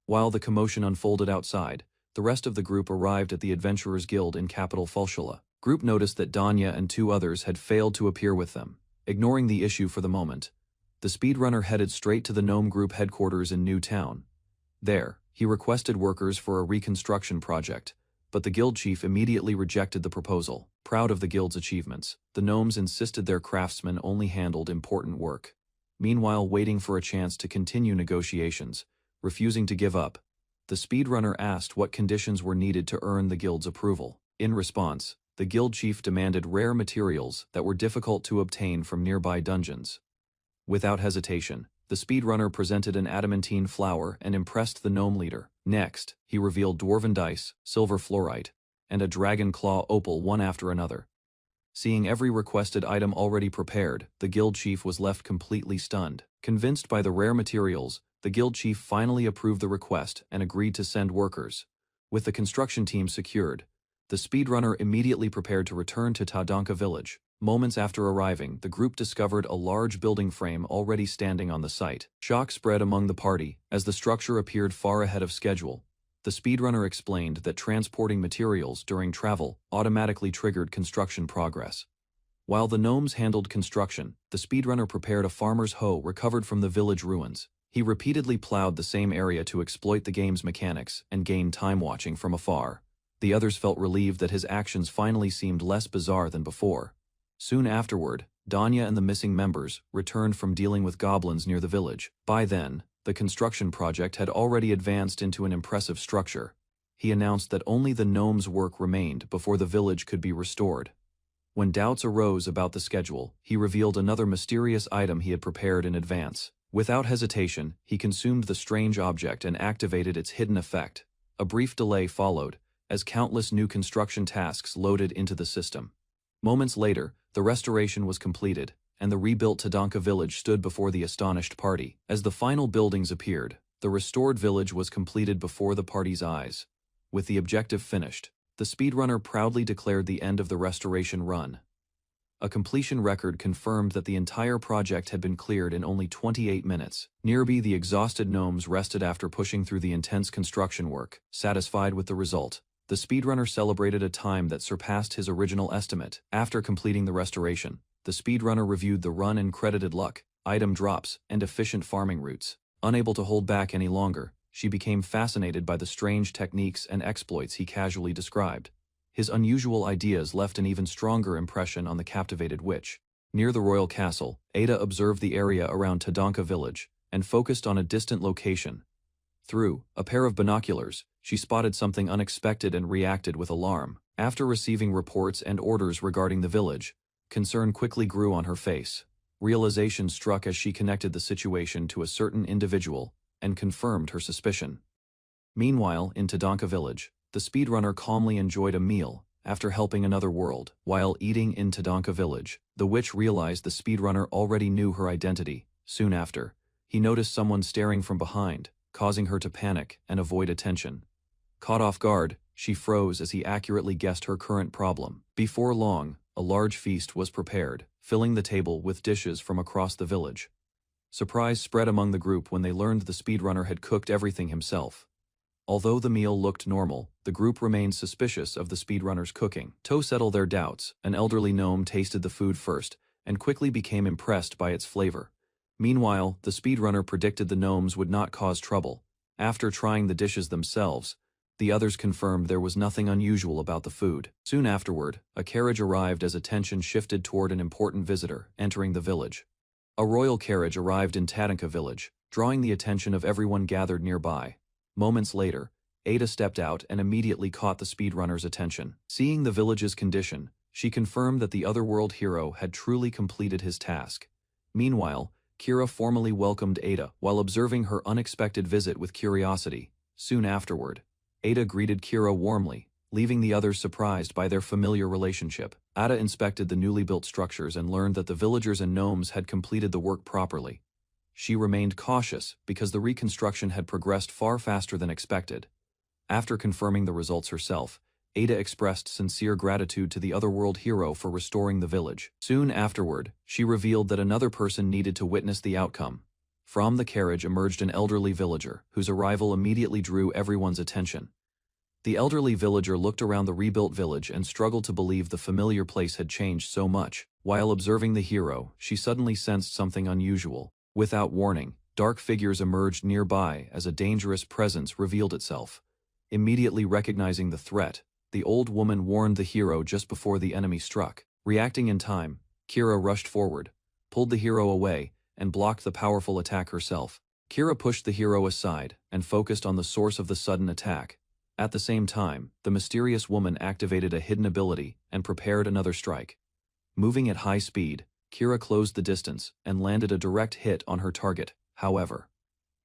While the commotion unfolded outside, the rest of the group arrived at the Adventurers Guild in capital Fulshela. Group noticed that Danya and 2 others had failed to appear with them. Ignoring the issue for the moment, the speedrunner headed straight to the Gnome Group headquarters in New Town. There, he requested workers for a reconstruction project, but the guild chief immediately rejected the proposal. Proud of the guild's achievements, the gnomes insisted their craftsmen only handled important work. Meanwhile, waiting for a chance to continue negotiations, refusing to give up, the speedrunner asked what conditions were needed to earn the guild's approval. In response, the guild chief demanded rare materials that were difficult to obtain from nearby dungeons. Without hesitation, the speedrunner presented an adamantine flower and impressed the gnome leader. Next, he revealed dwarven dice, silver fluorite, and a dragon claw opal one after another. Seeing every requested item already prepared, the guild chief was left completely stunned. Convinced by the rare materials, the guild chief finally approved the request and agreed to send workers. With the construction team secured, the speedrunner immediately prepared to return to Tadanka village. Moments after arriving, the group discovered a large building frame already standing on the site. Shock spread among the party as the structure appeared far ahead of schedule. The speedrunner explained that transporting materials during travel automatically triggered construction progress. While the gnomes handled construction, the speedrunner prepared a farmer's hoe recovered from the village ruins. He repeatedly plowed the same area to exploit the game's mechanics and gain time watching from afar. The others felt relieved that his actions finally seemed less bizarre than before. Soon afterward, Danya and the missing members returned from dealing with goblins near the village. By then, the construction project had already advanced into an impressive structure. He announced that only the gnomes' work remained before the village could be restored. When doubts arose about the schedule, he revealed another mysterious item he had prepared in advance. Without hesitation, he consumed the strange object and activated its hidden effect. A brief delay followed, as countless new construction tasks loaded into the system. Moments later, the restoration was completed, and the rebuilt Tadanka village stood before the astonished party. As the final buildings appeared, the restored village was completed before the party's eyes. With the objective finished, the speedrunner proudly declared the end of the restoration run. A completion record confirmed that the entire project had been cleared in only 28 minutes. Nearby, the exhausted gnomes rested after pushing through the intense construction work. Satisfied with the result, the speedrunner celebrated a time that surpassed his original estimate. After completing the restoration, the speedrunner reviewed the run and credited luck, item drops, and efficient farming routes. Unable to hold back any longer, she became fascinated by the strange techniques and exploits he casually described. His unusual ideas left an even stronger impression on the captivated witch. Near the royal castle, Ada observed the area around Tadanka village and focused on a distant location. Through a pair of binoculars, she spotted something unexpected and reacted with alarm. After receiving reports and orders regarding the village, concern quickly grew on her face. Realization struck as she connected the situation to a certain individual and confirmed her suspicion. Meanwhile, in Tadanka village, the speedrunner calmly enjoyed a meal after helping another world. While eating in Tadanka village, the witch realized the speedrunner already knew her identity. Soon after, he noticed someone staring from behind, causing her to panic and avoid attention. Caught off guard, she froze as he accurately guessed her current problem. Before long, a large feast was prepared, filling the table with dishes from across the village. Surprise spread among the group when they learned the speedrunner had cooked everything himself. Although the meal looked normal, the group remained suspicious of the speedrunner's cooking. To settle their doubts, an elderly gnome tasted the food first and quickly became impressed by its flavor. Meanwhile, the speedrunner predicted the gnomes would not cause trouble. After trying the dishes themselves, the others confirmed there was nothing unusual about the food. Soon afterward, a carriage arrived as attention shifted toward an important visitor entering the village. A royal carriage arrived in Tadanka village, drawing the attention of everyone gathered nearby. Moments later, Ada stepped out and immediately caught the speedrunner's attention. Seeing the village's condition, she confirmed that the otherworld hero had truly completed his task. Meanwhile, Kira formally welcomed Ada while observing her unexpected visit with curiosity. Soon afterward, Ada greeted Kira warmly, leaving the others surprised by their familiar relationship. Ada inspected the newly built structures and learned that the villagers and gnomes had completed the work properly. She remained cautious because the reconstruction had progressed far faster than expected. After confirming the results herself, Ada expressed sincere gratitude to the otherworld hero for restoring the village. Soon afterward, she revealed that another person needed to witness the outcome. From the carriage emerged an elderly villager, whose arrival immediately drew everyone's attention. The elderly villager looked around the rebuilt village and struggled to believe the familiar place had changed so much. While observing the hero, she suddenly sensed something unusual. Without warning, dark figures emerged nearby as a dangerous presence revealed itself. Immediately recognizing the threat, the old woman warned the hero just before the enemy struck. Reacting in time, Kira rushed forward, pulled the hero away, and blocked the powerful attack herself. Kira pushed the hero aside and focused on the source of the sudden attack. At the same time, the mysterious woman activated a hidden ability and prepared another strike. Moving at high speed, Kira closed the distance and landed a direct hit on her target. However,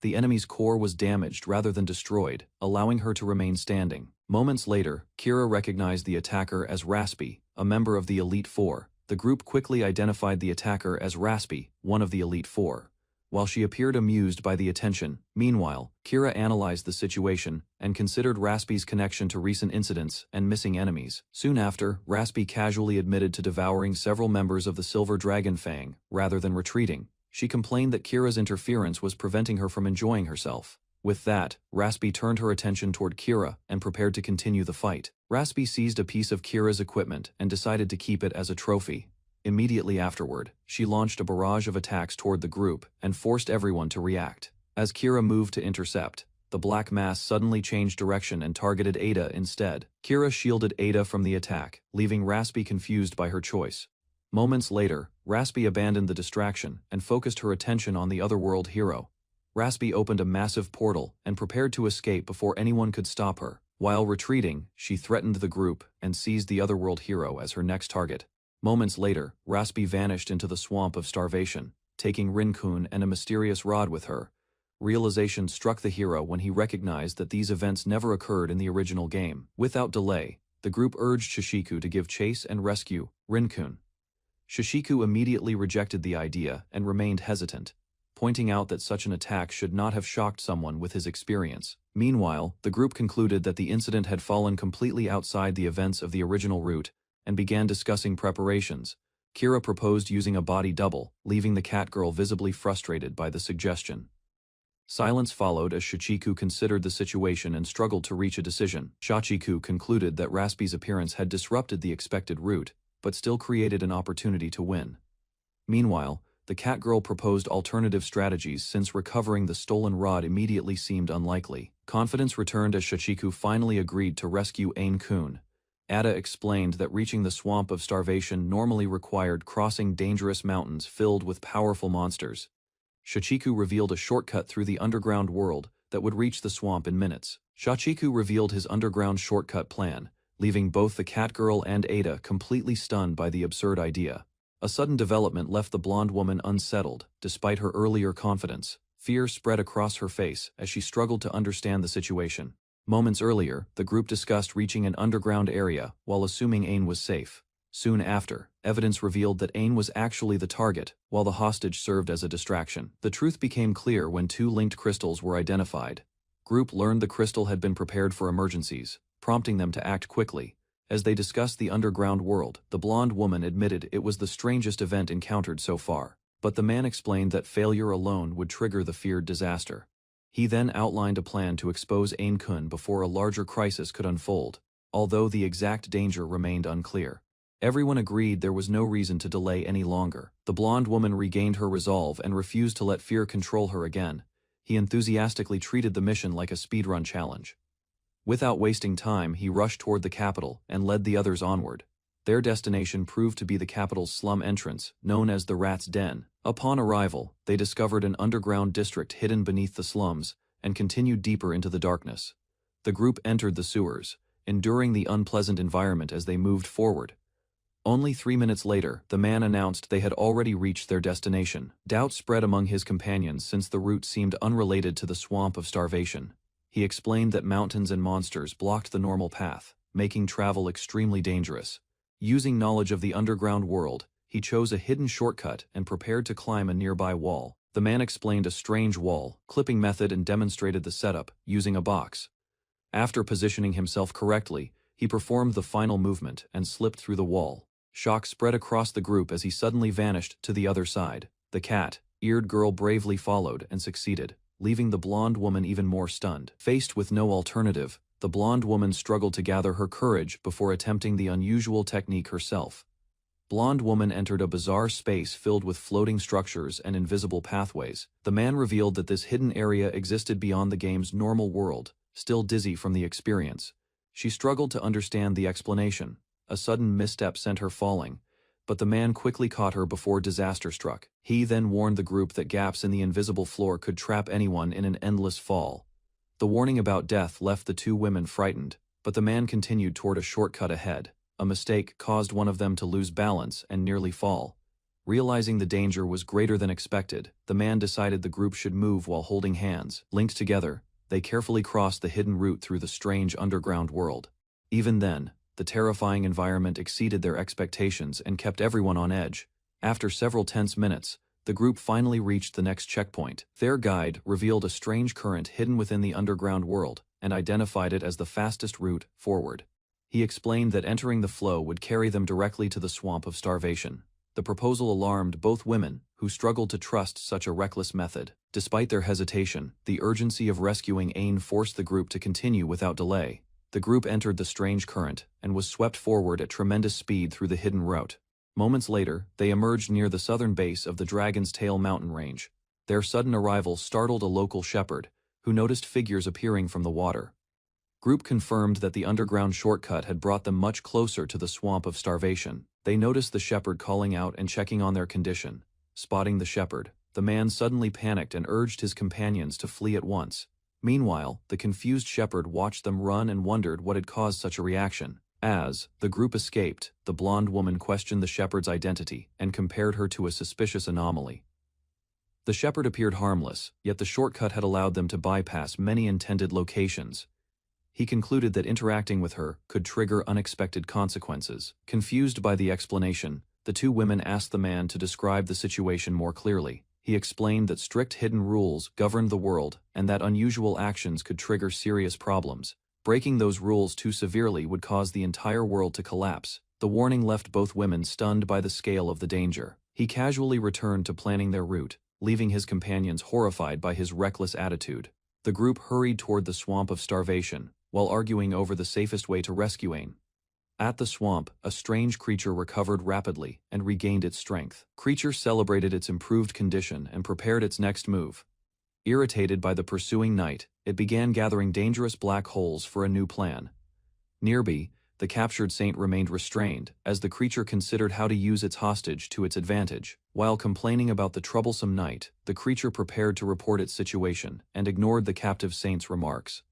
the enemy's core was damaged rather than destroyed, allowing her to remain standing. Moments later, Kira recognized the attacker as Raspy, a member of the Elite Four. The group quickly identified the attacker as Raspy, one of the Elite Four. While she appeared amused by the attention, meanwhile, Kira analyzed the situation and considered Raspy's connection to recent incidents and missing enemies. Soon after, Raspy casually admitted to devouring several members of the Silver Dragon Fang, rather than retreating. She complained that Kira's interference was preventing her from enjoying herself. With that, Raspy turned her attention toward Kira and prepared to continue the fight. Raspy seized a piece of Kira's equipment and decided to keep it as a trophy. Immediately afterward, she launched a barrage of attacks toward the group and forced everyone to react. As Kira moved to intercept, the black mass suddenly changed direction and targeted Ada instead. Kira shielded Ada from the attack, leaving Raspy confused by her choice. Moments later, Raspy abandoned the distraction and focused her attention on the otherworld hero. Raspy opened a massive portal and prepared to escape before anyone could stop her. While retreating, she threatened the group and seized the otherworld hero as her next target. Moments later, Raspy vanished into the swamp of starvation, taking Rinkun and a mysterious rod with her. Realization struck the hero when he recognized that these events never occurred in the original game. Without delay, the group urged Shishiku to give chase and rescue Rinkun. Shishiku immediately rejected the idea and remained hesitant, pointing out that such an attack should not have shocked someone with his experience. Meanwhile, the group concluded that the incident had fallen completely outside the events of the original route and began discussing preparations. Kira proposed using a body double, leaving the cat girl visibly frustrated by the suggestion. Silence followed as Shichiku considered the situation and struggled to reach a decision. Shachiku concluded that Raspy's appearance had disrupted the expected route, but still created an opportunity to win. Meanwhile, the cat girl proposed alternative strategies since recovering the stolen rod immediately seemed unlikely. Confidence returned as Shichiku finally agreed to rescue Ain-kun. Ada explained that reaching the swamp of starvation normally required crossing dangerous mountains filled with powerful monsters. Shichiku revealed a shortcut through the underground world that would reach the swamp in minutes. Shachiku revealed his underground shortcut plan, leaving both the cat girl and Ada completely stunned by the absurd idea. A sudden development left the blonde woman unsettled, despite her earlier confidence. Fear spread across her face as she struggled to understand the situation. Moments earlier, the group discussed reaching an underground area while assuming Ain was safe. Soon after, evidence revealed that Ain was actually the target, while the hostage served as a distraction. The truth became clear when two linked crystals were identified. Group learned the crystal had been prepared for emergencies, prompting them to act quickly. As they discussed the underground world, the blonde woman admitted it was the strangest event encountered so far. But the man explained that failure alone would trigger the feared disaster. He then outlined a plan to expose Ain-kun before a larger crisis could unfold, although the exact danger remained unclear. Everyone agreed there was no reason to delay any longer. The blonde woman regained her resolve and refused to let fear control her again. He enthusiastically treated the mission like a speedrun challenge. Without wasting time, he rushed toward the capital and led the others onward. Their destination proved to be the capital's slum entrance, known as the Rat's Den. Upon arrival, they discovered an underground district hidden beneath the slums and continued deeper into the darkness. The group entered the sewers, enduring the unpleasant environment as they moved forward. Only 3 minutes later, the man announced they had already reached their destination. Doubt spread among his companions since the route seemed unrelated to the swamp of starvation. He explained that mountains and monsters blocked the normal path, making travel extremely dangerous. Using knowledge of the underground world, he chose a hidden shortcut and prepared to climb a nearby wall. The man explained a strange wall clipping method and demonstrated the setup using a box. After positioning himself correctly, he performed the final movement and slipped through the wall. Shock spread across the group as he suddenly vanished to the other side. The cat-eared girl bravely followed and succeeded, leaving the blonde woman even more stunned. Faced with no alternative, the blonde woman struggled to gather her courage before attempting the unusual technique herself. Blonde woman entered a bizarre space filled with floating structures and invisible pathways. The man revealed that this hidden area existed beyond the game's normal world, still dizzy from the experience. She struggled to understand the explanation. A sudden misstep sent her falling, but the man quickly caught her before disaster struck. He then warned the group that gaps in the invisible floor could trap anyone in an endless fall. The warning about death left the two women frightened, but the man continued toward a shortcut ahead. A mistake caused one of them to lose balance and nearly fall. Realizing the danger was greater than expected, the man decided the group should move while holding hands. Linked together, they carefully crossed the hidden route through the strange underground world. Even then, the terrifying environment exceeded their expectations and kept everyone on edge. After several tense minutes, the group finally reached the next checkpoint. Their guide revealed a strange current hidden within the underground world and identified it as the fastest route forward. He explained that entering the flow would carry them directly to the swamp of starvation. The proposal alarmed both women, who struggled to trust such a reckless method. Despite their hesitation, the urgency of rescuing Ain forced the group to continue without delay. The group entered the strange current and was swept forward at tremendous speed through the hidden route. Moments later, they emerged near the southern base of the Dragon's Tail mountain range. Their sudden arrival startled a local shepherd, who noticed figures appearing from the water. Group confirmed that the underground shortcut had brought them much closer to the swamp of starvation. They noticed the shepherd calling out and checking on their condition. Spotting the shepherd, the man suddenly panicked and urged his companions to flee at once. Meanwhile, the confused shepherd watched them run and wondered what had caused such a reaction. As the group escaped, the blonde woman questioned the shepherd's identity and compared her to a suspicious anomaly. The shepherd appeared harmless, yet the shortcut had allowed them to bypass many intended locations. He concluded that interacting with her could trigger unexpected consequences. Confused by the explanation, the two women asked the man to describe the situation more clearly. He explained that strict hidden rules governed the world and that unusual actions could trigger serious problems. Breaking those rules too severely would cause the entire world to collapse. The warning left both women stunned by the scale of the danger. He casually returned to planning their route, leaving his companions horrified by his reckless attitude. The group hurried toward the swamp of starvation, while arguing over the safest way to rescue Ain. At the swamp, a strange creature recovered rapidly and regained its strength. Creature celebrated its improved condition and prepared its next move. Irritated by the pursuing night, it began gathering dangerous black holes for a new plan. Nearby, the captured saint remained restrained, as the creature considered how to use its hostage to its advantage. While complaining about the troublesome night, the creature prepared to report its situation and ignored the captive saint's remarks.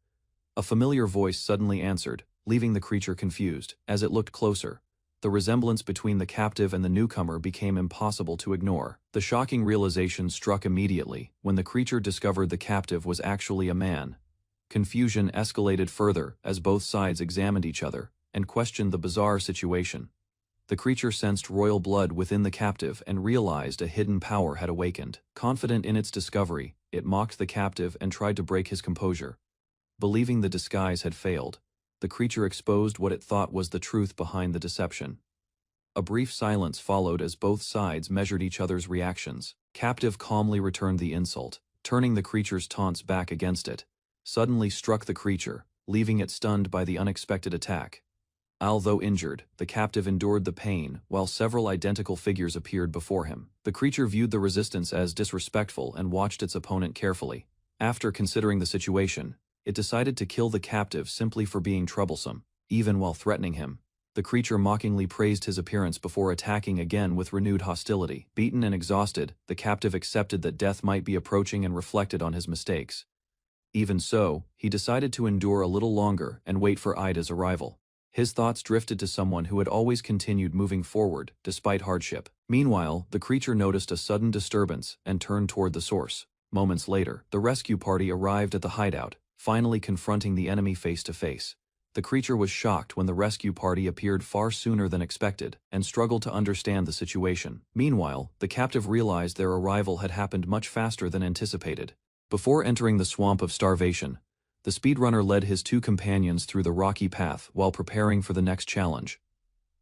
A familiar voice suddenly answered, leaving the creature confused. As it looked closer, the resemblance between the captive and the newcomer became impossible to ignore. The shocking realization struck immediately when the creature discovered the captive was actually a man. Confusion escalated further as both sides examined each other and questioned the bizarre situation. The creature sensed royal blood within the captive and realized a hidden power had awakened. Confident in its discovery, it mocked the captive and tried to break his composure. Believing the disguise had failed, the creature exposed what it thought was the truth behind the deception. A brief silence followed as both sides measured each other's reactions. Captive calmly returned the insult, turning the creature's taunts back against it. Suddenly struck the creature, leaving it stunned by the unexpected attack. Although injured, the captive endured the pain while several identical figures appeared before him. The creature viewed the resistance as disrespectful and watched its opponent carefully. After considering the situation, it decided to kill the captive simply for being troublesome, even while threatening him. The creature mockingly praised his appearance before attacking again with renewed hostility. Beaten and exhausted, the captive accepted that death might be approaching and reflected on his mistakes. Even so, he decided to endure a little longer and wait for Ida's arrival. His thoughts drifted to someone who had always continued moving forward, despite hardship. Meanwhile, the creature noticed a sudden disturbance and turned toward the source. Moments later, the rescue party arrived at the hideout, finally confronting the enemy face to face. The creature was shocked when the rescue party appeared far sooner than expected, and struggled to understand the situation. Meanwhile, the captive realized their arrival had happened much faster than anticipated. Before entering the swamp of starvation, the speedrunner led his two companions through the rocky path while preparing for the next challenge.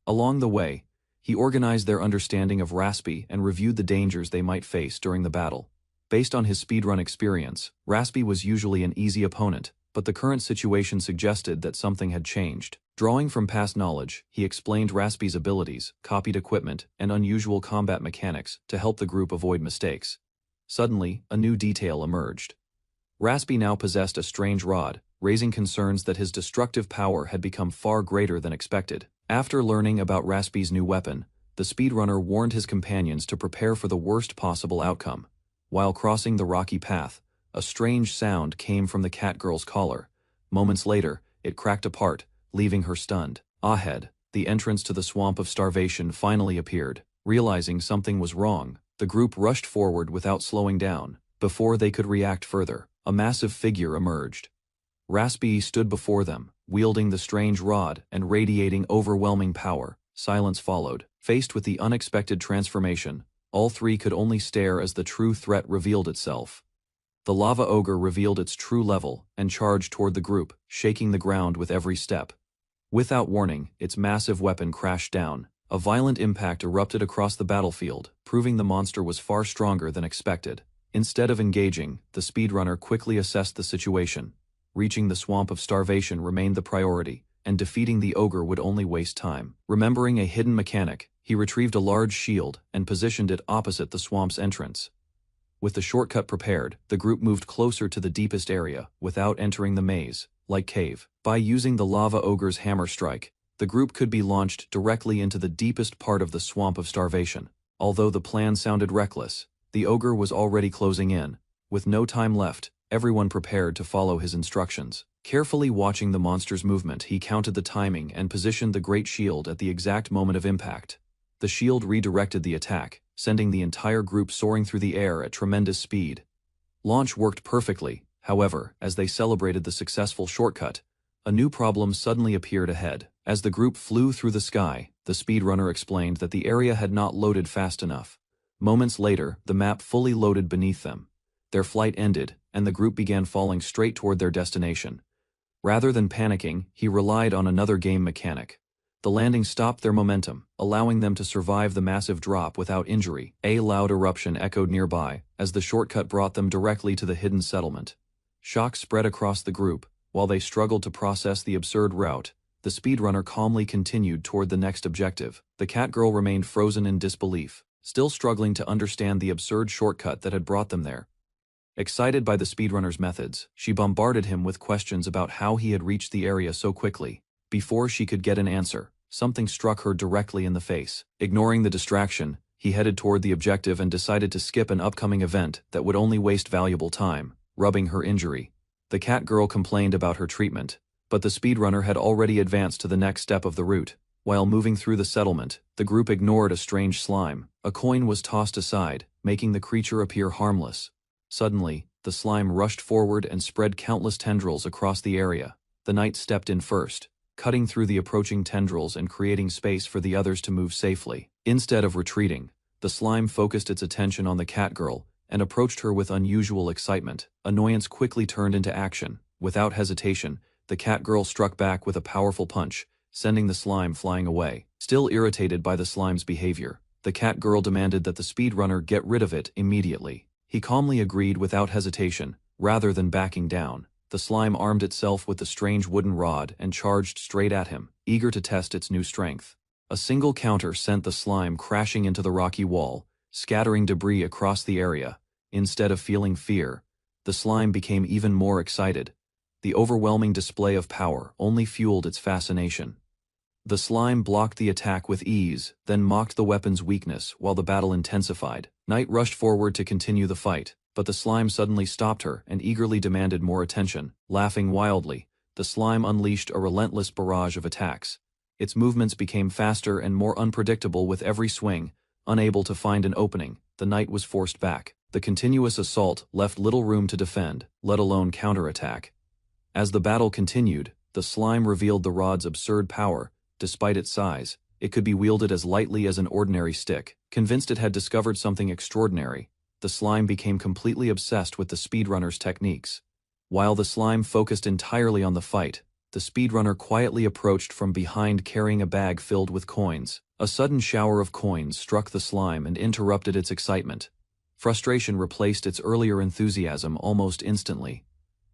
Along the way, he organized their understanding of Raspy and reviewed the dangers they might face during the battle. Based on his speedrun experience, Raspy was usually an easy opponent, but the current situation suggested that something had changed. Drawing from past knowledge, he explained Raspy's abilities, copied equipment, and unusual combat mechanics to help the group avoid mistakes. Suddenly, a new detail emerged. Raspy now possessed a strange rod, raising concerns that his destructive power had become far greater than expected. After learning about Raspy's new weapon, the speedrunner warned his companions to prepare for the worst possible outcome. While crossing the rocky path, a strange sound came from the cat girl's collar. Moments later, it cracked apart, leaving her stunned. Ahead, the entrance to the swamp of starvation finally appeared. Realizing something was wrong, the group rushed forward without slowing down. Before they could react further, a massive figure emerged. Raspy stood before them, wielding the strange rod and radiating overwhelming power. Silence followed. Faced with the unexpected transformation, all three could only stare as the true threat revealed itself. The lava ogre revealed its true level and charged toward the group, shaking the ground with every step. Without warning, its massive weapon crashed down. A violent impact erupted across the battlefield, proving the monster was far stronger than expected. Instead of engaging, the speedrunner quickly assessed the situation. Reaching the swamp of starvation remained the priority, and defeating the ogre would only waste time. Remembering a hidden mechanic, he retrieved a large shield and positioned it opposite the swamp's entrance. With the shortcut prepared, the group moved closer to the deepest area, without entering the maze-like cave. By using the lava ogre's hammer strike, the group could be launched directly into the deepest part of the swamp of starvation. Although the plan sounded reckless, the ogre was already closing in. With no time left, everyone prepared to follow his instructions. Carefully watching the monster's movement, he counted the timing and positioned the great shield at the exact moment of impact. The shield redirected the attack, sending the entire group soaring through the air at tremendous speed. Launch worked perfectly, however, as they celebrated the successful shortcut, a new problem suddenly appeared ahead. As the group flew through the sky, the speedrunner explained that the area had not loaded fast enough. Moments later, the map fully loaded beneath them. Their flight ended, and the group began falling straight toward their destination. Rather than panicking, he relied on another game mechanic. The landing stopped their momentum, allowing them to survive the massive drop without injury. A loud eruption echoed nearby, as the shortcut brought them directly to the hidden settlement. Shock spread across the group. While they struggled to process the absurd route, the speedrunner calmly continued toward the next objective. The cat girl remained frozen in disbelief, still struggling to understand the absurd shortcut that had brought them there. Excited by the speedrunner's methods, she bombarded him with questions about how he had reached the area so quickly. Before she could get an answer, something struck her directly in the face. Ignoring the distraction, he headed toward the objective and decided to skip an upcoming event that would only waste valuable time, rubbing her injury. The cat girl complained about her treatment, but the speedrunner had already advanced to the next step of the route. While moving through the settlement, the group ignored a strange slime. A coin was tossed aside, making the creature appear harmless. Suddenly, the slime rushed forward and spread countless tendrils across the area. The knight stepped in first, cutting through the approaching tendrils and creating space for the others to move safely. Instead of retreating, the slime focused its attention on the cat girl and approached her with unusual excitement. Annoyance quickly turned into action. Without hesitation, the cat girl struck back with a powerful punch, sending the slime flying away. Still irritated by the slime's behavior, the cat girl demanded that the speedrunner get rid of it immediately. He calmly agreed without hesitation, rather than backing down. The slime armed itself with the strange wooden rod and charged straight at him, eager to test its new strength. A single counter sent the slime crashing into the rocky wall, scattering debris across the area. Instead of feeling fear, the slime became even more excited. The overwhelming display of power only fueled its fascination. The slime blocked the attack with ease, then mocked the weapon's weakness while the battle intensified. Knight rushed forward to continue the fight, but the slime suddenly stopped her and eagerly demanded more attention. Laughing wildly, the slime unleashed a relentless barrage of attacks. Its movements became faster and more unpredictable with every swing. Unable to find an opening, the knight was forced back. The continuous assault left little room to defend, let alone counterattack. As the battle continued, the slime revealed the rod's absurd power. Despite its size, it could be wielded as lightly as an ordinary stick. Convinced it had discovered something extraordinary, the slime became completely obsessed with the speedrunner's techniques. While the slime focused entirely on the fight, the speedrunner quietly approached from behind carrying a bag filled with coins. A sudden shower of coins struck the slime and interrupted its excitement. Frustration replaced its earlier enthusiasm almost instantly.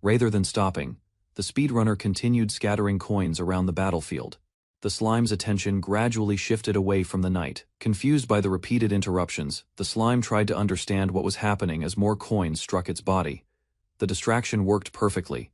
Rather than stopping, the speedrunner continued scattering coins around the battlefield. The slime's attention gradually shifted away from the knight. Confused by the repeated interruptions, the slime tried to understand what was happening as more coins struck its body. The distraction worked perfectly.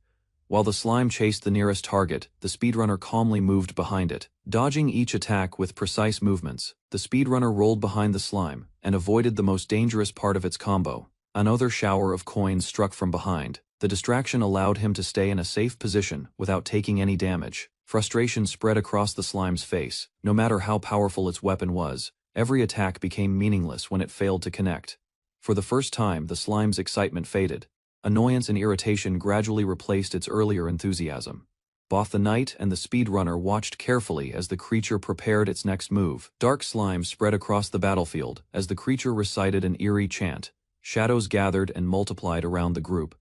While the slime chased the nearest target, the speedrunner calmly moved behind it. Dodging each attack with precise movements, the speedrunner rolled behind the slime and avoided the most dangerous part of its combo. Another shower of coins struck from behind. The distraction allowed him to stay in a safe position without taking any damage. Frustration spread across the slime's face. No matter how powerful its weapon was, every attack became meaningless when it failed to connect. For the first time, the slime's excitement faded. Annoyance and irritation gradually replaced its earlier enthusiasm. Both the knight and the speedrunner watched carefully as the creature prepared its next move. Dark slime spread across the battlefield as the creature recited an eerie chant. Shadows gathered and multiplied around the group.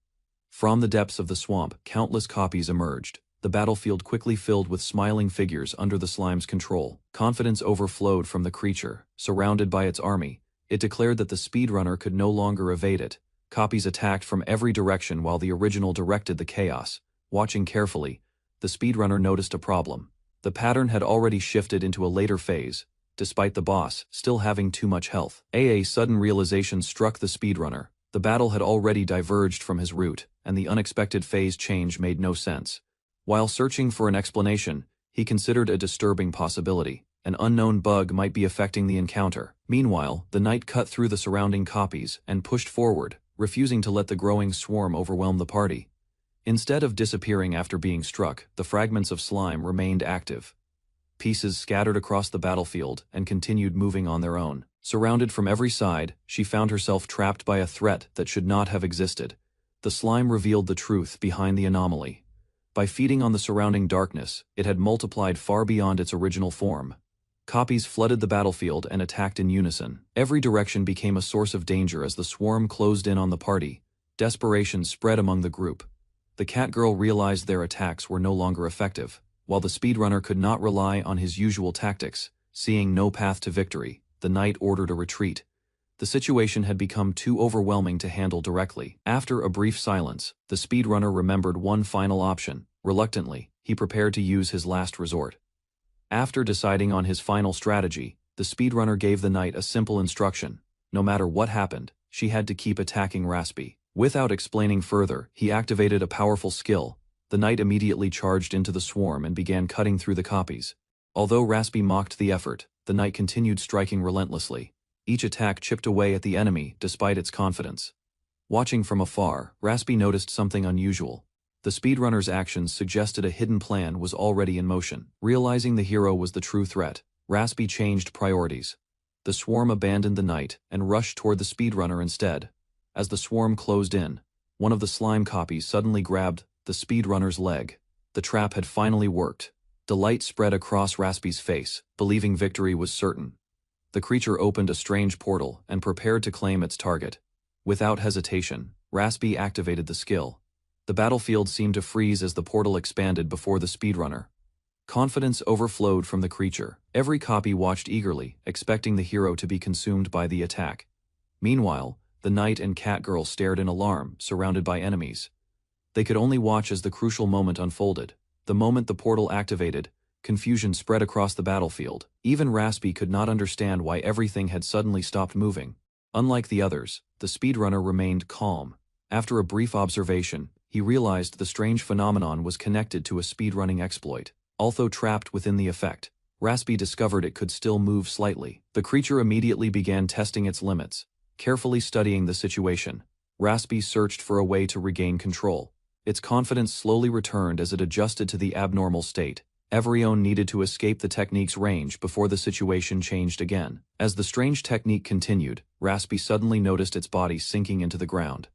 From the depths of the swamp, countless copies emerged. The battlefield quickly filled with smiling figures under the slime's control. Confidence overflowed from the creature. Surrounded by its army, it declared that the speedrunner could no longer evade it. Copies attacked from every direction while the original directed the chaos. Watching carefully, the speedrunner noticed a problem. The pattern had already shifted into a later phase, despite the boss still having too much health. A sudden realization struck the speedrunner. The battle had already diverged from his route, and the unexpected phase change made no sense. While searching for an explanation, he considered a disturbing possibility. An unknown bug might be affecting the encounter. Meanwhile, the knight cut through the surrounding copies and pushed forward, refusing to let the growing swarm overwhelm the party. Instead of disappearing after being struck, the fragments of slime remained active. Pieces scattered across the battlefield and continued moving on their own. Surrounded from every side, she found herself trapped by a threat that should not have existed. The slime revealed the truth behind the anomaly. By feeding on the surrounding darkness, it had multiplied far beyond its original form. Copies flooded the battlefield and attacked in unison. Every direction became a source of danger as the swarm closed in on the party. Desperation spread among the group. The cat girl realized their attacks were no longer effective. While the speedrunner could not rely on his usual tactics, seeing no path to victory, the knight ordered a retreat. The situation had become too overwhelming to handle directly. After a brief silence, the speedrunner remembered one final option. Reluctantly, he prepared to use his last resort. After deciding on his final strategy, the speedrunner gave the knight a simple instruction. No matter what happened, she had to keep attacking Raspy. Without explaining further, he activated a powerful skill. The knight immediately charged into the swarm and began cutting through the copies. Although Raspy mocked the effort, the knight continued striking relentlessly. Each attack chipped away at the enemy despite its confidence. Watching from afar, Raspy noticed something unusual. The speedrunner's actions suggested a hidden plan was already in motion. Realizing the hero was the true threat, Raspy changed priorities. The swarm abandoned the knight and rushed toward the speedrunner instead. As the swarm closed in, one of the slime copies suddenly grabbed the speedrunner's leg. The trap had finally worked. Delight spread across Raspi's face, believing victory was certain. The creature opened a strange portal and prepared to claim its target. Without hesitation, Raspi activated the skill. The battlefield seemed to freeze as the portal expanded before the speedrunner. Confidence overflowed from the creature. Every copy watched eagerly, expecting the hero to be consumed by the attack. Meanwhile, the knight and cat girl stared in alarm, surrounded by enemies. They could only watch as the crucial moment unfolded. The moment the portal activated, confusion spread across the battlefield. Even Raspi could not understand why everything had suddenly stopped moving. Unlike the others, the speedrunner remained calm. After a brief observation, he realized the strange phenomenon was connected to a speedrunning exploit. Although trapped within the effect, Raspi discovered it could still move slightly. The creature immediately began testing its limits. Carefully studying the situation, Raspi searched for a way to regain control. Its confidence slowly returned as it adjusted to the abnormal state. Everyone needed to escape the technique's range before the situation changed again. As the strange technique continued, Raspi suddenly noticed its body sinking into the ground.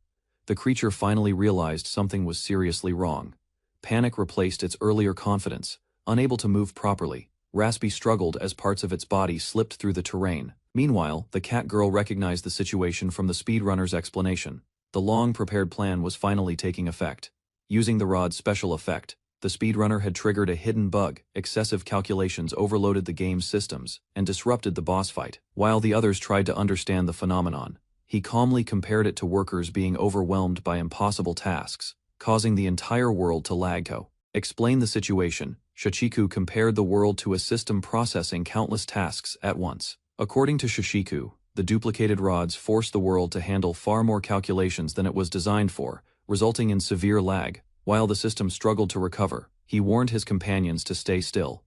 The creature finally realized something was seriously wrong. Panic replaced its earlier confidence. Unable to move properly, Raspi struggled as parts of its body slipped through the terrain. Meanwhile, the cat girl recognized the situation from the speedrunner's explanation. The long-prepared plan was finally taking effect. Using the rod's special effect, the speedrunner had triggered a hidden bug. Excessive calculations overloaded the game's systems and disrupted the boss fight. While the others tried to understand the phenomenon, he calmly compared it to workers being overwhelmed by impossible tasks, causing the entire world to lag. To explain the situation, Shichiku compared the world to a system processing countless tasks at once. According to Shichiku, the duplicated rods forced the world to handle far more calculations than it was designed for, resulting in severe lag. While the system struggled to recover, he warned his companions to stay still.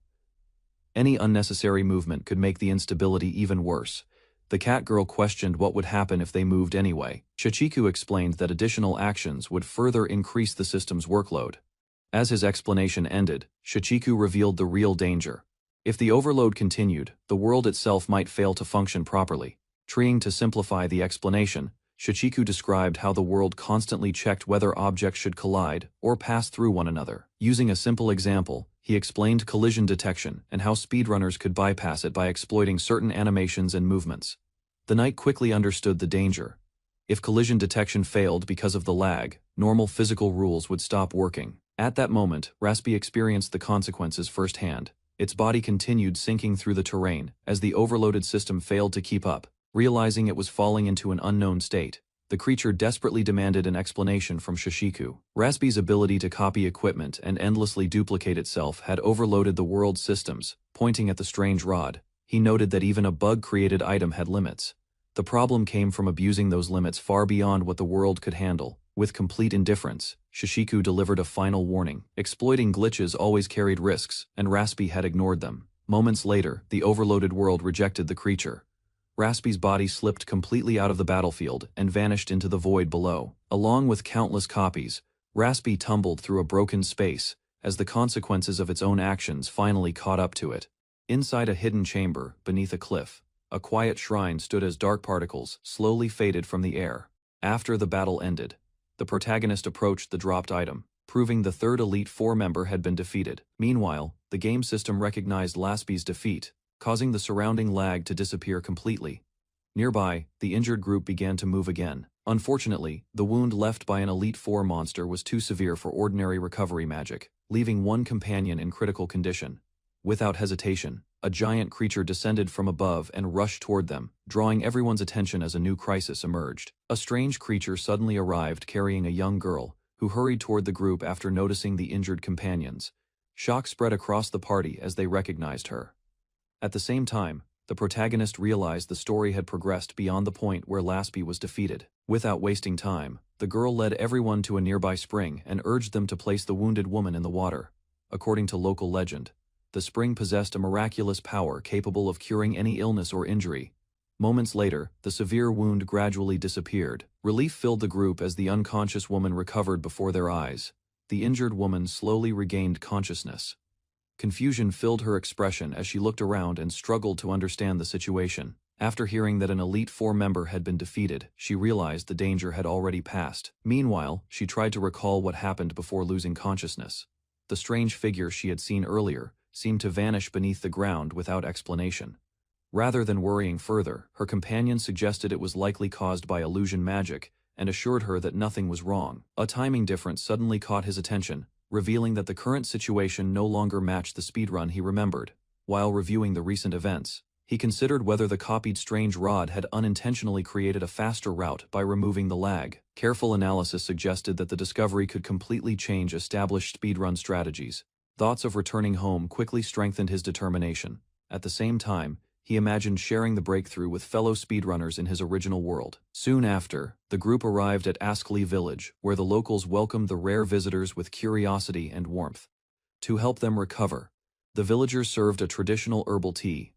Any unnecessary movement could make the instability even worse. The cat girl questioned what would happen if they moved anyway. Shichiku explained that additional actions would further increase the system's workload. As his explanation ended, Shichiku revealed the real danger. If the overload continued, the world itself might fail to function properly. Trying to simplify the explanation, Shichiku described how the world constantly checked whether objects should collide or pass through one another. Using a simple example, he explained collision detection and how speedrunners could bypass it by exploiting certain animations and movements. The knight quickly understood the danger. If collision detection failed because of the lag, normal physical rules would stop working. At that moment, Raspi experienced the consequences firsthand. Its body continued sinking through the terrain as the overloaded system failed to keep up. Realizing it was falling into an unknown state, the creature desperately demanded an explanation from Shichiku. Raspi's ability to copy equipment and endlessly duplicate itself had overloaded the world's systems. Pointing at the strange rod, he noted that even a bug-created item had limits. The problem came from abusing those limits far beyond what the world could handle. With complete indifference, Shichiku delivered a final warning. Exploiting glitches always carried risks, and Raspi had ignored them. Moments later, the overloaded world rejected the creature. Raspi's body slipped completely out of the battlefield and vanished into the void below. Along with countless copies, Raspi tumbled through a broken space as the consequences of its own actions finally caught up to it. Inside a hidden chamber, beneath a cliff, a quiet shrine stood as dark particles slowly faded from the air. After the battle ended, the protagonist approached the dropped item, proving the third Elite Four member had been defeated. Meanwhile, the game system recognized Raspi's defeat, causing the surrounding lag to disappear completely. Nearby, the injured group began to move again. Unfortunately, the wound left by an Elite Four monster was too severe for ordinary recovery magic, leaving one companion in critical condition. Without hesitation, a giant creature descended from above and rushed toward them, drawing everyone's attention as a new crisis emerged. A strange creature suddenly arrived carrying a young girl, who hurried toward the group after noticing the injured companions. Shock spread across the party as they recognized her. At the same time, the protagonist realized the story had progressed beyond the point where Raspi was defeated. Without wasting time, the girl led everyone to a nearby spring and urged them to place the wounded woman in the water. According to local legend, the spring possessed a miraculous power capable of curing any illness or injury. Moments later, the severe wound gradually disappeared. Relief filled the group as the unconscious woman recovered before their eyes. The injured woman slowly regained consciousness. Confusion filled her expression as she looked around and struggled to understand the situation. After hearing that an Elite Four member had been defeated, she realized the danger had already passed. Meanwhile, she tried to recall what happened before losing consciousness. The strange figure she had seen earlier seemed to vanish beneath the ground without explanation. Rather than worrying further, her companion suggested it was likely caused by illusion magic and assured her that nothing was wrong. A timing difference suddenly caught his attention, revealing that the current situation no longer matched the speedrun he remembered. While reviewing the recent events, he considered whether the copied strange rod had unintentionally created a faster route by removing the lag. Careful analysis suggested that the discovery could completely change established speedrun strategies. Thoughts of returning home quickly strengthened his determination. At the same time, he imagined sharing the breakthrough with fellow speedrunners in his original world. Soon after, the group arrived at Ascli village, where the locals welcomed the rare visitors with curiosity and warmth. To help them recover, the villagers served a traditional herbal tea.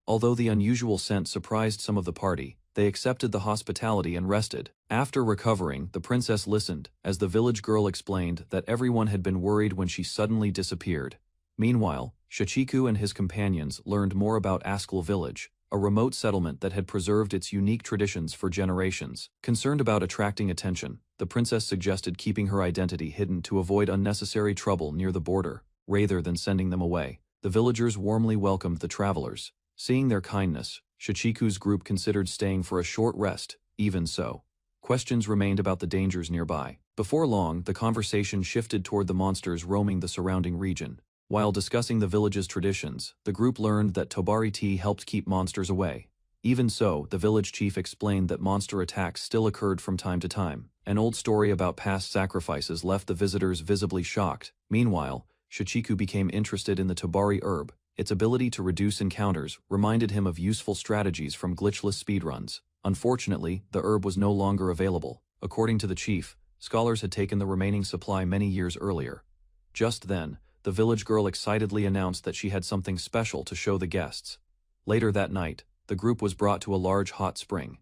Although the unusual scent surprised some of the party, they accepted the hospitality and rested. After recovering, the princess listened, as the village girl explained that everyone had been worried when she suddenly disappeared. Meanwhile, Shichiku and his companions learned more about Ascli village, a remote settlement that had preserved its unique traditions for generations. Concerned about attracting attention, the princess suggested keeping her identity hidden to avoid unnecessary trouble near the border, rather than sending them away. The villagers warmly welcomed the travelers. Seeing their kindness, Shichiku's group considered staying for a short rest. Even so, questions remained about the dangers nearby. Before long, the conversation shifted toward the monsters roaming the surrounding region. While discussing the village's traditions, the group learned that Tobari tea helped keep monsters away. Even so, the village chief explained that monster attacks still occurred from time to time. An old story about past sacrifices left the visitors visibly shocked. Meanwhile, Shichiku became interested in the Tobari herb. Its ability to reduce encounters reminded him of useful strategies from glitchless speedruns. Unfortunately, the herb was no longer available. According to the chief, scholars had taken the remaining supply many years earlier. Just then, the village girl excitedly announced that she had something special to show the guests. Later that night, the group was brought to a large hot spring.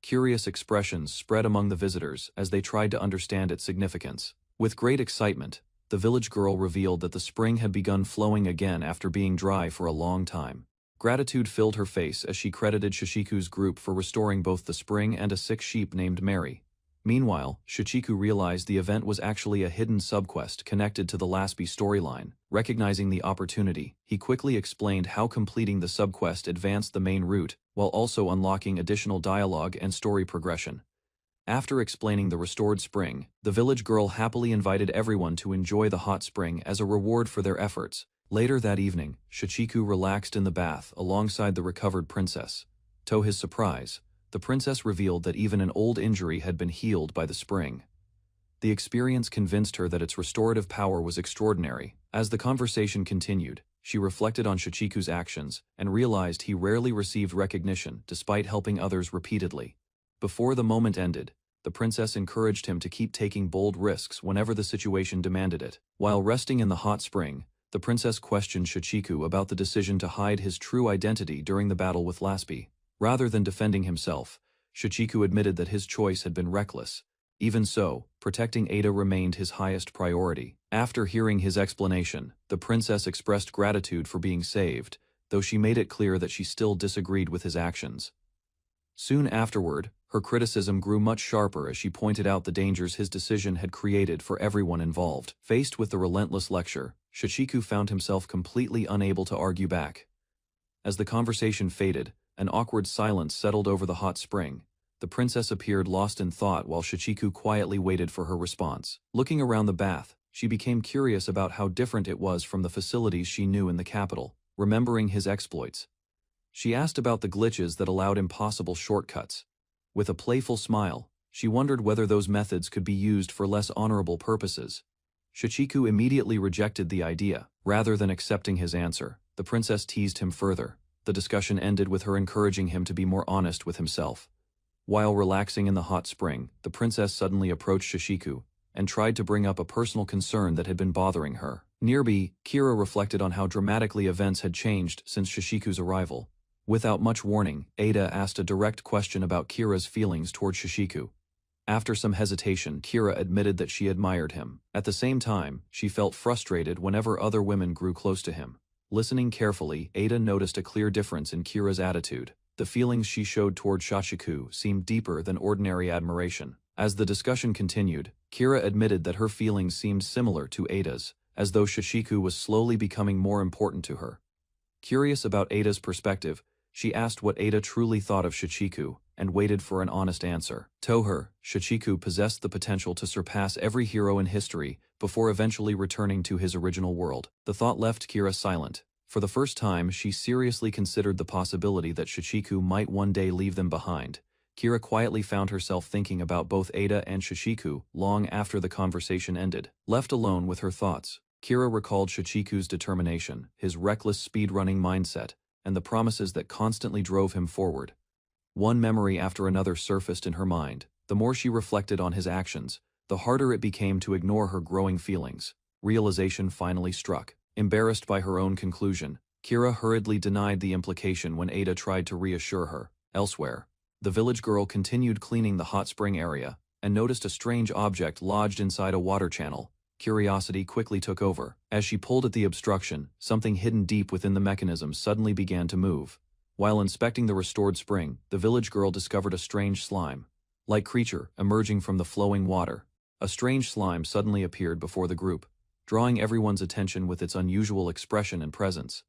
Curious expressions spread among the visitors as they tried to understand its significance. With great excitement, the village girl revealed that the spring had begun flowing again after being dry for a long time. Gratitude filled her face as she credited Shichiku's group for restoring both the spring and a sick sheep named Mary. Meanwhile, Shichiku realized the event was actually a hidden subquest connected to the Laspi storyline. Recognizing the opportunity, he quickly explained how completing the subquest advanced the main route, while also unlocking additional dialogue and story progression. After explaining the restored spring, the village girl happily invited everyone to enjoy the hot spring as a reward for their efforts. Later that evening, Shichiku relaxed in the bath alongside the recovered princess. To his surprise, the princess revealed that even an old injury had been healed by the spring. The experience convinced her that its restorative power was extraordinary. As the conversation continued, she reflected on Shichiku's actions and realized he rarely received recognition despite helping others repeatedly. Before the moment ended, the princess encouraged him to keep taking bold risks whenever the situation demanded it. While resting in the hot spring, the princess questioned Shichiku about the decision to hide his true identity during the battle with Laspi. Rather than defending himself, Shichiku admitted that his choice had been reckless. Even so, protecting Ada remained his highest priority. After hearing his explanation, the princess expressed gratitude for being saved, though she made it clear that she still disagreed with his actions. Soon afterward, her criticism grew much sharper as she pointed out the dangers his decision had created for everyone involved. Faced with the relentless lecture, Shichiku found himself completely unable to argue back. As the conversation faded, an awkward silence settled over the hot spring. The princess appeared lost in thought while Shichiku quietly waited for her response. Looking around the bath, she became curious about how different it was from the facilities she knew in the capital. Remembering his exploits, she asked about the glitches that allowed impossible shortcuts. With a playful smile, she wondered whether those methods could be used for less honorable purposes. Shichiku immediately rejected the idea. Rather than accepting his answer, the princess teased him further. The discussion ended with her encouraging him to be more honest with himself. While relaxing in the hot spring, the princess suddenly approached Shichiku and tried to bring up a personal concern that had been bothering her. Nearby, Kira reflected on how dramatically events had changed since Shichiku's arrival. Without much warning, Ada asked a direct question about Kira's feelings toward Shichiku. After some hesitation, Kira admitted that she admired him. At the same time, she felt frustrated whenever other women grew close to him. Listening carefully, Ada noticed a clear difference in Kira's attitude. The feelings she showed toward Shachiko seemed deeper than ordinary admiration. As the discussion continued, Kira admitted that her feelings seemed similar to Ada's, as though Shachiko was slowly becoming more important to her. Curious about Ada's perspective, she asked what Ada truly thought of Shachiko, and waited for an honest answer. To her, Shachiko possessed the potential to surpass every hero in history before eventually returning to his original world. The thought left Kira silent. For the first time, she seriously considered the possibility that Shachiko might one day leave them behind. Kira quietly found herself thinking about both Ada and Shachiko long after the conversation ended. Left alone with her thoughts, Kira recalled Shachiko's determination, his reckless speedrunning mindset, and the promises that constantly drove him forward. One memory after another surfaced in her mind. The more she reflected on his actions, the harder it became to ignore her growing feelings. Realization finally struck. Embarrassed by her own conclusion, Kira hurriedly denied the implication when Ada tried to reassure her. Elsewhere, the village girl continued cleaning the hot spring area, and noticed a strange object lodged inside a water channel. Curiosity quickly took over. As she pulled at the obstruction, something hidden deep within the mechanism suddenly began to move. While inspecting the restored spring, the village girl discovered a strange slime-like creature emerging from the flowing water. A strange slime suddenly appeared before the group, drawing everyone's attention with its unusual expression and presence.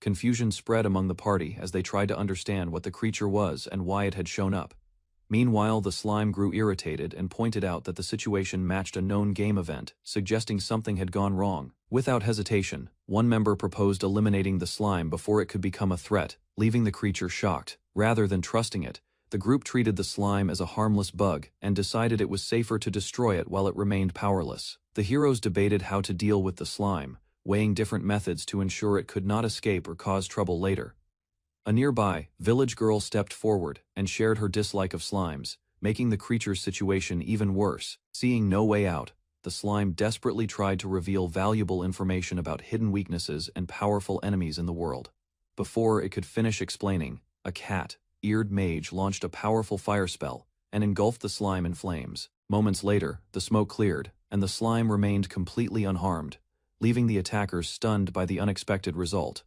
Confusion spread among the party as they tried to understand what the creature was and why it had shown up. Meanwhile, the slime grew irritated and pointed out that the situation matched a known game event, suggesting something had gone wrong. Without hesitation, one member proposed eliminating the slime before it could become a threat, leaving the creature shocked. Rather than trusting it, the group treated the slime as a harmless bug and decided it was safer to destroy it while it remained powerless. The heroes debated how to deal with the slime, weighing different methods to ensure it could not escape or cause trouble later. A nearby village girl stepped forward and shared her dislike of slimes, making the creature's situation even worse. Seeing no way out, the slime desperately tried to reveal valuable information about hidden weaknesses and powerful enemies in the world. Before it could finish explaining, a cat-eared mage launched a powerful fire spell and engulfed the slime in flames. Moments later, the smoke cleared, and the slime remained completely unharmed, leaving the attackers stunned by the unexpected result.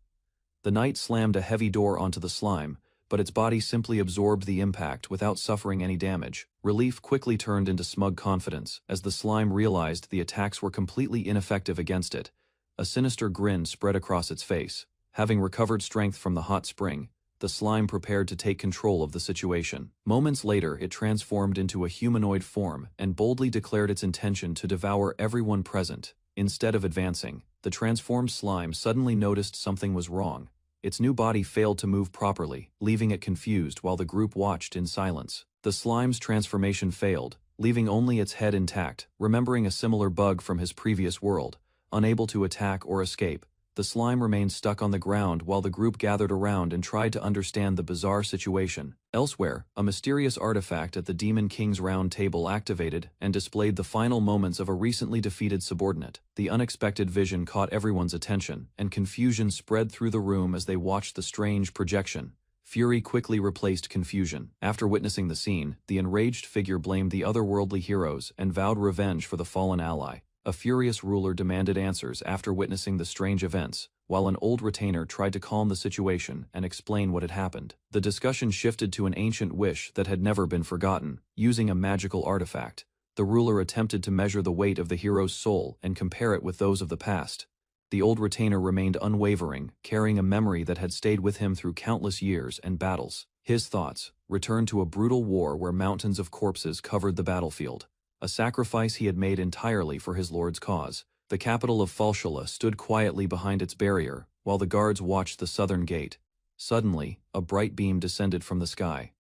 The knight slammed a heavy door onto the slime, but its body simply absorbed the impact without suffering any damage. Relief quickly turned into smug confidence as the slime realized the attacks were completely ineffective against it. A sinister grin spread across its face. Having recovered strength from the hot spring, the slime prepared to take control of the situation. Moments later, it transformed into a humanoid form and boldly declared its intention to devour everyone present. Instead of advancing, the transformed slime suddenly noticed something was wrong. Its new body failed to move properly, leaving it confused while the group watched in silence. The slime's transformation failed, leaving only its head intact. Remembering a similar bug from his previous world, unable to attack or escape, the slime remained stuck on the ground while the group gathered around and tried to understand the bizarre situation. Elsewhere, a mysterious artifact at the Demon King's round table activated and displayed the final moments of a recently defeated subordinate. The unexpected vision caught everyone's attention, and confusion spread through the room as they watched the strange projection. Fury quickly replaced confusion. After witnessing the scene, the enraged figure blamed the otherworldly heroes and vowed revenge for the fallen ally. A furious ruler demanded answers after witnessing the strange events, while an old retainer tried to calm the situation and explain what had happened. The discussion shifted to an ancient wish that had never been forgotten. Using a magical artifact, the ruler attempted to measure the weight of the hero's soul and compare it with those of the past. The old retainer remained unwavering, carrying a memory that had stayed with him through countless years and battles. His thoughts returned to a brutal war where mountains of corpses covered the battlefield. A sacrifice he had made entirely for his lord's cause. The capital of Falshula stood quietly behind its barrier, while the guards watched the southern gate. Suddenly, a bright beam descended from the sky.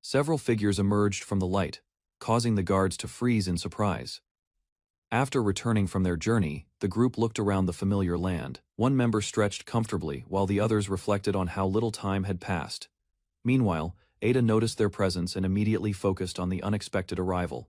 Several figures emerged from the light, causing the guards to freeze in surprise. After returning from their journey, the group looked around the familiar land. One member stretched comfortably while the others reflected on how little time had passed. Meanwhile, Ada noticed their presence and immediately focused on the unexpected arrival.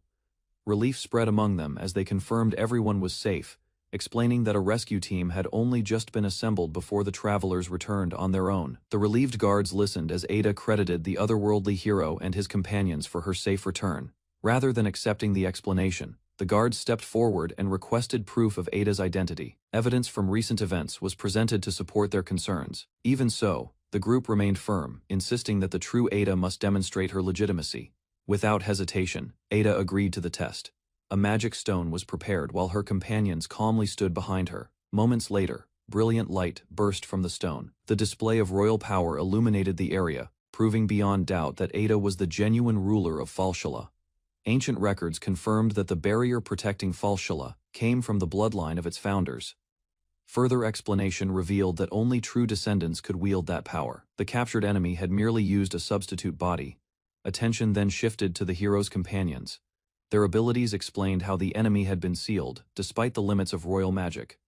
Relief spread among them as they confirmed everyone was safe, explaining that a rescue team had only just been assembled before the travelers returned on their own. The relieved guards listened as Ada credited the otherworldly hero and his companions for her safe return. Rather than accepting the explanation, the guards stepped forward and requested proof of Ada's identity. Evidence from recent events was presented to support their concerns. Even so, The group remained firm, insisting that the true Ada must demonstrate her legitimacy. Without hesitation, Ada agreed to the test. A magic stone was prepared while her companions calmly stood behind her. Moments later, brilliant light burst from the stone. The display of royal power illuminated the area, proving beyond doubt that Ada was the genuine ruler of Falshilla. Ancient records confirmed that the barrier protecting Falshilla came from the bloodline of its founders. Further explanation revealed that only true descendants could wield that power. The captured enemy had merely used a substitute body. Attention then shifted to the hero's companions. Their abilities explained how the enemy had been sealed, despite the limits of royal magic.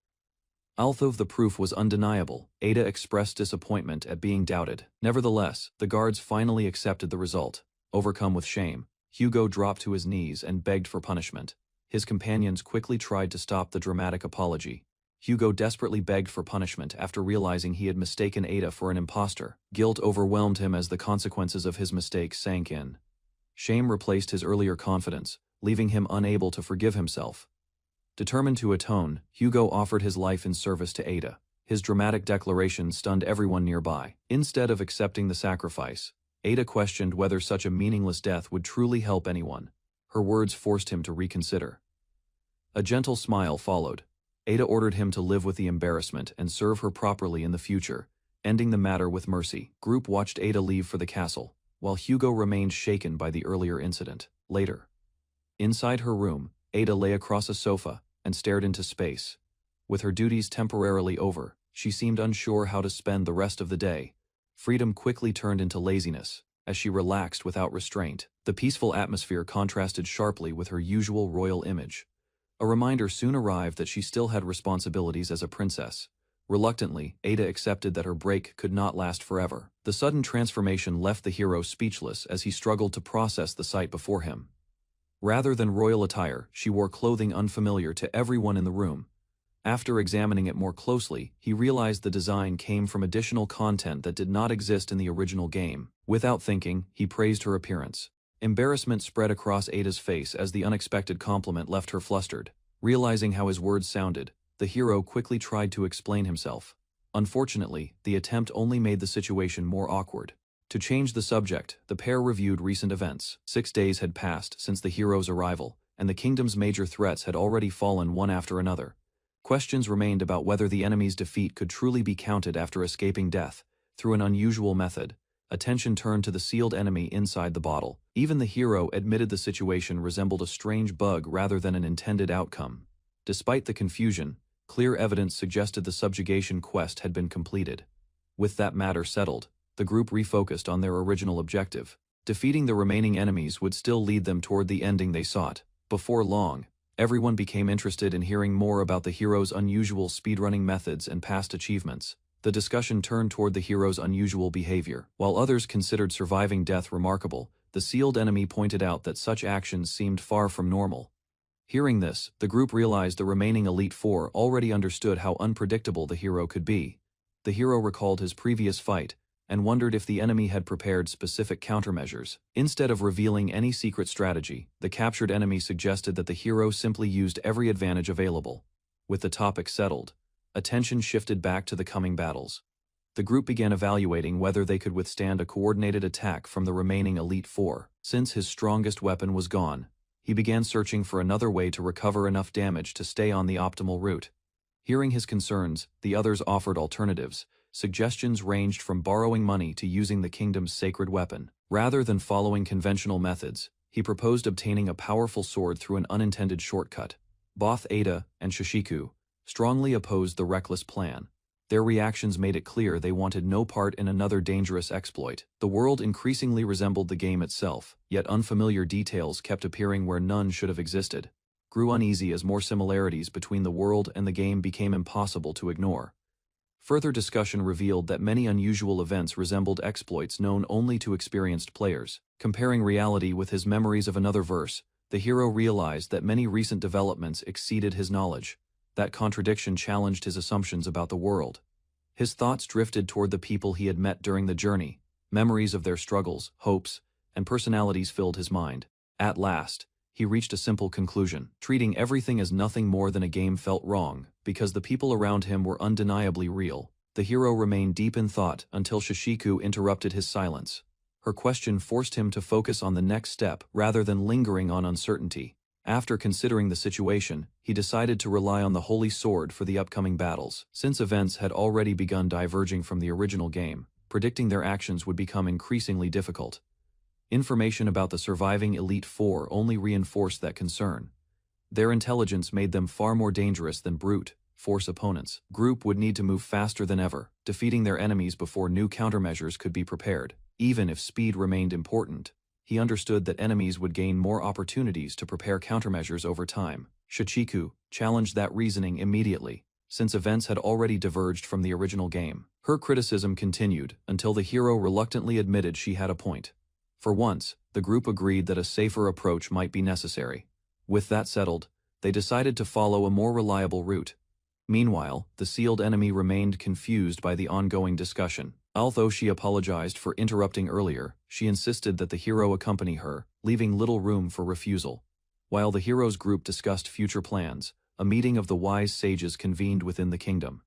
Although the proof was undeniable, Ada expressed disappointment at being doubted. Nevertheless, the guards finally accepted the result. Overcome with shame, Hugo dropped to his knees and begged for punishment. His companions quickly tried to stop the dramatic apology. Hugo desperately begged for punishment after realizing he had mistaken Ada for an imposter. Guilt overwhelmed him as the consequences of his mistake sank in. Shame replaced his earlier confidence, leaving him unable to forgive himself. Determined to atone, Hugo offered his life in service to Ada. His dramatic declaration stunned everyone nearby. Instead of accepting the sacrifice, Ada questioned whether such a meaningless death would truly help anyone. Her words forced him to reconsider. A gentle smile followed. Ada ordered him to live with the embarrassment and serve her properly in the future, ending the matter with mercy. Group watched Ada leave for the castle, while Hugo remained shaken by the earlier incident. Later, inside her room, Ada lay across a sofa and stared into space. With her duties temporarily over, she seemed unsure how to spend the rest of the day. Freedom quickly turned into laziness, as she relaxed without restraint. The peaceful atmosphere contrasted sharply with her usual royal image. A reminder soon arrived that she still had responsibilities as a princess. Reluctantly, Ada accepted that her break could not last forever. The sudden transformation left the hero speechless as he struggled to process the sight before him. Rather than royal attire, she wore clothing unfamiliar to everyone in the room. After examining it more closely, he realized the design came from additional content that did not exist in the original game. Without thinking, he praised her appearance. Embarrassment spread across Ada's face as the unexpected compliment left her flustered. Realizing how his words sounded, the hero quickly tried to explain himself. Unfortunately, the attempt only made the situation more awkward. To change the subject, the pair reviewed recent events. 6 days had passed since the hero's arrival, and the kingdom's major threats had already fallen one after another. Questions remained about whether the enemy's defeat could truly be counted after escaping death through an unusual method. Attention turned to the sealed enemy inside the bottle. Even the hero admitted the situation resembled a strange bug rather than an intended outcome. Despite the confusion, clear evidence suggested the subjugation quest had been completed. With that matter settled, the group refocused on their original objective. Defeating the remaining enemies would still lead them toward the ending they sought. Before long, everyone became interested in hearing more about the hero's unusual speedrunning methods and past achievements. The discussion turned toward the hero's unusual behavior. While others considered surviving death remarkable, the sealed enemy pointed out that such actions seemed far from normal. Hearing this, the group realized the remaining Elite Four already understood how unpredictable the hero could be. The hero recalled his previous fight and wondered if the enemy had prepared specific countermeasures. Instead of revealing any secret strategy, the captured enemy suggested that the hero simply used every advantage available. With the topic settled, attention shifted back to the coming battles. The group began evaluating whether they could withstand a coordinated attack from the remaining Elite Four. Since his strongest weapon was gone, he began searching for another way to recover enough damage to stay on the optimal route. Hearing his concerns, the others offered alternatives. Suggestions ranged from borrowing money to using the kingdom's sacred weapon. Rather than following conventional methods, he proposed obtaining a powerful sword through an unintended shortcut. Both Ada and Shishiku strongly opposed the reckless plan. Their reactions made it clear they wanted no part in another dangerous exploit. The world increasingly resembled the game itself, yet unfamiliar details kept appearing where none should have existed. Grew uneasy as more similarities between the world and the game became impossible to ignore. Further discussion revealed that many unusual events resembled exploits known only to experienced players. Comparing reality with his memories of another verse, the hero realized that many recent developments exceeded his knowledge. That contradiction challenged his assumptions about the world. His thoughts drifted toward the people he had met during the journey. Memories of their struggles, hopes, and personalities filled his mind. At last, he reached a simple conclusion. Treating everything as nothing more than a game felt wrong, because the people around him were undeniably real. The hero remained deep in thought until Shishiku interrupted his silence. Her question forced him to focus on the next step rather than lingering on uncertainty. After considering the situation, he decided to rely on the Holy Sword for the upcoming battles. Since events had already begun diverging from the original game, predicting their actions would become increasingly difficult. Information about the surviving Elite Four only reinforced that concern. Their intelligence made them far more dangerous than brute force opponents. Group would need to move faster than ever, defeating their enemies before new countermeasures could be prepared. Even if speed remained important, he understood that enemies would gain more opportunities to prepare countermeasures over time. Shishiku challenged that reasoning immediately, since events had already diverged from the original game. Her criticism continued until the hero reluctantly admitted she had a point. For once, the group agreed that a safer approach might be necessary. With that settled, they decided to follow a more reliable route. Meanwhile, the sealed enemy remained confused by the ongoing discussion. Although she apologized for interrupting earlier, she insisted that the hero accompany her, leaving little room for refusal. While the hero's group discussed future plans, a meeting of the wise sages convened within the kingdom.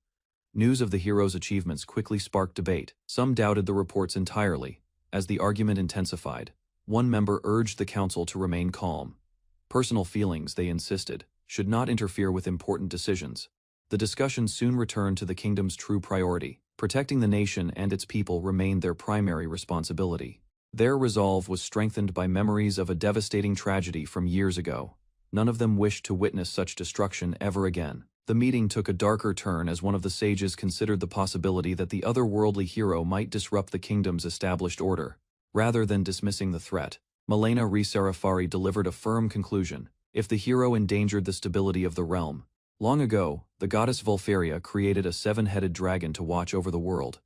News of the hero's achievements quickly sparked debate. Some doubted the reports entirely. As the argument intensified, one member urged the council to remain calm. Personal feelings, they insisted, should not interfere with important decisions. The discussion soon returned to the kingdom's true priority. Protecting the nation and its people remained their primary responsibility. Their resolve was strengthened by memories of a devastating tragedy from years ago. None of them wished to witness such destruction ever again. The meeting took a darker turn as one of the sages considered the possibility that the otherworldly hero might disrupt the kingdom's established order. Rather than dismissing the threat, Milena Resarafari delivered a firm conclusion. If the hero endangered the stability of the realm, long ago, the goddess Volfaria created a seven-headed dragon to watch over the world.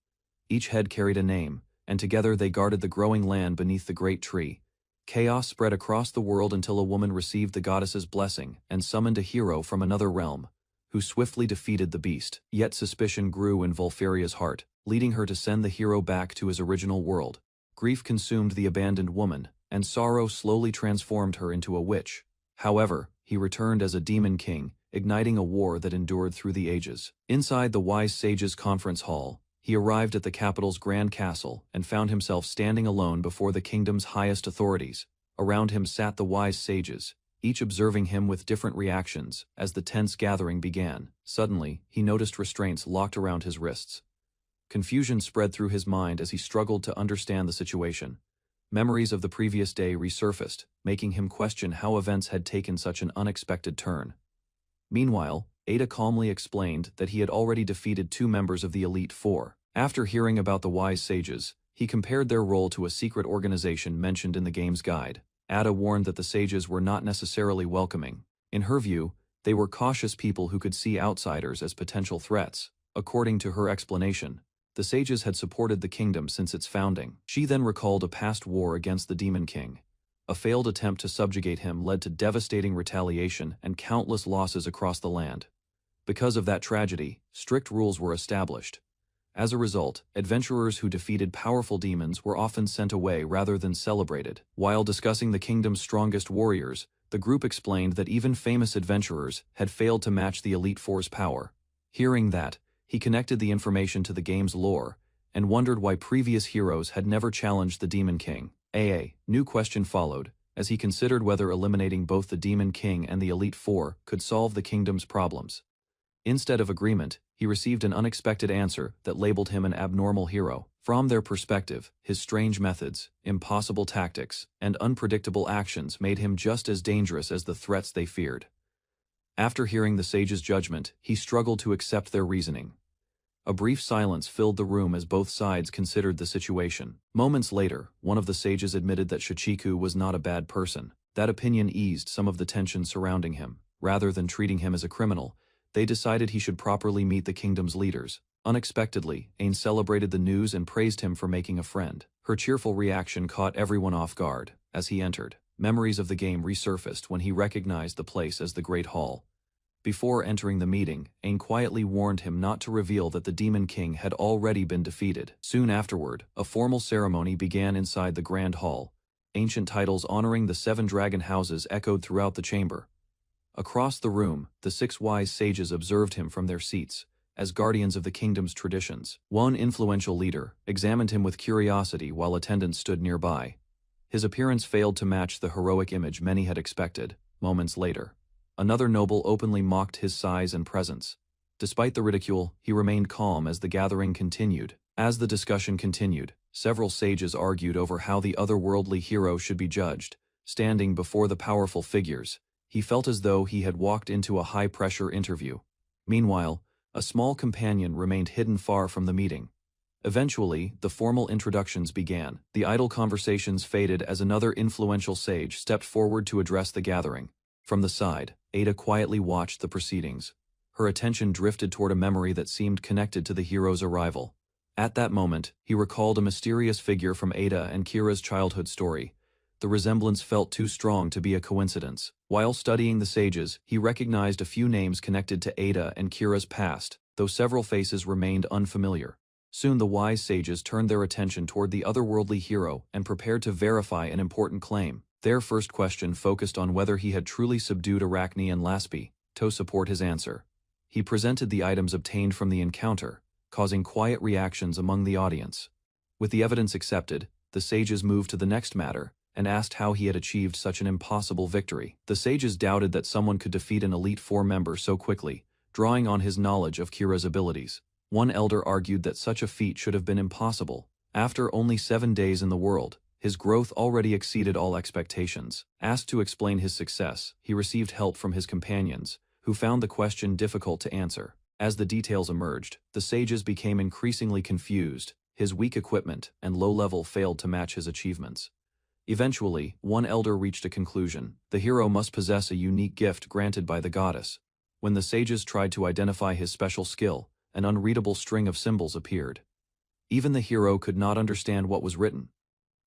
Each head carried a name, and together they guarded the growing land beneath the great tree. Chaos spread across the world until a woman received the goddess's blessing and summoned a hero from another realm, who swiftly defeated the beast. Yet suspicion grew in Volfaria's heart, leading her to send the hero back to his original world. Grief consumed the abandoned woman, and sorrow slowly transformed her into a witch. However, he returned as a demon king, igniting a war that endured through the ages. Inside the wise sages' conference hall, he arrived at the capital's grand castle and found himself standing alone before the kingdom's highest authorities. Around him sat the wise sages, each observing him with different reactions. As the tense gathering began, suddenly, he noticed restraints locked around his wrists. Confusion spread through his mind as he struggled to understand the situation. Memories of the previous day resurfaced, making him question how events had taken such an unexpected turn. Meanwhile, Ada calmly explained that he had already defeated 2 members of the Elite Four. After hearing about the wise sages, he compared their role to a secret organization mentioned in the game's guide. Ada warned that the sages were not necessarily welcoming. In her view, they were cautious people who could see outsiders as potential threats. According to her explanation, the sages had supported the kingdom since its founding. She then recalled a past war against the Demon King. A failed attempt to subjugate him led to devastating retaliation and countless losses across the land. Because of that tragedy, strict rules were established. As a result, adventurers who defeated powerful demons were often sent away rather than celebrated. While discussing the kingdom's strongest warriors, the group explained that even famous adventurers had failed to match the Elite Four's power. Hearing that, he connected the information to the game's lore and wondered why previous heroes had never challenged the Demon King. A new question followed, as he considered whether eliminating both the Demon King and the Elite Four could solve the kingdom's problems. Instead of agreement, he received an unexpected answer that labeled him an abnormal hero. From their perspective, his strange methods, impossible tactics, and unpredictable actions made him just as dangerous as the threats they feared. After hearing the sage's judgment, he struggled to accept their reasoning. A brief silence filled the room as both sides considered the situation. Moments later, one of the sages admitted that Shishiku was not a bad person. That opinion eased some of the tension surrounding him. Rather than treating him as a criminal, they decided he should properly meet the kingdom's leaders. Unexpectedly, Ain celebrated the news and praised him for making a friend. Her cheerful reaction caught everyone off guard. As he entered, memories of the game resurfaced when he recognized the place as the Great Hall. Before entering the meeting, Ain quietly warned him not to reveal that the Demon King had already been defeated. Soon afterward, a formal ceremony began inside the Grand Hall. Ancient titles honoring the 7 dragon houses echoed throughout the chamber. Across the room, the 6 wise sages observed him from their seats, as guardians of the kingdom's traditions. One influential leader examined him with curiosity while attendants stood nearby. His appearance failed to match the heroic image many had expected. Moments later, another noble openly mocked his size and presence. Despite the ridicule, he remained calm as the gathering continued. As the discussion continued, several sages argued over how the otherworldly hero should be judged. Standing before the powerful figures, he felt as though he had walked into a high-pressure interview. Meanwhile, a small companion remained hidden far from the meeting. Eventually, the formal introductions began. The idle conversations faded as another influential sage stepped forward to address the gathering. From the side, Ada quietly watched the proceedings. Her attention drifted toward a memory that seemed connected to the hero's arrival. At that moment, he recalled a mysterious figure from Ada and Kira's childhood story. The resemblance felt too strong to be a coincidence. While studying the sages, he recognized a few names connected to Ada and Kira's past, though several faces remained unfamiliar. Soon the wise sages turned their attention toward the otherworldly hero and prepared to verify an important claim. Their first question focused on whether he had truly subdued Arachne and Laspi. To support his answer, he presented the items obtained from the encounter, causing quiet reactions among the audience. With the evidence accepted, the sages moved to the next matter and asked how he had achieved such an impossible victory. The sages doubted that someone could defeat an Elite Four member so quickly, drawing on his knowledge of Kira's abilities. One elder argued that such a feat should have been impossible. After only 7 days in the world, his growth already exceeded all expectations. Asked to explain his success, he received help from his companions, who found the question difficult to answer. As the details emerged, the sages became increasingly confused. His weak equipment and low level failed to match his achievements. Eventually, one elder reached a conclusion. The hero must possess a unique gift granted by the goddess. When the sages tried to identify his special skill, an unreadable string of symbols appeared. Even the hero could not understand what was written.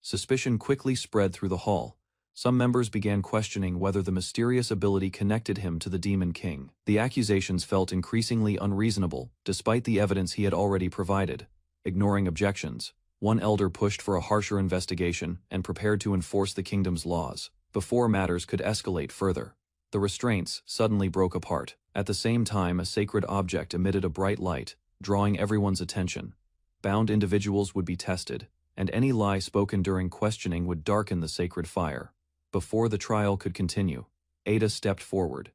Suspicion quickly spread through the hall. Some members began questioning whether the mysterious ability connected him to the Demon King. The accusations felt increasingly unreasonable, despite the evidence he had already provided. Ignoring objections, one elder pushed for a harsher investigation and prepared to enforce the kingdom's laws. Before matters could escalate further, the restraints suddenly broke apart. At the same time, a sacred object emitted a bright light, drawing everyone's attention. Bound individuals would be tested, and any lie spoken during questioning would darken the sacred fire. Before the trial could continue, Ada stepped forward.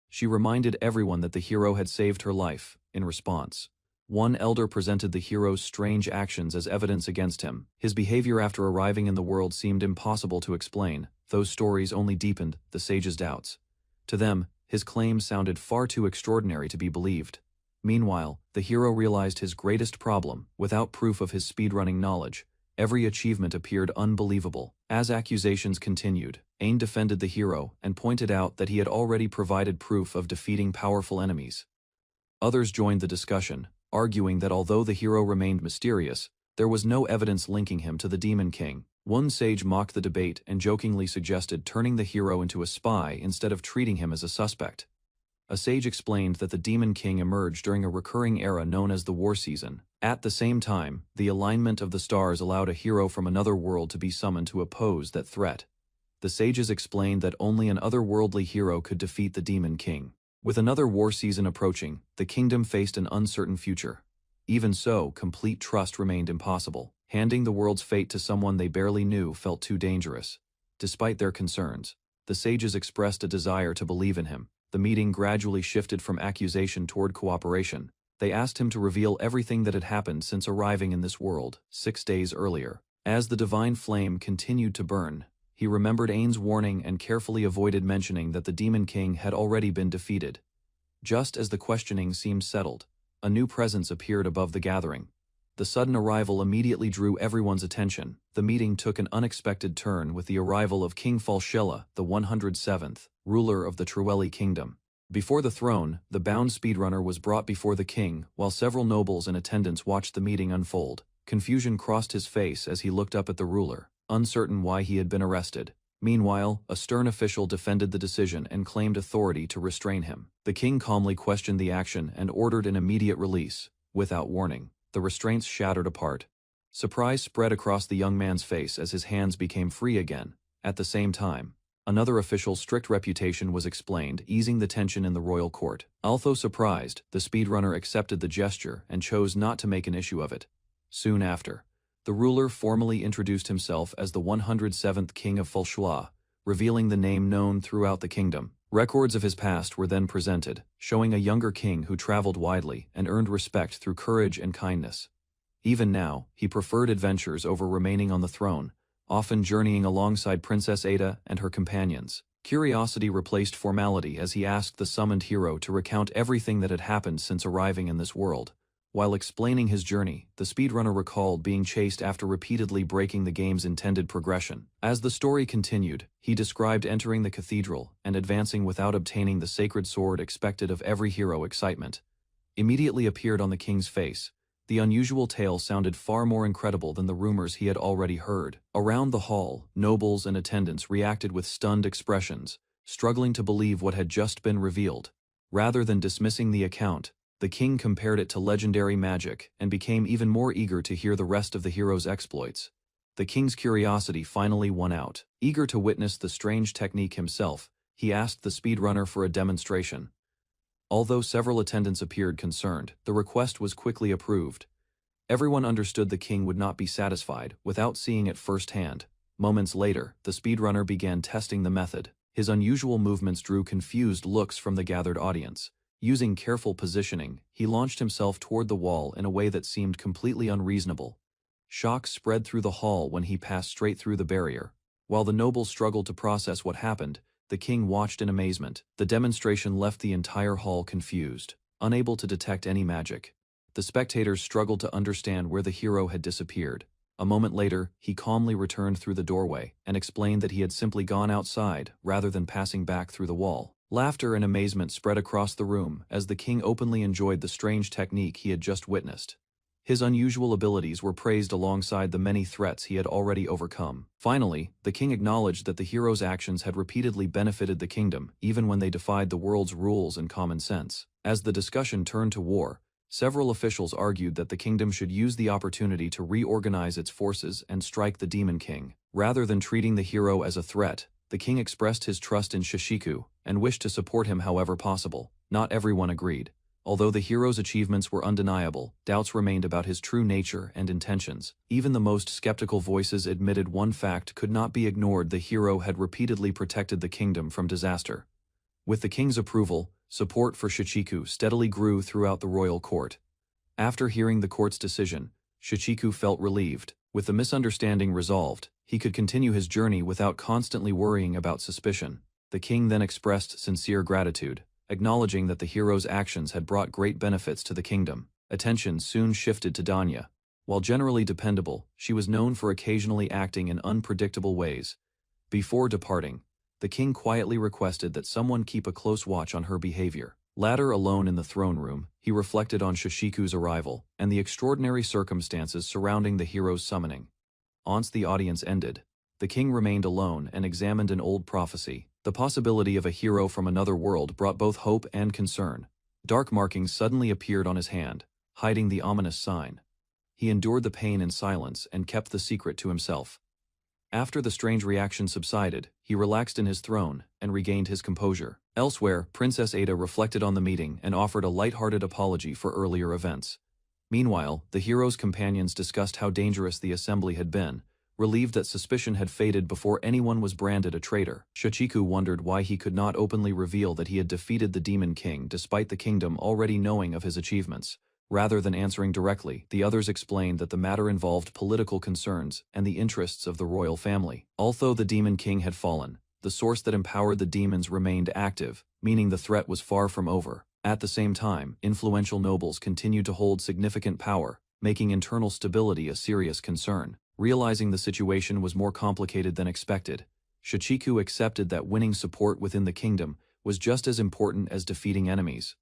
She reminded everyone that the hero had saved her life. In response, one elder presented the hero's strange actions as evidence against him. His behavior after arriving in the world seemed impossible to explain. Those stories only deepened the sages' doubts. To them, his claims sounded far too extraordinary to be believed. Meanwhile, the hero realized his greatest problem. Without proof of his speedrunning knowledge, every achievement appeared unbelievable. As accusations continued, Ain defended the hero and pointed out that he had already provided proof of defeating powerful enemies. Others joined the discussion, arguing that although the hero remained mysterious, there was no evidence linking him to the Demon King. One sage mocked the debate and jokingly suggested turning the hero into a spy instead of treating him as a suspect. A sage explained that the Demon King emerged during a recurring era known as the War Season. At the same time, the alignment of the stars allowed a hero from another world to be summoned to oppose that threat. The sages explained that only an otherworldly hero could defeat the Demon King. With another war season approaching, the kingdom faced an uncertain future. Even so, complete trust remained impossible. Handing the world's fate to someone they barely knew felt too dangerous. Despite their concerns, the sages expressed a desire to believe in him. The meeting gradually shifted from accusation toward cooperation. They asked him to reveal everything that had happened since arriving in this world 6 days earlier. As the divine flame continued to burn, he remembered Ain's warning and carefully avoided mentioning that the Demon King had already been defeated. Just as the questioning seemed settled, a new presence appeared above the gathering. The sudden arrival immediately drew everyone's attention. The meeting took an unexpected turn with the arrival of King Falshella, the 107th, ruler of the Trueli Kingdom. Before the throne, the bound speedrunner was brought before the king, while several nobles in attendance watched the meeting unfold. Confusion crossed his face as he looked up at the ruler, uncertain why he had been arrested. Meanwhile, a stern official defended the decision and claimed authority to restrain him. The king calmly questioned the action and ordered an immediate release. Without warning, the restraints shattered apart. Surprise spread across the young man's face as his hands became free again. At the same time, Another official's strict reputation was explained, easing the tension in the royal court. Although surprised, the speedrunner accepted the gesture and chose not to make an issue of it. Soon after, the ruler formally introduced himself as the 107th king of Fulshua, revealing the name known throughout the kingdom. Records of his past were then presented, showing a younger king who traveled widely and earned respect through courage and kindness. Even now, he preferred adventures over remaining on the throne, often journeying alongside Princess Ada and her companions. Curiosity replaced formality as he asked the summoned hero to recount everything that had happened since arriving in this world. While explaining his journey, the speedrunner recalled being chased after repeatedly breaking the game's intended progression. As the story continued, he described entering the cathedral and advancing without obtaining the sacred sword expected of every hero. Excitement immediately appeared on the king's face. The unusual tale sounded far more incredible than the rumors he had already heard. Around the hall, nobles and attendants reacted with stunned expressions, struggling to believe what had just been revealed. Rather than dismissing the account, the king compared it to legendary magic and became even more eager to hear the rest of the hero's exploits. The king's curiosity finally won out. Eager to witness the strange technique himself, he asked the speedrunner for a demonstration. Although several attendants appeared concerned, the request was quickly approved. Everyone understood the king would not be satisfied without seeing it firsthand. Moments later, the speedrunner began testing the method. His unusual movements drew confused looks from the gathered audience. Using careful positioning, he launched himself toward the wall in a way that seemed completely unreasonable. Shock spread through the hall when he passed straight through the barrier. While the nobles struggled to process what happened, the king watched in amazement. The demonstration left the entire hall confused, unable to detect any magic. The spectators struggled to understand where the hero had disappeared. A moment later, he calmly returned through the doorway and explained that he had simply gone outside rather than passing back through the wall. Laughter and amazement spread across the room as the king openly enjoyed the strange technique he had just witnessed. His unusual abilities were praised alongside the many threats he had already overcome. Finally, the king acknowledged that the hero's actions had repeatedly benefited the kingdom, even when they defied the world's rules and common sense. As the discussion turned to war, several officials argued that the kingdom should use the opportunity to reorganize its forces and strike the Demon King. Rather than treating the hero as a threat, the king expressed his trust in Shishiku and wished to support him however possible. Not everyone agreed. Although the hero's achievements were undeniable, doubts remained about his true nature and intentions. Even the most skeptical voices admitted one fact could not be ignored: the hero had repeatedly protected the kingdom from disaster. With the king's approval, support for Shichiku steadily grew throughout the royal court. After hearing the court's decision, Shichiku felt relieved. With the misunderstanding resolved, he could continue his journey without constantly worrying about suspicion. The king then expressed sincere gratitude, acknowledging that the hero's actions had brought great benefits to the kingdom. Attention soon shifted to Danya. While generally dependable, she was known for occasionally acting in unpredictable ways. Before departing, the king quietly requested that someone keep a close watch on her behavior. Later, alone in the throne room, he reflected on Shishiku's arrival and the extraordinary circumstances surrounding the hero's summoning. Once the audience ended, the king remained alone and examined an old prophecy. The possibility of a hero from another world brought both hope and concern. Dark markings suddenly appeared on his hand, hiding the ominous sign. He endured the pain in silence and kept the secret to himself. After the strange reaction subsided, he relaxed in his throne and regained his composure. Elsewhere, Princess Ada reflected on the meeting and offered a light-hearted apology for earlier events. Meanwhile, the hero's companions discussed how dangerous the assembly had been, relieved that suspicion had faded before anyone was branded a traitor. Shichiku wondered why he could not openly reveal that he had defeated the Demon King despite the kingdom already knowing of his achievements. Rather than answering directly, the others explained that the matter involved political concerns and the interests of the royal family. Although the Demon King had fallen, the source that empowered the demons remained active, meaning the threat was far from over. At the same time, influential nobles continued to hold significant power, making internal stability a serious concern. Realizing the situation was more complicated than expected, Shichiku accepted that winning support within the kingdom was just as important as defeating enemies.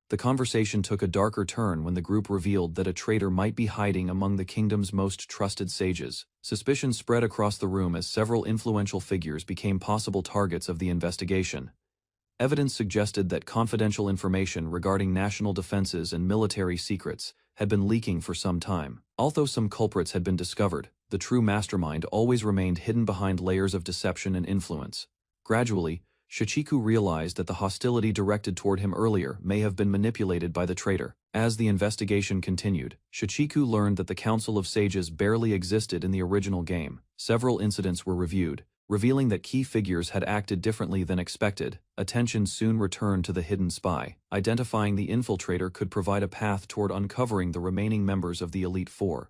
The conversation took a darker turn when the group revealed that a traitor might be hiding among the kingdom's most trusted sages. Suspicion spread across the room as several influential figures became possible targets of the investigation. Evidence suggested that confidential information regarding national defenses and military secrets had been leaking for some time. Although some culprits had been discovered, the true mastermind always remained hidden behind layers of deception and influence. Gradually, Shichiku realized that the hostility directed toward him earlier may have been manipulated by the traitor. As the investigation continued, Shichiku learned that the Council of Sages barely existed in the original game. Several incidents were reviewed, revealing that key figures had acted differently than expected. Attention soon returned to the hidden spy. Identifying the infiltrator could provide a path toward uncovering the remaining members of the Elite Four.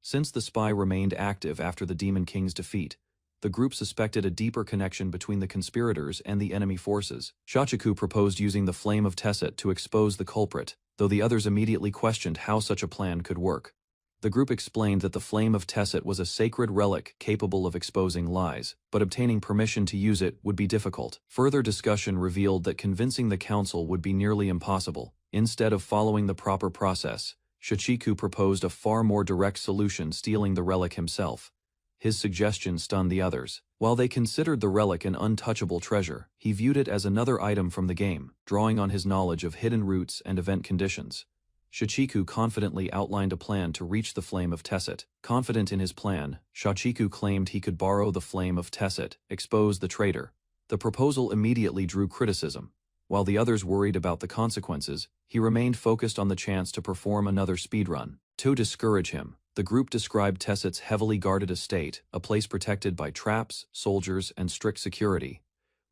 Since the spy remained active after the Demon King's defeat, the group suspected a deeper connection between the conspirators and the enemy forces. Shichiku proposed using the Flame of Tesset to expose the culprit, though the others immediately questioned how such a plan could work. The group explained that the Flame of Tesset was a sacred relic capable of exposing lies, but obtaining permission to use it would be difficult. Further discussion revealed that convincing the council would be nearly impossible. Instead of following the proper process, Shichiku proposed a far more direct solution: stealing the relic himself. His suggestion stunned the others. While they considered the relic an untouchable treasure, he viewed it as another item from the game, drawing on his knowledge of hidden routes and event conditions. Shichiku confidently outlined a plan to reach the Flame of Tesset. Confident in his plan, Shichiku claimed he could borrow the Flame of Tesset, expose the traitor. The proposal immediately drew criticism. While the others worried about the consequences, he remained focused on the chance to perform another speedrun. To discourage him, the group described Tesset's heavily guarded estate, a place protected by traps, soldiers, and strict security.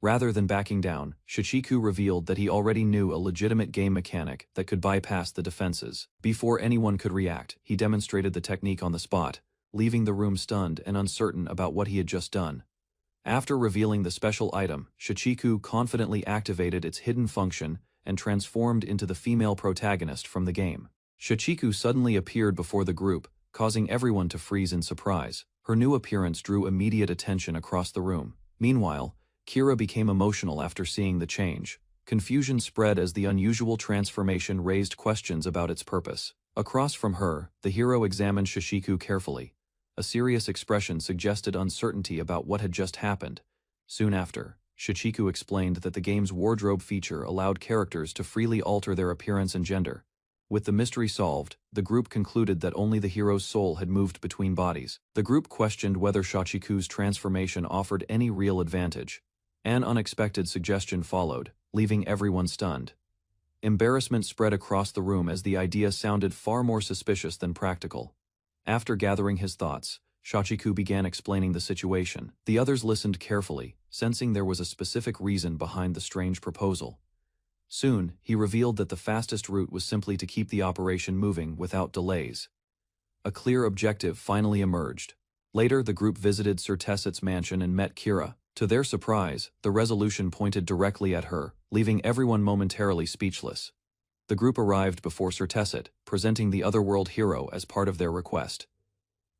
Rather than backing down, Shichiku revealed that he already knew a legitimate game mechanic that could bypass the defenses. Before anyone could react, he demonstrated the technique on the spot, leaving the room stunned and uncertain about what he had just done. After revealing the special item, Shichiku confidently activated its hidden function and transformed into the female protagonist from the game. Shichiku suddenly appeared before the group, causing everyone to freeze in surprise. Her new appearance drew immediate attention across the room. Meanwhile, Kira became emotional after seeing the change. Confusion spread as the unusual transformation raised questions about its purpose. Across from her, the hero examined Shichiku carefully. A serious expression suggested uncertainty about what had just happened. Soon after, Shichiku explained that the game's wardrobe feature allowed characters to freely alter their appearance and gender. With the mystery solved, the group concluded that only the hero's soul had moved between bodies. The group questioned whether Shichiku's transformation offered any real advantage. An unexpected suggestion followed, leaving everyone stunned. Embarrassment spread across the room as the idea sounded far more suspicious than practical. After gathering his thoughts, Shichiku began explaining the situation. The others listened carefully, sensing there was a specific reason behind the strange proposal. Soon, he revealed that the fastest route was simply to keep the operation moving without delays. A clear objective finally emerged. Later, the group visited Sir Tesset's mansion and met Kira. To their surprise, the resolution pointed directly at her, leaving everyone momentarily speechless. The group arrived before Sir Tesset, presenting the otherworld hero as part of their request.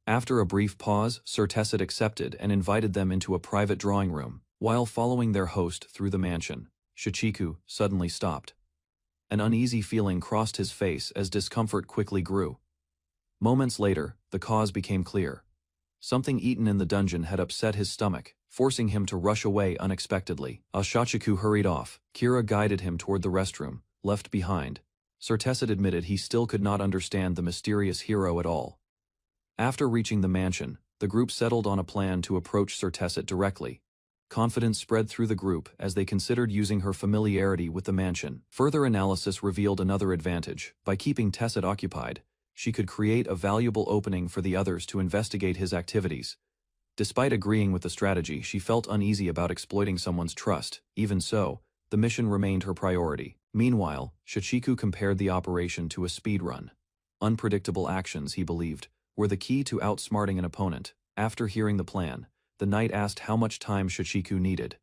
After a brief pause, Sir Tesset accepted and invited them into a private drawing room. While following their host through the mansion, Shichiku suddenly stopped. An uneasy feeling crossed his face as discomfort quickly grew. Moments later, the cause became clear. Something eaten in the dungeon had upset his stomach, forcing him to rush away unexpectedly. As Shichiku hurried off, Kira guided him toward the restroom, left behind. Sir Tesset admitted he still could not understand the mysterious hero at all. After reaching the mansion, the group settled on a plan to approach Sir Tesset directly. Confidence spread through the group as they considered using her familiarity with the mansion. Further analysis revealed another advantage. By keeping Tesset occupied, she could create a valuable opening for the others to investigate his activities. Despite agreeing with the strategy, she felt uneasy about exploiting someone's trust. Even so, the mission remained her priority. Meanwhile, Shichiku compared the operation to a speedrun. Unpredictable actions, he believed, were the key to outsmarting an opponent. After hearing the plan, the knight asked how much time Shichiku needed.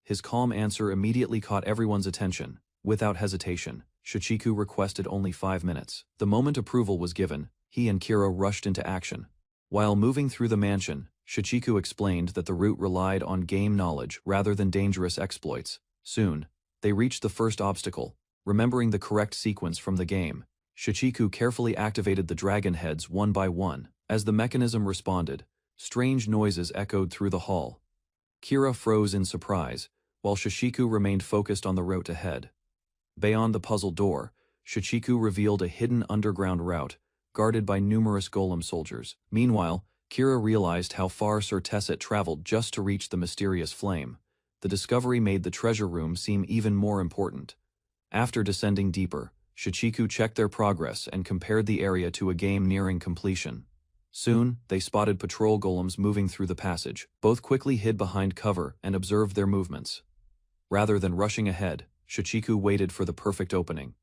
His calm answer immediately caught everyone's attention. Without hesitation, Shichiku requested only 5 minutes. The moment approval was given, he and Kira rushed into action. While moving through the mansion, Shichiku explained that the route relied on game knowledge rather than dangerous exploits. Soon, they reached the first obstacle. Remembering the correct sequence from the game, Shichiku carefully activated the dragon heads one by one. As the mechanism responded, strange noises echoed through the hall. Kira froze in surprise, while Shichiku remained focused on the route ahead. Beyond the puzzle door, Shichiku revealed a hidden underground route, guarded by numerous golem soldiers. Meanwhile, Kira realized how far Sir Tesset traveled just to reach the mysterious flame. the discovery made the treasure room seem even more important. After descending deeper, Shichiku checked their progress and compared the area to a game nearing completion. Soon, they spotted patrol golems moving through the passage. Both quickly hid behind cover and observed their movements. Rather than rushing ahead, Shichiku waited for the perfect opening.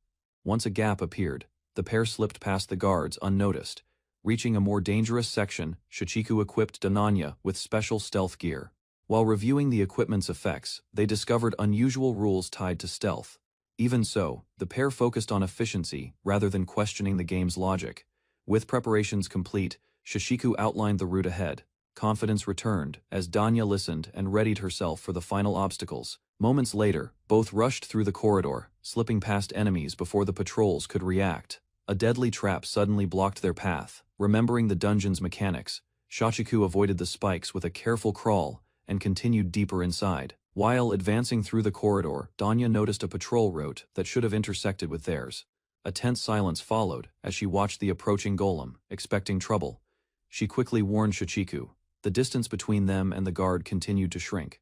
Once a gap appeared, the pair slipped past the guards unnoticed. Reaching a more dangerous section, Shichiku equipped Dananya with special stealth gear. While reviewing the equipment's effects, they discovered unusual rules tied to stealth. Even so, the pair focused on efficiency rather than questioning the game's logic. With preparations complete, Shichiku outlined the route ahead. Confidence returned as Danya listened and readied herself for the final obstacles. Moments later, both rushed through the corridor, slipping past enemies before the patrols could react. A deadly trap suddenly blocked their path. Remembering the dungeon's mechanics, Shichiku avoided the spikes with a careful crawl and continued deeper inside. While advancing through the corridor, Danya noticed a patrol route that should have intersected with theirs. A tense silence followed as she watched the approaching golem, expecting trouble. She quickly warned Shichiku. The distance between them and the guard continued to shrink.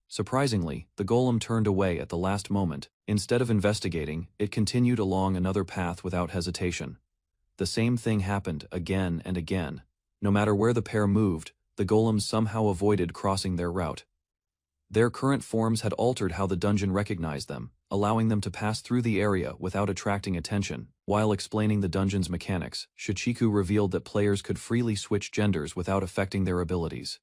Surprisingly, the golem turned away at the last moment. Instead of investigating, it continued along another path without hesitation. The same thing happened again and again. No matter where the pair moved, the golems somehow avoided crossing their route. Their current forms had altered how the dungeon recognized them, allowing them to pass through the area without attracting attention. While explaining the dungeon's mechanics, Shichiku revealed that players could freely switch genders without affecting their abilities.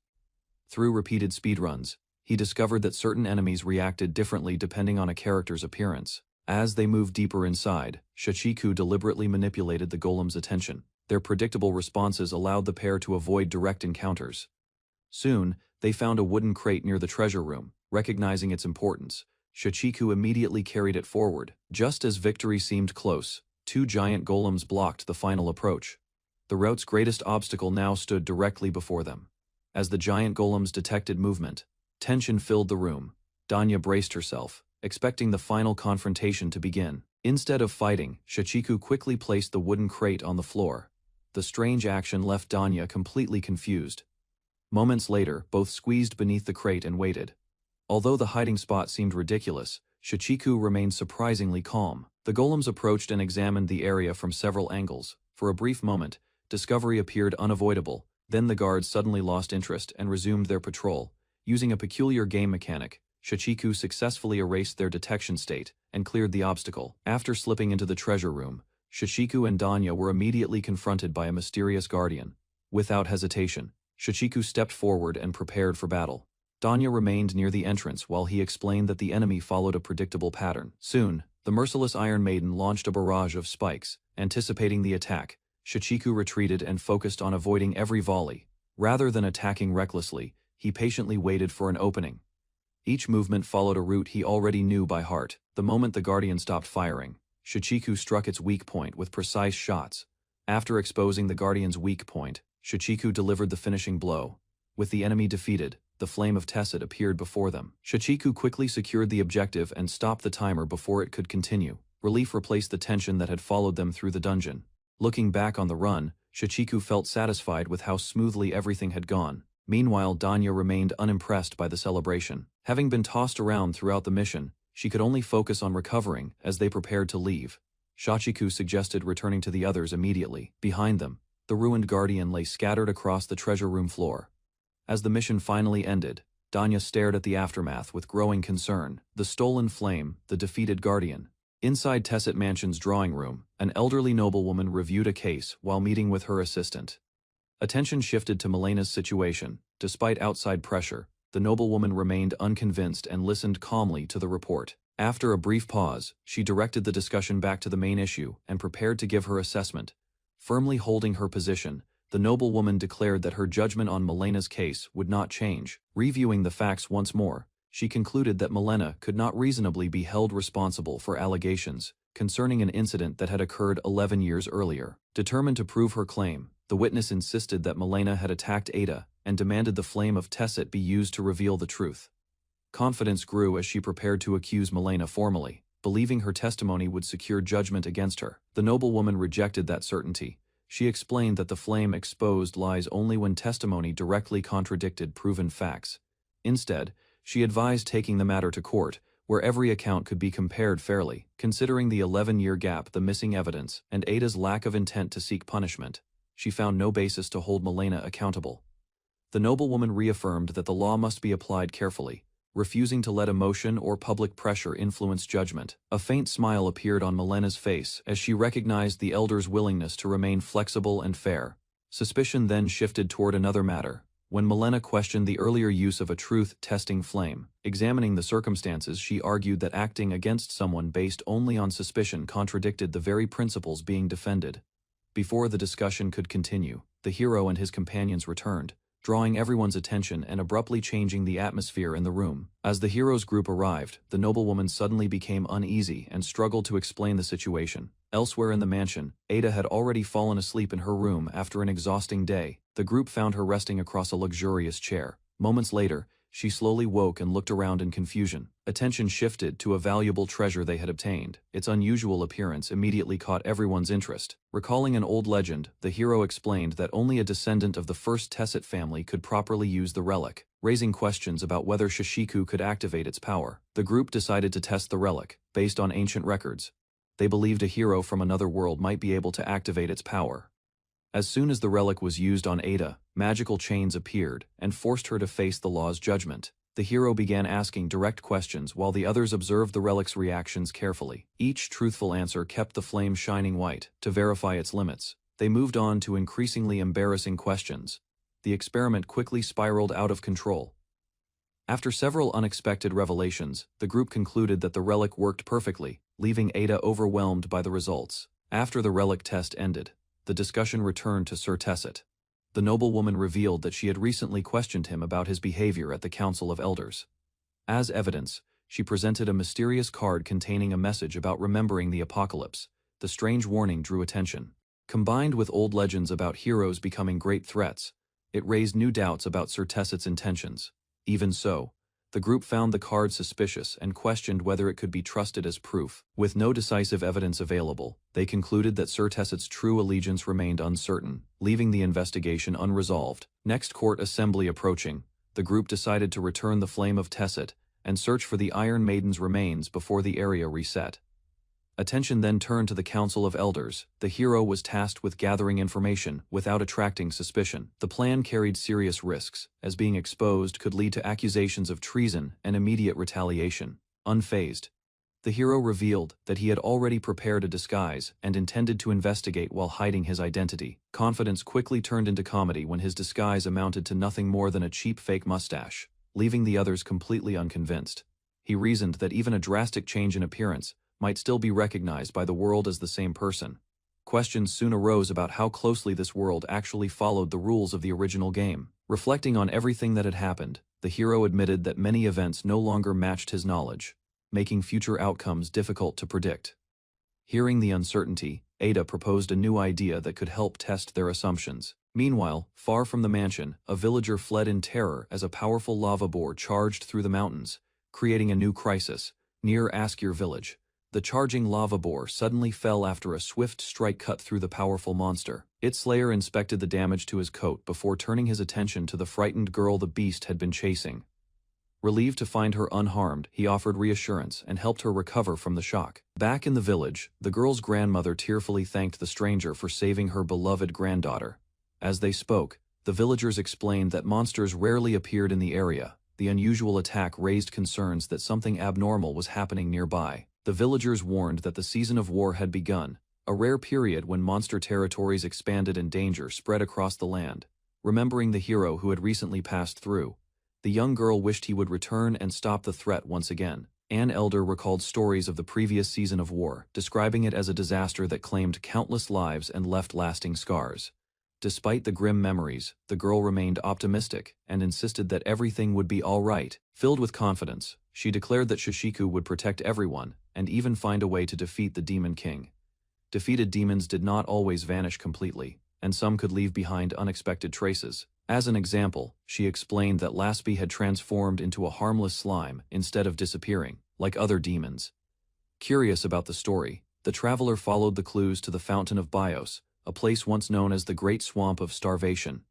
Through repeated speedruns, he discovered that certain enemies reacted differently depending on a character's appearance. As they moved deeper inside, Shichiku deliberately manipulated the golem's attention. Their predictable responses allowed the pair to avoid direct encounters. Soon, they found a wooden crate near the treasure room. Recognizing its importance, Shichiku immediately carried it forward. Just as victory seemed close, two giant golems blocked the final approach. The route's greatest obstacle now stood directly before them. As the giant golems detected movement, tension filled the room. Danya braced herself, expecting the final confrontation to begin. Instead of fighting, Shichiku quickly placed the wooden crate on the floor. The strange action left Danya completely confused. Moments later, both squeezed beneath the crate and waited. Although the hiding spot seemed ridiculous, Shichiku remained surprisingly calm. The golems approached and examined the area from several angles. For a brief moment, discovery appeared unavoidable. Then the guards suddenly lost interest and resumed their patrol. Using a peculiar game mechanic, Shichiku successfully erased their detection state and cleared the obstacle. After slipping into the treasure room, Shichiku and Danya were immediately confronted by a mysterious guardian. Without hesitation, Shichiku stepped forward and prepared for battle. Danya remained near the entrance while he explained that the enemy followed a predictable pattern. Soon, the merciless Iron Maiden launched a barrage of spikes. Anticipating the attack, Shichiku retreated and focused on avoiding every volley. Rather than attacking recklessly, he patiently waited for an opening. Each movement followed a route he already knew by heart. The moment the guardian stopped firing, Shichiku struck its weak point with precise shots. After exposing the guardian's weak point, Shichiku delivered the finishing blow. With the enemy defeated, the flame of Tesset appeared before them. Shichiku quickly secured the objective and stopped the timer before it could continue. Relief replaced the tension that had followed them through the dungeon. Looking back on the run, Shichiku felt satisfied with how smoothly everything had gone. Meanwhile, Danya remained unimpressed by the celebration. Having been tossed around throughout the mission, she could only focus on recovering as they prepared to leave. Shichiku suggested returning to the others immediately. Behind them, the ruined guardian lay scattered across the treasure room floor. As the mission finally ended, Danya stared at the aftermath with growing concern. The stolen flame, the defeated guardian. Inside Tesset Mansion's drawing room, an elderly noblewoman reviewed a case while meeting with her assistant. Attention shifted to Milena's situation. Despite outside pressure, the noblewoman remained unconvinced and listened calmly to the report. After a brief pause, she directed the discussion back to the main issue and prepared to give her assessment. Firmly holding her position, the noblewoman declared that her judgment on Milena's case would not change. Reviewing the facts once more, she concluded that Milena could not reasonably be held responsible for allegations concerning an incident that had occurred 11 years earlier. Determined to prove her claim, the witness insisted that Milena had attacked Ada and demanded the flame of Tesset be used to reveal the truth. Confidence grew as she prepared to accuse Milena formally, believing her testimony would secure judgment against her. The noblewoman rejected that certainty. She explained that the flame exposed lies only when testimony directly contradicted proven facts. Instead, She advised taking the matter to court, where every account could be compared fairly, considering the 11-year gap, the missing evidence, and Ada's lack of intent to seek punishment. She found no basis to hold Milena accountable. The noblewoman reaffirmed that the law must be applied carefully, refusing to let emotion or public pressure influence judgment. A faint smile appeared on Milena's face as she recognized the elder's willingness to remain flexible and fair. Suspicion then shifted toward another matter, when Milena questioned the earlier use of a truth-testing flame. Examining the circumstances, she argued that acting against someone based only on suspicion contradicted the very principles being defended. Before the discussion could continue, the hero and his companions returned, drawing everyone's attention and abruptly changing the atmosphere in the room. As the hero's group arrived, the noblewoman suddenly became uneasy and struggled to explain the situation. Elsewhere in the mansion, Ada had already fallen asleep in her room after an exhausting day. The group found her resting across a luxurious chair. Moments later, she slowly woke and looked around in confusion. Attention shifted to a valuable treasure they had obtained. Its unusual appearance immediately caught everyone's interest. Recalling an old legend, the hero explained that only a descendant of the first Tesset family could properly use the relic, raising questions about whether Shishiku could activate its power. The group decided to test the relic, based on ancient records. They believed a hero from another world might be able to activate its power. As soon as the relic was used on Ada, magical chains appeared and forced her to face the law's judgment. The hero began asking direct questions while the others observed the relic's reactions carefully. Each truthful answer kept the flame shining white. To verify its limits, they moved on to increasingly embarrassing questions. The experiment quickly spiraled out of control. After several unexpected revelations, the group concluded that the relic worked perfectly, leaving Ada overwhelmed by the results. After the relic test ended, the discussion returned to Sir Tesset. The noblewoman revealed that she had recently questioned him about his behavior at the Council of Elders. As evidence, she presented a mysterious card containing a message about remembering the apocalypse. The strange warning drew attention. Combined with old legends about heroes becoming great threats, it raised new doubts about Sir Tesset's intentions. Even so, the group found the card suspicious and questioned whether it could be trusted as proof. With no decisive evidence available, they concluded that Sir Tesset's true allegiance remained uncertain, leaving the investigation unresolved. Next court assembly approaching, the group decided to return the flame of Tesset and search for the Iron Maiden's remains before the area reset. Attention then turned to the Council of Elders. The hero was tasked with gathering information without attracting suspicion. The plan carried serious risks, as being exposed could lead to accusations of treason and immediate retaliation. Unfazed, the hero revealed that he had already prepared a disguise and intended to investigate while hiding his identity. Confidence quickly turned into comedy when his disguise amounted to nothing more than a cheap fake mustache, leaving the others completely unconvinced. He reasoned that even a drastic change in appearance might still be recognized by the world as the same person. Questions soon arose about how closely this world actually followed the rules of the original game. Reflecting on everything that had happened, the hero admitted that many events no longer matched his knowledge, making future outcomes difficult to predict. Hearing the uncertainty, Ada proposed a new idea that could help test their assumptions. Meanwhile, far from the mansion, a villager fled in terror as a powerful lava boar charged through the mountains, creating a new crisis. Near Askir village, the charging lava boar suddenly fell after a swift strike cut through the powerful monster. Its slayer inspected the damage to his coat before turning his attention to the frightened girl the beast had been chasing. Relieved to find her unharmed, he offered reassurance and helped her recover from the shock. Back in the village, the girl's grandmother tearfully thanked the stranger for saving her beloved granddaughter. As they spoke, the villagers explained that monsters rarely appeared in the area. The unusual attack raised concerns that something abnormal was happening nearby. The villagers warned that the season of war had begun, a rare period when monster territories expanded and danger spread across the land. Remembering the hero who had recently passed through, the young girl wished he would return and stop the threat once again. An elder recalled stories of the previous season of war, describing it as a disaster that claimed countless lives and left lasting scars. Despite the grim memories, the girl remained optimistic and insisted that everything would be all right. Filled with confidence, she declared that Shishiku would protect everyone and even find a way to defeat the Demon King. Defeated demons did not always vanish completely, and some could leave behind unexpected traces. As an example, she explained that Laspi had transformed into a harmless slime instead of disappearing, like other demons. Curious about the story, the traveler followed the clues to the Fountain of Bios, a place once known as the Great Swamp of Starvation.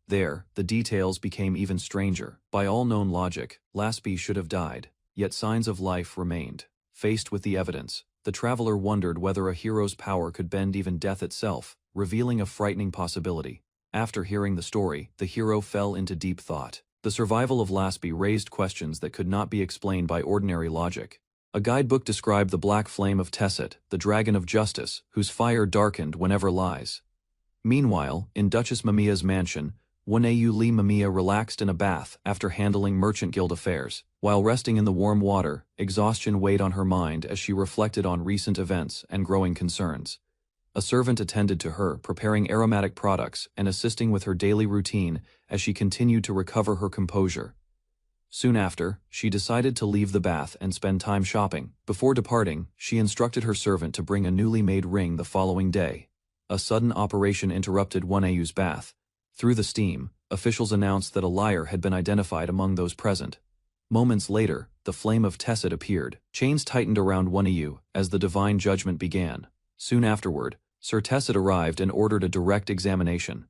There, the details became even stranger. By all known logic, Lasby should have died, yet signs of life remained. Faced with the evidence, the traveler wondered whether a hero's power could bend even death itself, revealing a frightening possibility. After hearing the story, the hero fell into deep thought. The survival of Lasby raised questions that could not be explained by ordinary logic. A guidebook described the black flame of Tesset, the dragon of justice, whose fire darkened whenever lies. Meanwhile, in Duchess Mamiya's mansion, Waneyu Lee Mamiya relaxed in a bath after handling Merchant Guild affairs. While resting in the warm water, exhaustion weighed on her mind as she reflected on recent events and growing concerns. A servant attended to her, preparing aromatic products and assisting with her daily routine as she continued to recover her composure. Soon after, she decided to leave the bath and spend time shopping. Before departing, she instructed her servant to bring a newly made ring the following day. A sudden operation interrupted Waneyu's bath. Through the steam, officials announced that a liar had been identified among those present. Moments later, the flame of Tesset appeared. Chains tightened around Waneyu as the divine judgment began. Soon afterward, Sir Tesset arrived and ordered a direct examination.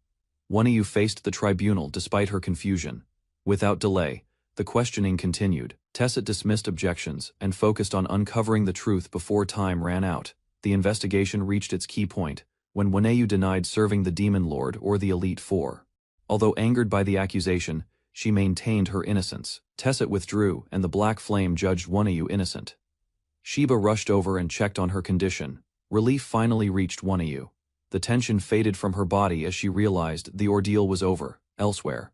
Waneyu faced the tribunal despite her confusion. Without delay, the questioning continued. Tesset dismissed objections and focused on uncovering the truth before time ran out. The investigation reached its key point, when Waneyu denied serving the Demon Lord or the Elite Four. Although angered by the accusation, she maintained her innocence. Tesset withdrew and the black flame judged Waneyu innocent. Sheba rushed over and checked on her condition. Relief finally reached Waneyu. The tension faded from her body as she realized the ordeal was over. Elsewhere,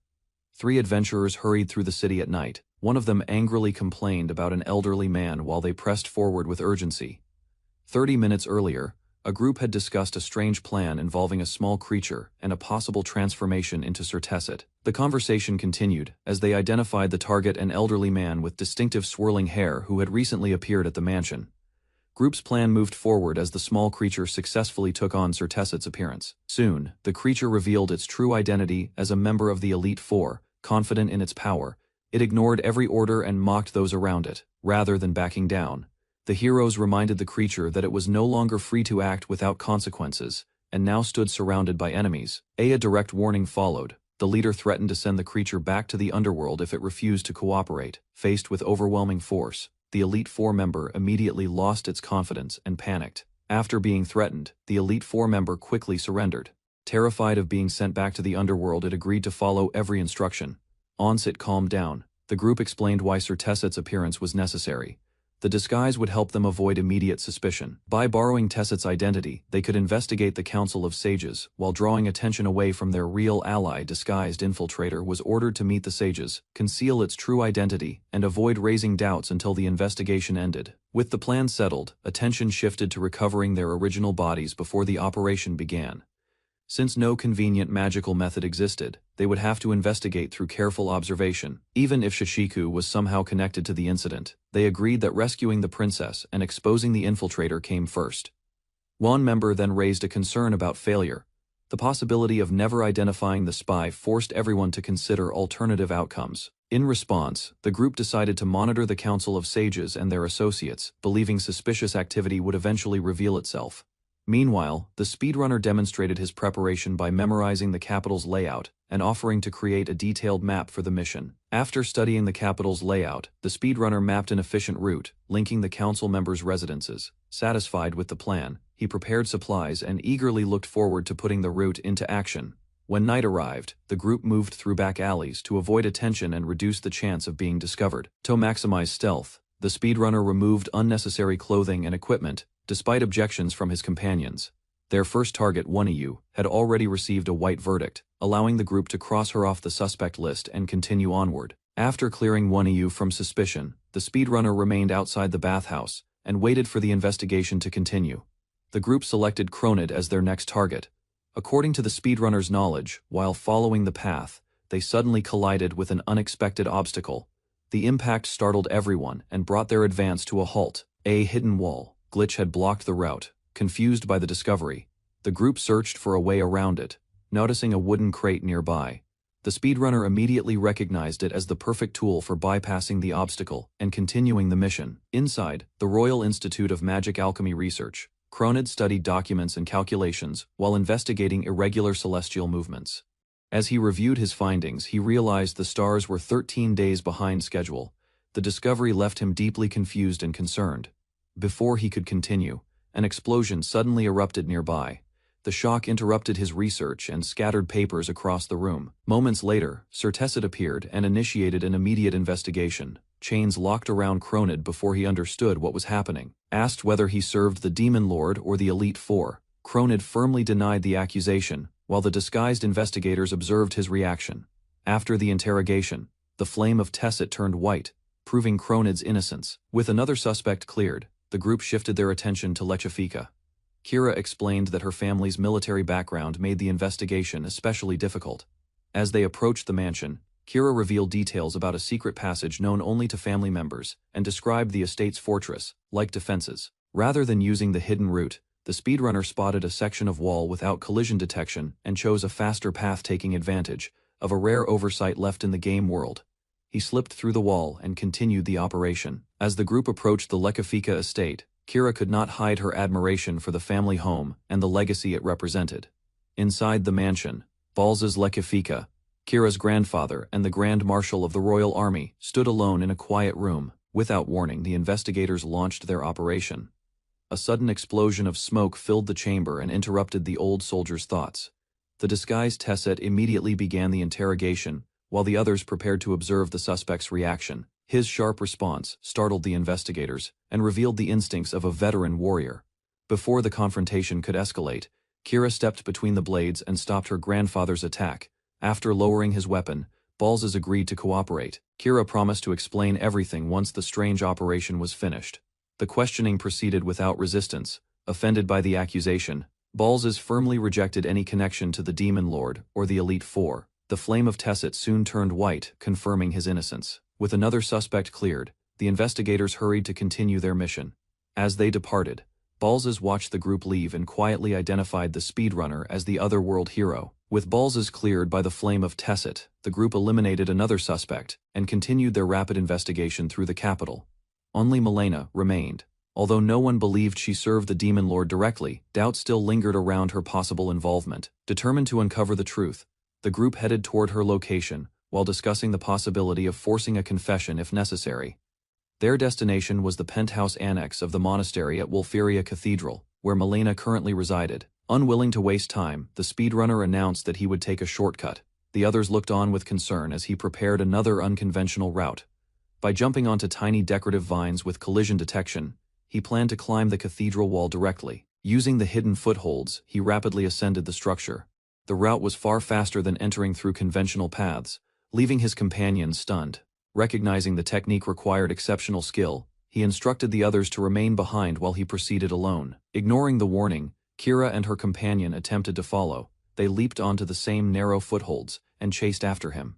3 adventurers hurried through the city at night. One of them angrily complained about an elderly man while they pressed forward with urgency. 30 minutes earlier, a group had discussed a strange plan involving a small creature and a possible transformation into Sir Tesset. The conversation continued as they identified the target, an elderly man with distinctive swirling hair who had recently appeared at the mansion. Group's plan moved forward as the small creature successfully took on Sir Tesset's appearance. Soon, the creature revealed its true identity as a member of the Elite Four. Confident in its power, it ignored every order and mocked those around it. Rather than backing down, the heroes reminded the creature that it was no longer free to act without consequences, and now stood surrounded by enemies. A direct warning followed. The leader threatened to send the creature back to the underworld if it refused to cooperate. Faced with overwhelming force, the Elite Four member immediately lost its confidence and panicked. After being threatened, the Elite Four member quickly surrendered. Terrified of being sent back to the underworld, it agreed to follow every instruction. Once it calmed down, the group explained why Sir Tesset's appearance was necessary. The disguise would help them avoid immediate suspicion. By borrowing Tesset's identity, they could investigate the Council of Sages, while drawing attention away from their real ally. Disguised infiltrator was ordered to meet the sages, conceal its true identity, and avoid raising doubts until the investigation ended. With the plan settled, attention shifted to recovering their original bodies before the operation began. Since no convenient magical method existed, they would have to investigate through careful observation. Even if Shishiku was somehow connected to the incident, they agreed that rescuing the princess and exposing the infiltrator came first. One member then raised a concern about failure. The possibility of never identifying the spy forced everyone to consider alternative outcomes. In response, the group decided to monitor the Council of Sages and their associates, believing suspicious activity would eventually reveal itself. Meanwhile, the speedrunner demonstrated his preparation by memorizing the capital's layout and offering to create a detailed map for the mission. After studying the capital's layout, the speedrunner mapped an efficient route, linking the council members' residences. Satisfied with the plan, he prepared supplies and eagerly looked forward to putting the route into action. When night arrived, the group moved through back alleys to avoid attention and reduce the chance of being discovered. To maximize stealth, the speedrunner removed unnecessary clothing and equipment, despite objections from his companions. Their first target, Waneyu, had already received a white verdict, allowing the group to cross her off the suspect list and continue onward. After clearing Waneyu from suspicion, the speedrunner remained outside the bathhouse and waited for the investigation to continue. The group selected Kronid as their next target. According to the speedrunner's knowledge, while following the path, they suddenly collided with an unexpected obstacle. The impact startled everyone and brought their advance to a halt. A hidden wall glitch had blocked the route. Confused by the discovery, the group searched for a way around it. Noticing a wooden crate nearby, the speedrunner immediately recognized it as the perfect tool for bypassing the obstacle and continuing the mission. Inside, the Royal Institute of Magic Alchemy Research, Kronid studied documents and calculations while investigating irregular celestial movements. As he reviewed his findings, he realized the stars were 13 days behind schedule. The discovery left him deeply confused and concerned. Before he could continue, an explosion suddenly erupted nearby. The shock interrupted his research and scattered papers across the room. Moments later, Sir Tesset appeared and initiated an immediate investigation. Chains locked around Cronid before he understood what was happening. Asked whether he served the Demon Lord or the Elite Four, Cronid firmly denied the accusation, while the disguised investigators observed his reaction. After the interrogation, the flame of Tesset turned white, proving Cronid's innocence. With another suspect cleared, the group shifted their attention to Lechefika. Kira explained that her family's military background made the investigation especially difficult. As they approached the mansion, Kira revealed details about a secret passage known only to family members and described the estate's fortress, like defenses. Rather than using the hidden route, the speedrunner spotted a section of wall without collision detection and chose a faster path, taking advantage of a rare oversight left in the game world. He slipped through the wall and continued the operation. As the group approached the Lechefika estate, Kira could not hide her admiration for the family home and the legacy it represented. Inside the mansion, Balz's Lechefika, Kira's grandfather and the Grand Marshal of the Royal Army, stood alone in a quiet room. Without warning, the investigators launched their operation. A sudden explosion of smoke filled the chamber and interrupted the old soldier's thoughts. The disguised Tesset immediately began the interrogation, while the others prepared to observe the suspect's reaction. His sharp response startled the investigators and revealed the instincts of a veteran warrior. Before the confrontation could escalate, Kira stepped between the blades and stopped her grandfather's attack. After lowering his weapon, Balz's agreed to cooperate. Kira promised to explain everything once the strange operation was finished. The questioning proceeded without resistance. Offended by the accusation, Balz's firmly rejected any connection to the Demon Lord or the Elite Four. The flame of Tesset soon turned white, confirming his innocence. With another suspect cleared, the investigators hurried to continue their mission. As they departed, Balz's watched the group leave and quietly identified the speedrunner as the otherworld hero. With Balz's cleared by the flame of Tesset, the group eliminated another suspect and continued their rapid investigation through the capital. Only Malena remained. Although no one believed she served the Demon Lord directly, doubt still lingered around her possible involvement. Determined to uncover the truth, the group headed toward her location, while discussing the possibility of forcing a confession if necessary. Their destination was the penthouse annex of the monastery at Wolferia Cathedral, where Malena currently resided. Unwilling to waste time, the speedrunner announced that he would take a shortcut. The others looked on with concern as he prepared another unconventional route. By jumping onto tiny decorative vines with collision detection, he planned to climb the cathedral wall directly. Using the hidden footholds, he rapidly ascended the structure. The route was far faster than entering through conventional paths, leaving his companions stunned. Recognizing the technique required exceptional skill, he instructed the others to remain behind while he proceeded alone. Ignoring the warning, Kira and her companion attempted to follow. They leaped onto the same narrow footholds and chased after him.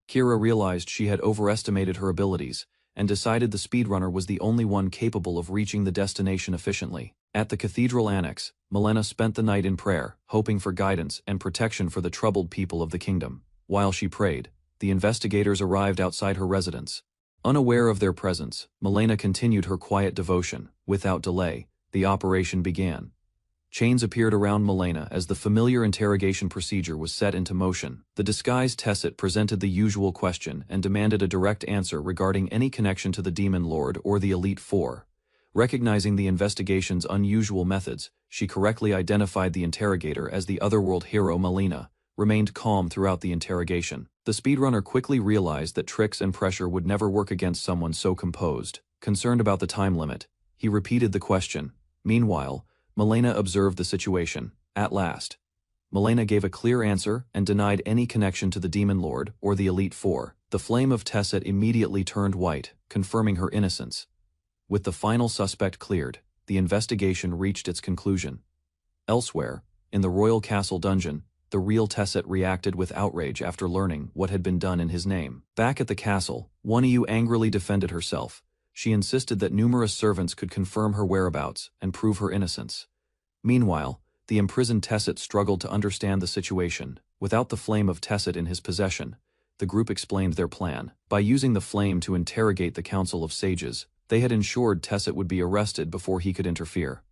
Kira realized she had overestimated her abilities and decided the speedrunner was the only one capable of reaching the destination efficiently. At the cathedral annex, Malena spent the night in prayer, hoping for guidance and protection for the troubled people of the kingdom. While she prayed, the investigators arrived outside her residence. Unaware of their presence, Malena continued her quiet devotion. Without delay, the operation began. Chains appeared around Malena as the familiar interrogation procedure was set into motion. The disguised Tesset presented the usual question and demanded a direct answer regarding any connection to the Demon Lord or the Elite Four. Recognizing the investigation's unusual methods, she correctly identified the interrogator as the otherworld hero. Malena remained calm throughout the interrogation. The speedrunner quickly realized that tricks and pressure would never work against someone so composed. Concerned about the time limit, he repeated the question. Meanwhile, Malena observed the situation. At last, Malena gave a clear answer and denied any connection to the Demon Lord or the Elite Four. The flame of Tesset immediately turned white, confirming her innocence. With the final suspect cleared, the investigation reached its conclusion. Elsewhere, in the royal castle dungeon, the real Tesset reacted with outrage after learning what had been done in his name. Back at the castle, Wonyu angrily defended herself. She insisted that numerous servants could confirm her whereabouts and prove her innocence. Meanwhile, the imprisoned Tesset struggled to understand the situation. Without the flame of Tesset in his possession, the group explained their plan. By using the flame to interrogate the Council of Sages, they had ensured Tesset would be arrested before he could interfere.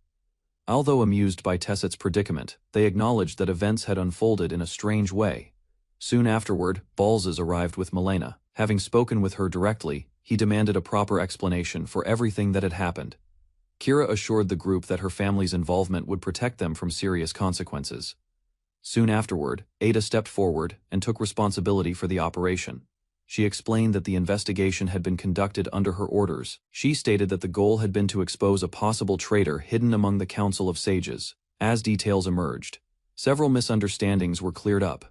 Although amused by Tesset's predicament, they acknowledged that events had unfolded in a strange way. Soon afterward, Balzes arrived with Milena. Having spoken with her directly, he demanded a proper explanation for everything that had happened. Kira assured the group that her family's involvement would protect them from serious consequences. Soon afterward, Ada stepped forward and took responsibility for the operation. She explained that the investigation had been conducted under her orders. She stated that the goal had been to expose a possible traitor hidden among the Council of Sages. As details emerged, several misunderstandings were cleared up.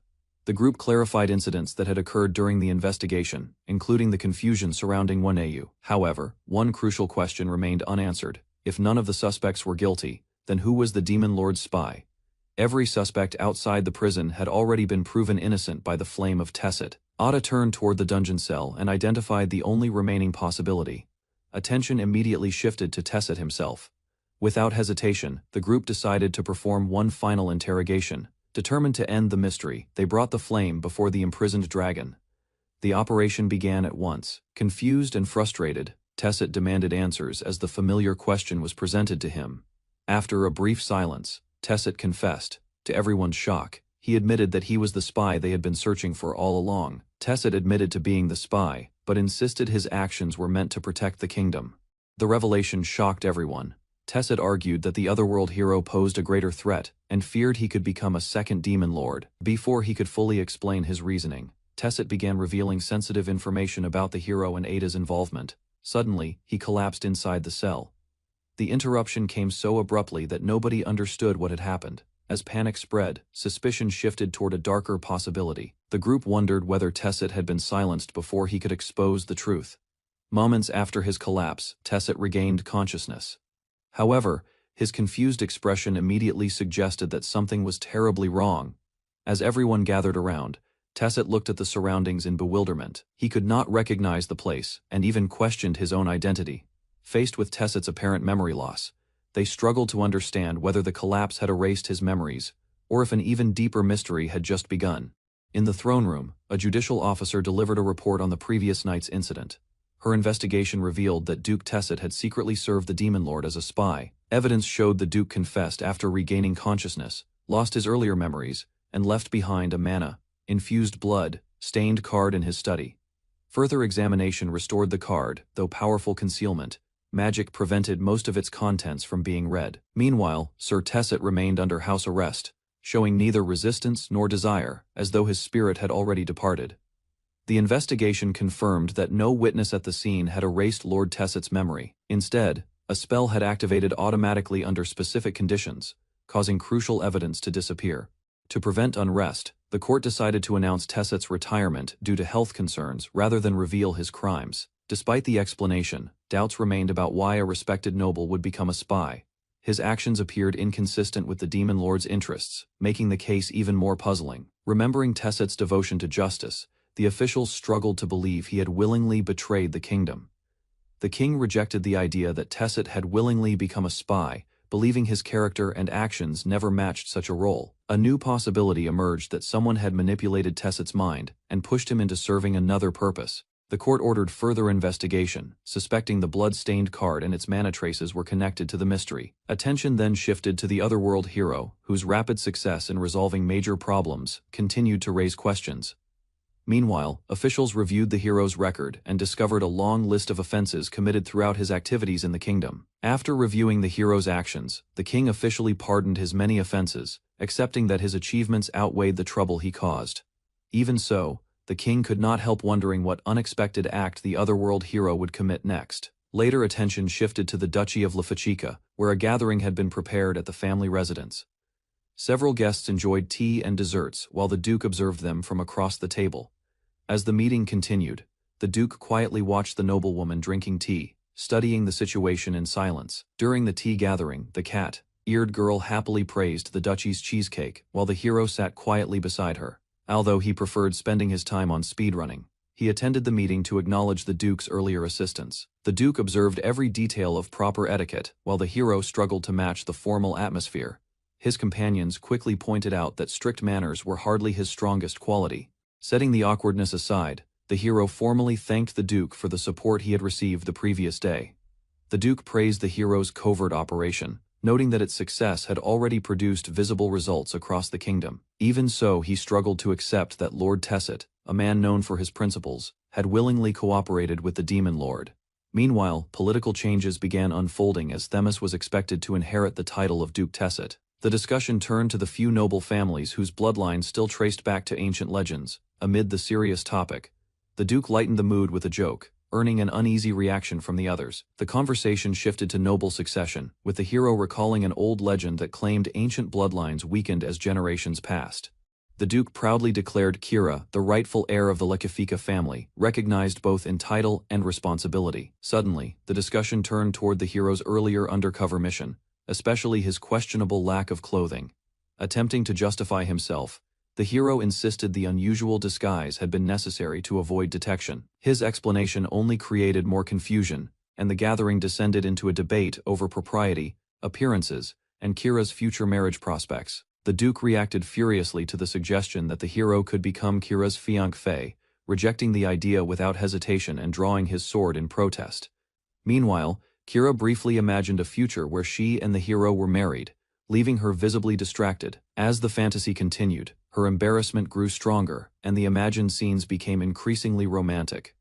The group clarified incidents that had occurred during the investigation, including the confusion surrounding Waneu. However, one crucial question remained unanswered. If none of the suspects were guilty, then who was the Demon Lord's spy? Every suspect outside the prison had already been proven innocent by the flame of Tesset. Ada turned toward the dungeon cell and identified the only remaining possibility. Attention immediately shifted to Tesset himself. Without hesitation, the group decided to perform one final interrogation. Determined to end the mystery, they brought the flame before the imprisoned dragon. The operation began at once. Confused and frustrated, Tesset demanded answers as the familiar question was presented to him. After a brief silence, Tesset confessed. To everyone's shock, he admitted that he was the spy they had been searching for all along. Tesset admitted to being the spy, but insisted his actions were meant to protect the kingdom. The revelation shocked everyone. Tesset argued that the otherworld hero posed a greater threat, and feared he could become a second demon lord. Before he could fully explain his reasoning, Tesset began revealing sensitive information about the hero and Ada's involvement. Suddenly, he collapsed inside the cell. The interruption came so abruptly that nobody understood what had happened. As panic spread, suspicion shifted toward a darker possibility. The group wondered whether Tesset had been silenced before he could expose the truth. Moments after his collapse, Tesset regained consciousness. However, his confused expression immediately suggested that something was terribly wrong. As everyone gathered around, Tesset looked at the surroundings in bewilderment. He could not recognize the place, and even questioned his own identity. Faced with Tesset's apparent memory loss, they struggled to understand whether the collapse had erased his memories, or if an even deeper mystery had just begun. In the throne room, a judicial officer delivered a report on the previous night's incident. Her investigation revealed that Duke Tesset had secretly served the Demon Lord as a spy. Evidence showed the Duke confessed after regaining consciousness, lost his earlier memories, and left behind a mana-infused blood-stained card in his study. Further examination restored the card, though powerful concealment. Magic prevented most of its contents from being read. Meanwhile, Sir Tesset remained under house arrest, showing neither resistance nor desire, as though his spirit had already departed. The investigation confirmed that no witness at the scene had erased Lord Tesset's memory. Instead, a spell had activated automatically under specific conditions, causing crucial evidence to disappear. To prevent unrest, the court decided to announce Tesset's retirement due to health concerns rather than reveal his crimes. Despite the explanation, doubts remained about why a respected noble would become a spy. His actions appeared inconsistent with the Demon Lord's interests, making the case even more puzzling. Remembering Tesset's devotion to justice, the officials struggled to believe he had willingly betrayed the kingdom. The king rejected the idea that Tesset had willingly become a spy, believing his character and actions never matched such a role. A new possibility emerged that someone had manipulated Tesset's mind and pushed him into serving another purpose. The court ordered further investigation, suspecting the blood-stained card and its mana traces were connected to the mystery. Attention then shifted to the otherworld hero, whose rapid success in resolving major problems continued to raise questions. Meanwhile, officials reviewed the hero's record and discovered a long list of offenses committed throughout his activities in the kingdom. After reviewing the hero's actions, the king officially pardoned his many offenses, accepting that his achievements outweighed the trouble he caused. Even so, the king could not help wondering what unexpected act the otherworld hero would commit next. Later attention shifted to the Duchy of Lafachika, where a gathering had been prepared at the family residence. Several guests enjoyed tea and desserts while the Duke observed them from across the table. As the meeting continued, the Duke quietly watched the noblewoman drinking tea, studying the situation in silence. During the tea gathering, the cat-eared girl happily praised the duchy's cheesecake, while the hero sat quietly beside her. Although he preferred spending his time on speedrunning, he attended the meeting to acknowledge the Duke's earlier assistance. The Duke observed every detail of proper etiquette, while the hero struggled to match the formal atmosphere. His companions quickly pointed out that strict manners were hardly his strongest quality. Setting the awkwardness aside, the hero formally thanked the Duke for the support he had received the previous day. The Duke praised the hero's covert operation, noting that its success had already produced visible results across the kingdom. Even so, he struggled to accept that Lord Tesset, a man known for his principles, had willingly cooperated with the Demon Lord. Meanwhile, political changes began unfolding as Themis was expected to inherit the title of Duke Tesset. The discussion turned to the few noble families whose bloodlines still traced back to ancient legends. Amid the serious topic, the Duke lightened the mood with a joke, earning an uneasy reaction from the others. The conversation shifted to noble succession, with the hero recalling an old legend that claimed ancient bloodlines weakened as generations passed. The Duke proudly declared Kira the rightful heir of the Lekifika family, recognized both in title and responsibility. Suddenly, the discussion turned toward the hero's earlier undercover mission, especially his questionable lack of clothing. Attempting to justify himself, the hero insisted the unusual disguise had been necessary to avoid detection. His explanation only created more confusion, and the gathering descended into a debate over propriety, appearances, and Kira's future marriage prospects. The Duke reacted furiously to the suggestion that the hero could become Kira's fiancé, rejecting the idea without hesitation and drawing his sword in protest. Meanwhile, Kira briefly imagined a future where she and the hero were married, leaving her visibly distracted. As the fantasy continued, her embarrassment grew stronger, and the imagined scenes became increasingly romantic.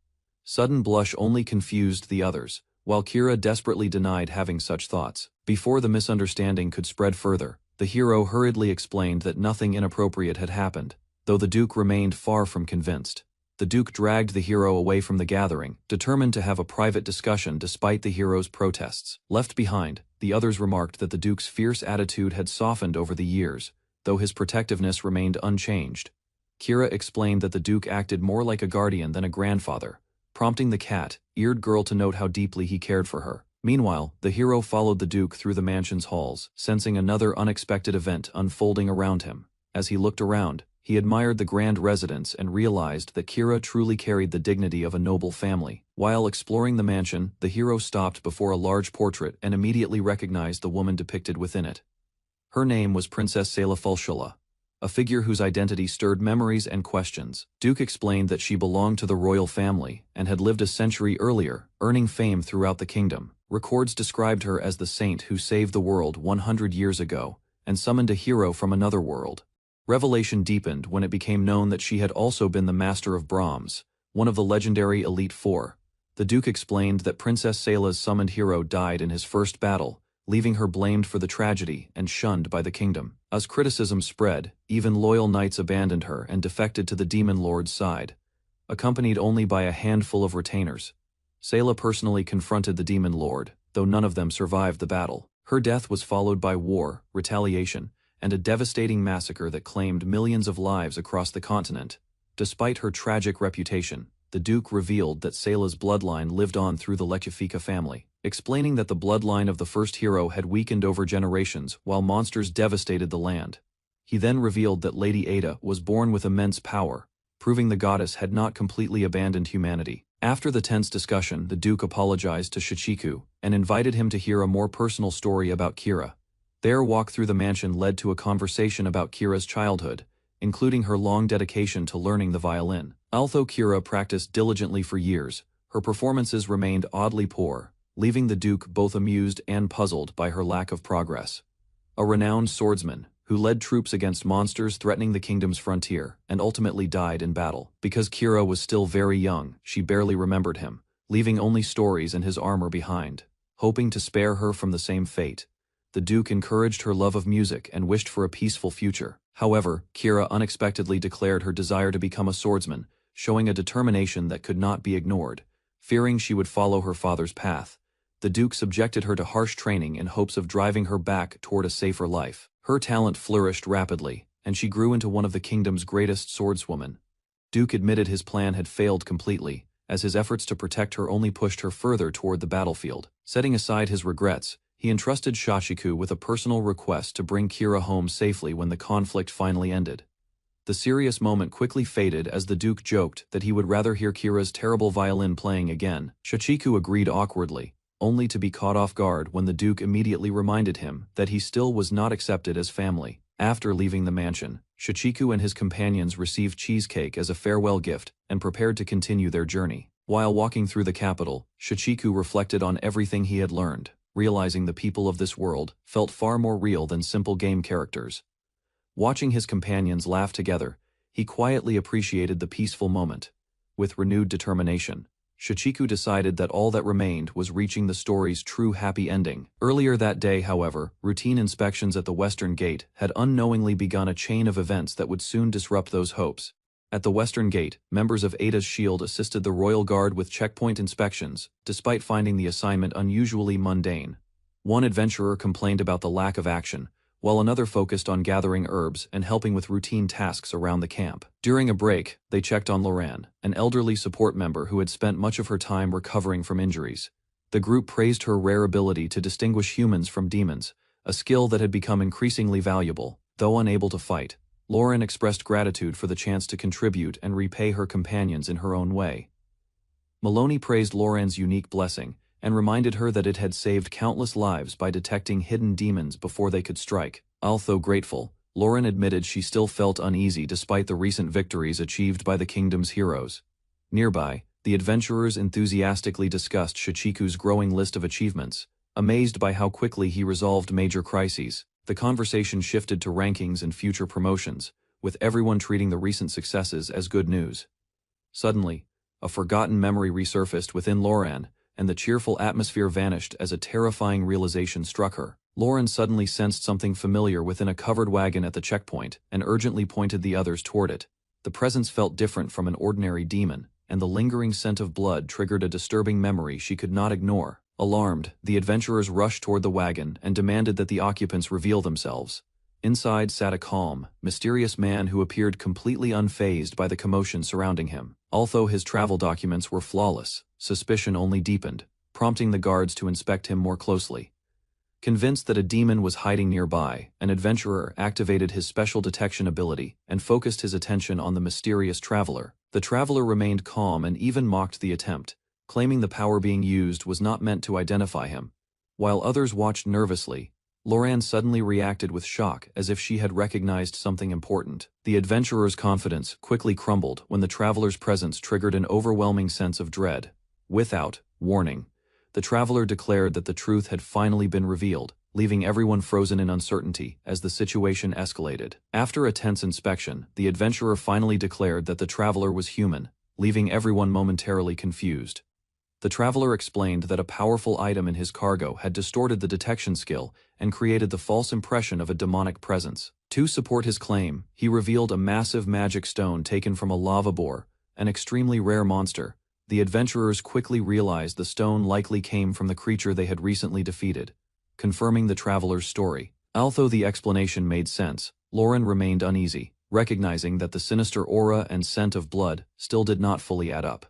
Sudden blush only confused the others, while Kira desperately denied having such thoughts. Before the misunderstanding could spread further, the hero hurriedly explained that nothing inappropriate had happened, though the Duke remained far from convinced. The Duke dragged the hero away from the gathering, determined to have a private discussion despite the hero's protests. Left behind, the others remarked that the Duke's fierce attitude had softened over the years, though his protectiveness remained unchanged. Kira explained that the Duke acted more like a guardian than a grandfather, prompting the cat-eared girl to note how deeply he cared for her. Meanwhile, the hero followed the Duke through the mansion's halls, sensing another unexpected event unfolding around him. As he looked around, he admired the grand residence and realized that Kira truly carried the dignity of a noble family. While exploring the mansion, the hero stopped before a large portrait and immediately recognized the woman depicted within it. Her name was Princess Sayla Fulshula, a figure whose identity stirred memories and questions. Duke explained that she belonged to the royal family and had lived a century earlier, earning fame throughout the kingdom. Records described her as the saint who saved the world 100 years ago and summoned a hero from another world. Revelation deepened when it became known that she had also been the Master of Brahms, one of the legendary Elite Four. The Duke explained that Princess Sayla's summoned hero died in his first battle, leaving her blamed for the tragedy and shunned by the kingdom. As criticism spread, even loyal knights abandoned her and defected to the Demon Lord's side, accompanied only by a handful of retainers. Sayla personally confronted the Demon Lord, though none of them survived the battle. Her death was followed by war, retaliation, and a devastating massacre that claimed millions of lives across the continent. Despite her tragic reputation, the Duke revealed that Sayla's bloodline lived on through the Lekifika family, explaining that the bloodline of the first hero had weakened over generations while monsters devastated the land. He then revealed that Lady Ada was born with immense power, proving the goddess had not completely abandoned humanity. After the tense discussion, the Duke apologized to Shichiku and invited him to hear a more personal story about Kira. Their walk through the mansion led to a conversation about Kira's childhood, including her long dedication to learning the violin. Although Kira practiced diligently for years, her performances remained oddly poor, leaving the Duke both amused and puzzled by her lack of progress. A renowned swordsman, who led troops against monsters threatening the kingdom's frontier, and ultimately died in battle. Because Kira was still very young, she barely remembered him, leaving only stories and his armor behind. Hoping to spare her from the same fate, the Duke encouraged her love of music and wished for a peaceful future. However, Kira unexpectedly declared her desire to become a swordsman, showing a determination that could not be ignored. Fearing she would follow her father's path, the Duke subjected her to harsh training in hopes of driving her back toward a safer life. Her talent flourished rapidly, and she grew into one of the kingdom's greatest swordswomen. Duke admitted his plan had failed completely, as his efforts to protect her only pushed her further toward the battlefield. Setting aside his regrets, he entrusted Shichiku with a personal request to bring Kira home safely when the conflict finally ended. The serious moment quickly faded as the Duke joked that he would rather hear Kira's terrible violin playing again. Shichiku agreed awkwardly, only to be caught off guard when the Duke immediately reminded him that he still was not accepted as family. After leaving the mansion, Shichiku and his companions received cheesecake as a farewell gift and prepared to continue their journey. While walking through the capital, Shichiku reflected on everything he had learned. realizing the people of this world felt far more real than simple game characters. Watching his companions laugh together, he quietly appreciated the peaceful moment. With renewed determination, Shichiku decided that all that remained was reaching the story's true happy ending. Earlier that day, however, routine inspections at the Western Gate had unknowingly begun a chain of events that would soon disrupt those hopes. At the Western Gate, members of Ada's Shield assisted the Royal Guard with checkpoint inspections, despite finding the assignment unusually mundane. One adventurer complained about the lack of action, while another focused on gathering herbs and helping with routine tasks around the camp. During a break, they checked on Loran, an elderly support member who had spent much of her time recovering from injuries. The group praised her rare ability to distinguish humans from demons, a skill that had become increasingly valuable. Though unable to fight, Loran expressed gratitude for the chance to contribute and repay her companions in her own way. Maloney praised Loran's unique blessing, and reminded her that it had saved countless lives by detecting hidden demons before they could strike. Although grateful, Loran admitted she still felt uneasy despite the recent victories achieved by the kingdom's heroes. Nearby, the adventurers enthusiastically discussed Shichiku's growing list of achievements. Amazed by how quickly he resolved major crises, the conversation shifted to rankings and future promotions, with everyone treating the recent successes as good news. Suddenly, a forgotten memory resurfaced within Loran, and the cheerful atmosphere vanished as a terrifying realization struck her. Loran suddenly sensed something familiar within a covered wagon at the checkpoint and urgently pointed the others toward it. The presence felt different from an ordinary demon, and the lingering scent of blood triggered a disturbing memory she could not ignore. Alarmed, the adventurers rushed toward the wagon and demanded that the occupants reveal themselves. Inside sat a calm, mysterious man who appeared completely unfazed by the commotion surrounding him. Although his travel documents were flawless, suspicion only deepened, prompting the guards to inspect him more closely. Convinced that a demon was hiding nearby, an adventurer activated his special detection ability and focused his attention on the mysterious traveler. The traveler remained calm and even mocked the attempt, claiming the power being used was not meant to identify him. While others watched nervously, Loran suddenly reacted with shock as if she had recognized something important. The adventurer's confidence quickly crumbled when the traveler's presence triggered an overwhelming sense of dread. Without warning, the traveler declared that the truth had finally been revealed, leaving everyone frozen in uncertainty as the situation escalated. After a tense inspection, the adventurer finally declared that the traveler was human, leaving everyone momentarily confused. The traveler explained that a powerful item in his cargo had distorted the detection skill and created the false impression of a demonic presence. To support his claim, he revealed a massive magic stone taken from a lava boar, an extremely rare monster. The adventurers quickly realized the stone likely came from the creature they had recently defeated, confirming the traveler's story. Although the explanation made sense, Loran remained uneasy, recognizing that the sinister aura and scent of blood still did not fully add up.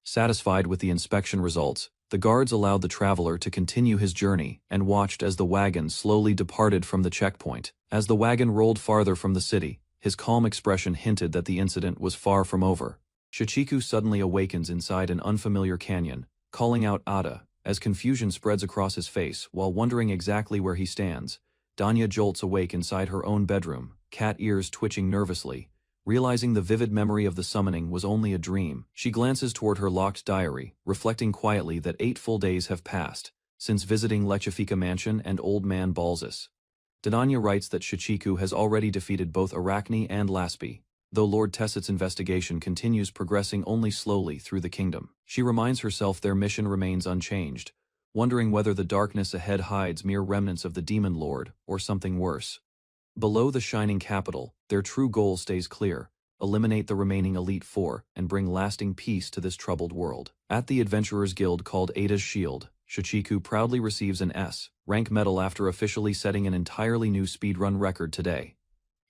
Satisfied with the inspection results, the guards allowed the traveler to continue his journey and watched as the wagon slowly departed from the checkpoint. As the wagon rolled farther from the city, his calm expression hinted that the incident was far from over. Shichiku suddenly awakens inside an unfamiliar canyon, calling out Ada. As confusion spreads across his face while wondering exactly where he stands, Danya jolts awake inside her own bedroom, cat ears twitching nervously. Realizing the vivid memory of the summoning was only a dream, she glances toward her locked diary, reflecting quietly that 8 full days have passed since visiting Lechifika Mansion and Old Man Balzus. Danya writes that Shichiku has already defeated both Arachne and Laspi, though Lord Tessit's investigation continues progressing only slowly through the kingdom. She reminds herself their mission remains unchanged, wondering whether the darkness ahead hides mere remnants of the Demon Lord or something worse. Below the shining capital, their true goal stays clear: eliminate the remaining Elite Four and bring lasting peace to this troubled world. At the Adventurers Guild called Ada's Shield, Shichiku proudly receives an S rank medal after officially setting an entirely new speedrun record today.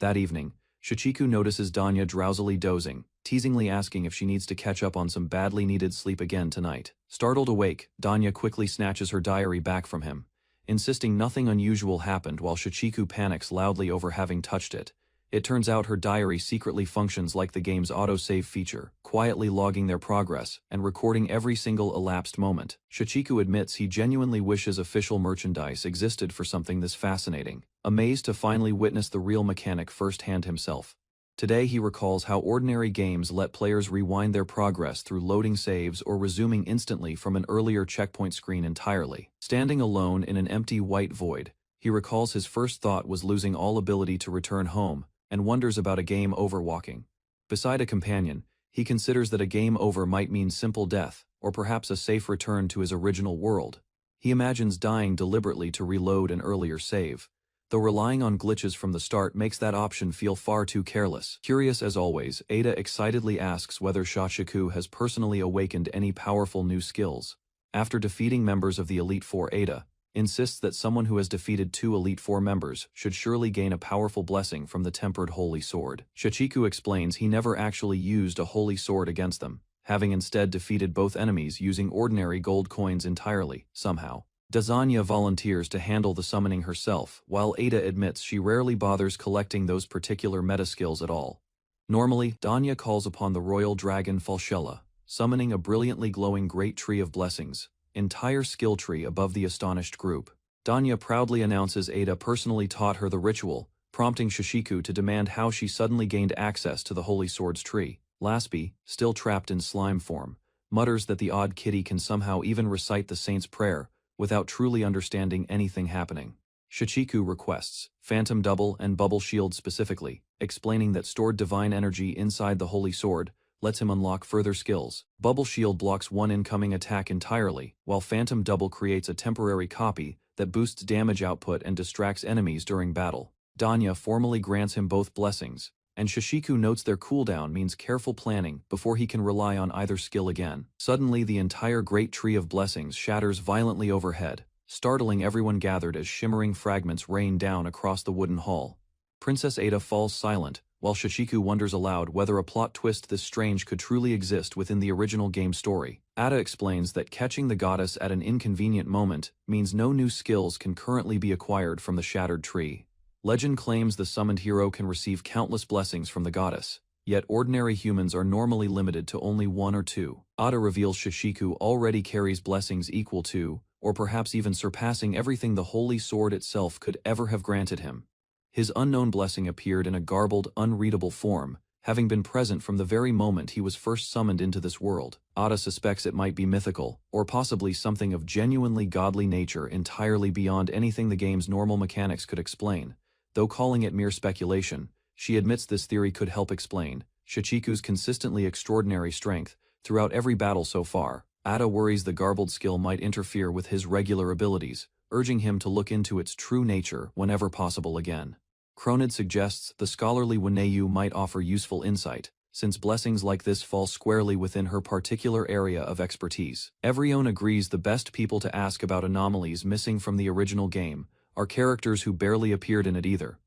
That evening, Shichiku notices Danya drowsily dozing, teasingly asking if she needs to catch up on some badly needed sleep again tonight. Startled awake, Danya quickly snatches her diary back from him, insisting nothing unusual happened while Shichiku panics loudly over having touched it. It turns out her diary secretly functions like the game's autosave feature, quietly logging their progress and recording every single elapsed moment. Shichiku admits he genuinely wishes official merchandise existed for something this fascinating, amazed to finally witness the real mechanic firsthand himself. Today he recalls how ordinary games let players rewind their progress through loading saves or resuming instantly from an earlier checkpoint screen entirely. Standing alone in an empty white void, he recalls his first thought was losing all ability to return home, and wonders about a game over walking. Beside a companion, he considers that a game over might mean simple death, or perhaps a safe return to his original world. He imagines dying deliberately to reload an earlier save, though relying on glitches from the start makes that option feel far too careless. Curious as always, Ada excitedly asks whether Shoshiku has personally awakened any powerful new skills. After defeating members of the Elite Four, Ada insists that someone who has defeated 2 Elite Four members should surely gain a powerful blessing from the tempered holy sword. Shoshiku explains he never actually used a holy sword against them, having instead defeated both enemies using ordinary gold coins entirely, somehow. Dazanya volunteers to handle the summoning herself, while Ada admits she rarely bothers collecting those particular meta skills at all. Normally, Danya calls upon the royal dragon Falshella, summoning a brilliantly glowing great tree of blessings, entire skill tree above the astonished group. Danya proudly announces Ada personally taught her the ritual, prompting Shoshiku to demand how she suddenly gained access to the holy sword's tree. Laspi, still trapped in slime form, mutters that the odd kitty can somehow even recite the saint's prayer, without truly understanding anything happening. Shoshiku requests Phantom Double and Bubble Shield specifically, explaining that stored divine energy inside the Holy Sword lets him unlock further skills. Bubble Shield blocks one incoming attack entirely, while Phantom Double creates a temporary copy that boosts damage output and distracts enemies during battle. Danya formally grants him both blessings, and Shoshiku notes their cooldown means careful planning before he can rely on either skill again. Suddenly the entire Great Tree of Blessings shatters violently overhead, startling everyone gathered as shimmering fragments rain down across the wooden hall. Princess Ada falls silent, while Shoshiku wonders aloud whether a plot twist this strange could truly exist within the original game story. Ada explains that catching the goddess at an inconvenient moment means no new skills can currently be acquired from the shattered tree. Legend claims the summoned hero can receive countless blessings from the goddess, yet ordinary humans are normally limited to only 1 or 2. Ada reveals Shoshiku already carries blessings equal to, or perhaps even surpassing everything the holy sword itself could ever have granted him. His unknown blessing appeared in a garbled, unreadable form, having been present from the very moment he was first summoned into this world. Ada suspects it might be mythical, or possibly something of genuinely godly nature entirely beyond anything the game's normal mechanics could explain. Though calling it mere speculation, she admits this theory could help explain Shoshicu's consistently extraordinary strength throughout every battle so far. Ada worries the garbled skill might interfere with his regular abilities, urging him to look into its true nature whenever possible again. Cronid suggests the scholarly Waneyu might offer useful insight, since blessings like this fall squarely within her particular area of expertise. Everyone agrees the best people to ask about anomalies missing from the original game are characters who barely appeared in it either.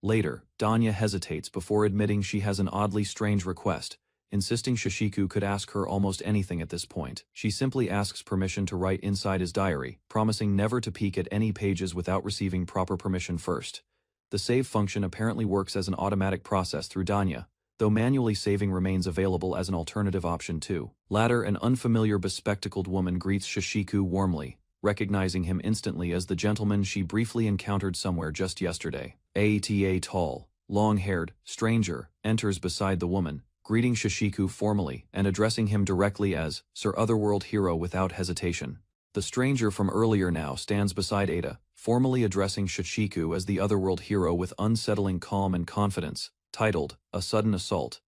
Later, Danya hesitates before admitting she has an oddly strange request, insisting Shoshiku could ask her almost anything at this point. She simply asks permission to write inside his diary, promising never to peek at any pages without receiving proper permission first. The save function apparently works as an automatic process through Danya, though manually saving remains available as an alternative option too. Later, an unfamiliar bespectacled woman greets Shoshiku warmly, recognizing him instantly as the gentleman she briefly encountered somewhere just yesterday. A tall, long-haired stranger enters beside the woman, greeting Shoshiku formally and addressing him directly as Sir Otherworld Hero without hesitation. The stranger from earlier now stands beside Ada, formally addressing Shoshiku as the Otherworld Hero with unsettling calm and confidence, titled A Sudden Assault.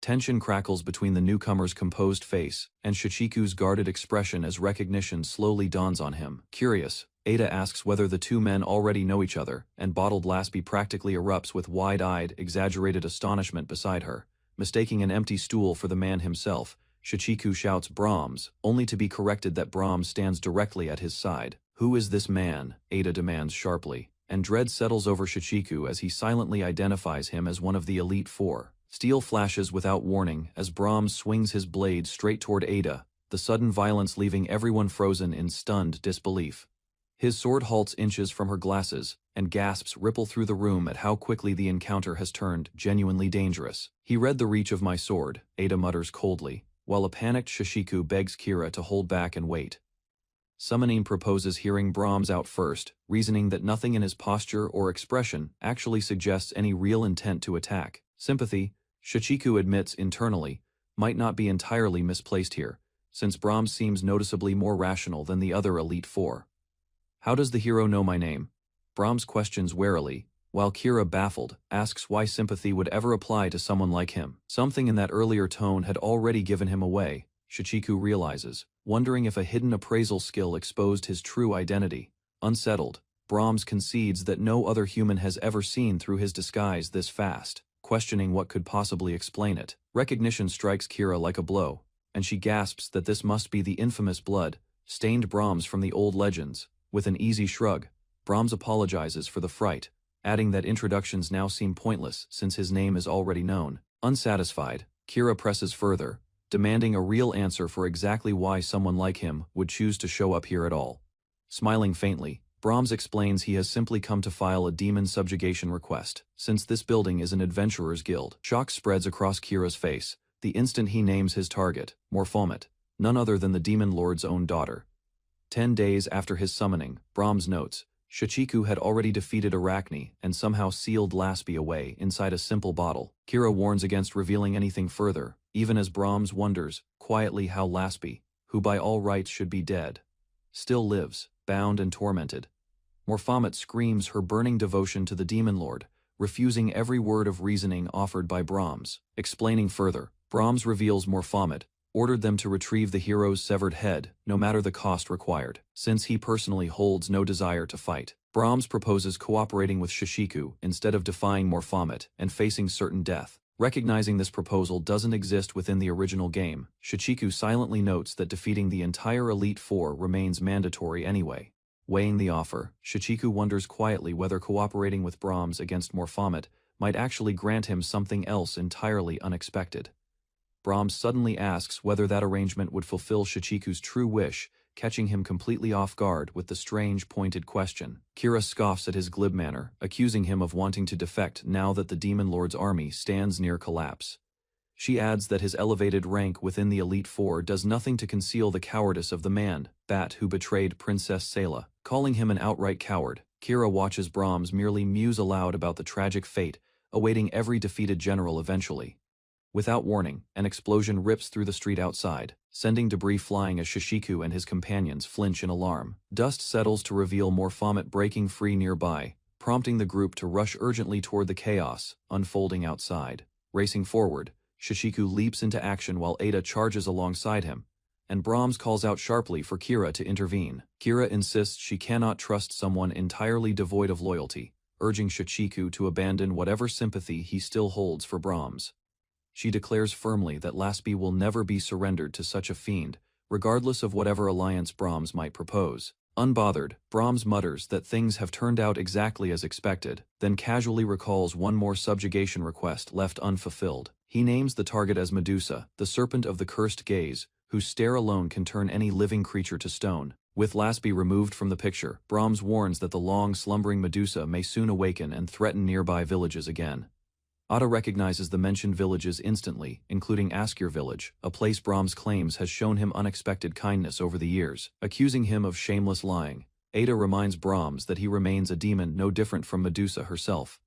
Tension crackles between the newcomer's composed face and Shoshicu's guarded expression as recognition slowly dawns on him. Curious, Ada asks whether the two men already know each other, and bottled Laspi practically erupts with wide-eyed, exaggerated astonishment beside her. Mistaking an empty stool for the man himself, Shoshiku shouts Brahms, only to be corrected that Brahms stands directly at his side. Who is this man? Ada demands sharply, and dread settles over Shoshiku as he silently identifies him as one of the Elite Four. Steel flashes without warning as Brahms swings his blade straight toward Ada, the sudden violence leaving everyone frozen in stunned disbelief. His sword halts inches from her glasses, and gasps ripple through the room at how quickly the encounter has turned genuinely dangerous. He read the reach of my sword, Ada mutters coldly, while a panicked Shoshiku begs Kira to hold back and wait. Summoning proposes hearing Brahms out first, reasoning that nothing in his posture or expression actually suggests any real intent to attack. Sympathy, Shichiku admits internally, might not be entirely misplaced here, since Brahms seems noticeably more rational than the other Elite Four. How does the hero know my name? Brahms questions warily, while Kira, baffled, asks why sympathy would ever apply to someone like him. Something in that earlier tone had already given him away, Shichiku realizes, wondering if a hidden appraisal skill exposed his true identity. Unsettled, Brahms concedes that no other human has ever seen through his disguise this fast, questioning what could possibly explain it. Recognition strikes Kira like a blow, and she gasps that this must be the infamous blood-stained Brahms from the old legends. With an easy shrug, Brahms apologizes for the fright, adding that introductions now seem pointless since his name is already known. Unsatisfied, Kira presses further, demanding a real answer for exactly why someone like him would choose to show up here at all. Smiling faintly, Brahms explains he has simply come to file a demon subjugation request, since this building is an adventurer's guild. Shock spreads across Kira's face the instant he names his target, Morphomet, none other than the demon lord's own daughter. 10 days after his summoning, Brahms notes, Shichiku had already defeated Arachne and somehow sealed Laspi away inside a simple bottle. Kira warns against revealing anything further, even as Brahms wonders, quietly, how Laspi, who by all rights should be dead, still lives, bound and tormented. Morphomet screams her burning devotion to the demon lord, refusing every word of reasoning offered by Brahms. Explaining further, Brahms reveals Morphomet ordered them to retrieve the hero's severed head, no matter the cost required, since he personally holds no desire to fight. Brahms proposes cooperating with Shichiku instead of defying Morphomet and facing certain death. Recognizing this proposal doesn't exist within the original game, Shichiku silently notes that defeating the entire Elite Four remains mandatory anyway. Weighing the offer, Shichiku wonders quietly whether cooperating with Brahms against Morphomet might actually grant him something else entirely unexpected. Brahms suddenly asks whether that arrangement would fulfill Shichiku's true wish, catching him completely off guard with the strange, pointed question. Kira scoffs at his glib manner, accusing him of wanting to defect now that the Demon Lord's army stands near collapse. She adds that his elevated rank within the Elite Four does nothing to conceal the cowardice of the man-bat who betrayed Princess Sayla. Calling him an outright coward, Kira watches Brahms merely muse aloud about the tragic fate awaiting every defeated general eventually. Without warning, an explosion rips through the street outside, sending debris flying as Shichiku and his companions flinch in alarm. Dust settles to reveal Morphomet breaking free nearby, prompting the group to rush urgently toward the chaos unfolding outside. Racing forward, Shichiku leaps into action while Ada charges alongside him, and Brahms calls out sharply for Kira to intervene. Kira insists she cannot trust someone entirely devoid of loyalty, urging Shichiku to abandon whatever sympathy he still holds for Brahms. She declares firmly that Laspi will never be surrendered to such a fiend, regardless of whatever alliance Brahms might propose. Unbothered, Brahms mutters that things have turned out exactly as expected, then casually recalls one more subjugation request left unfulfilled. He names the target as Medusa, the serpent of the cursed gaze, whose stare alone can turn any living creature to stone. With Laspi removed from the picture, Brahms warns that the long-slumbering Medusa may soon awaken and threaten nearby villages again. Ada recognizes the mentioned villages instantly, including Askir village, a place Brahms claims has shown him unexpected kindness over the years. Accusing him of shameless lying, Ada reminds Brahms that he remains a demon no different from Medusa herself.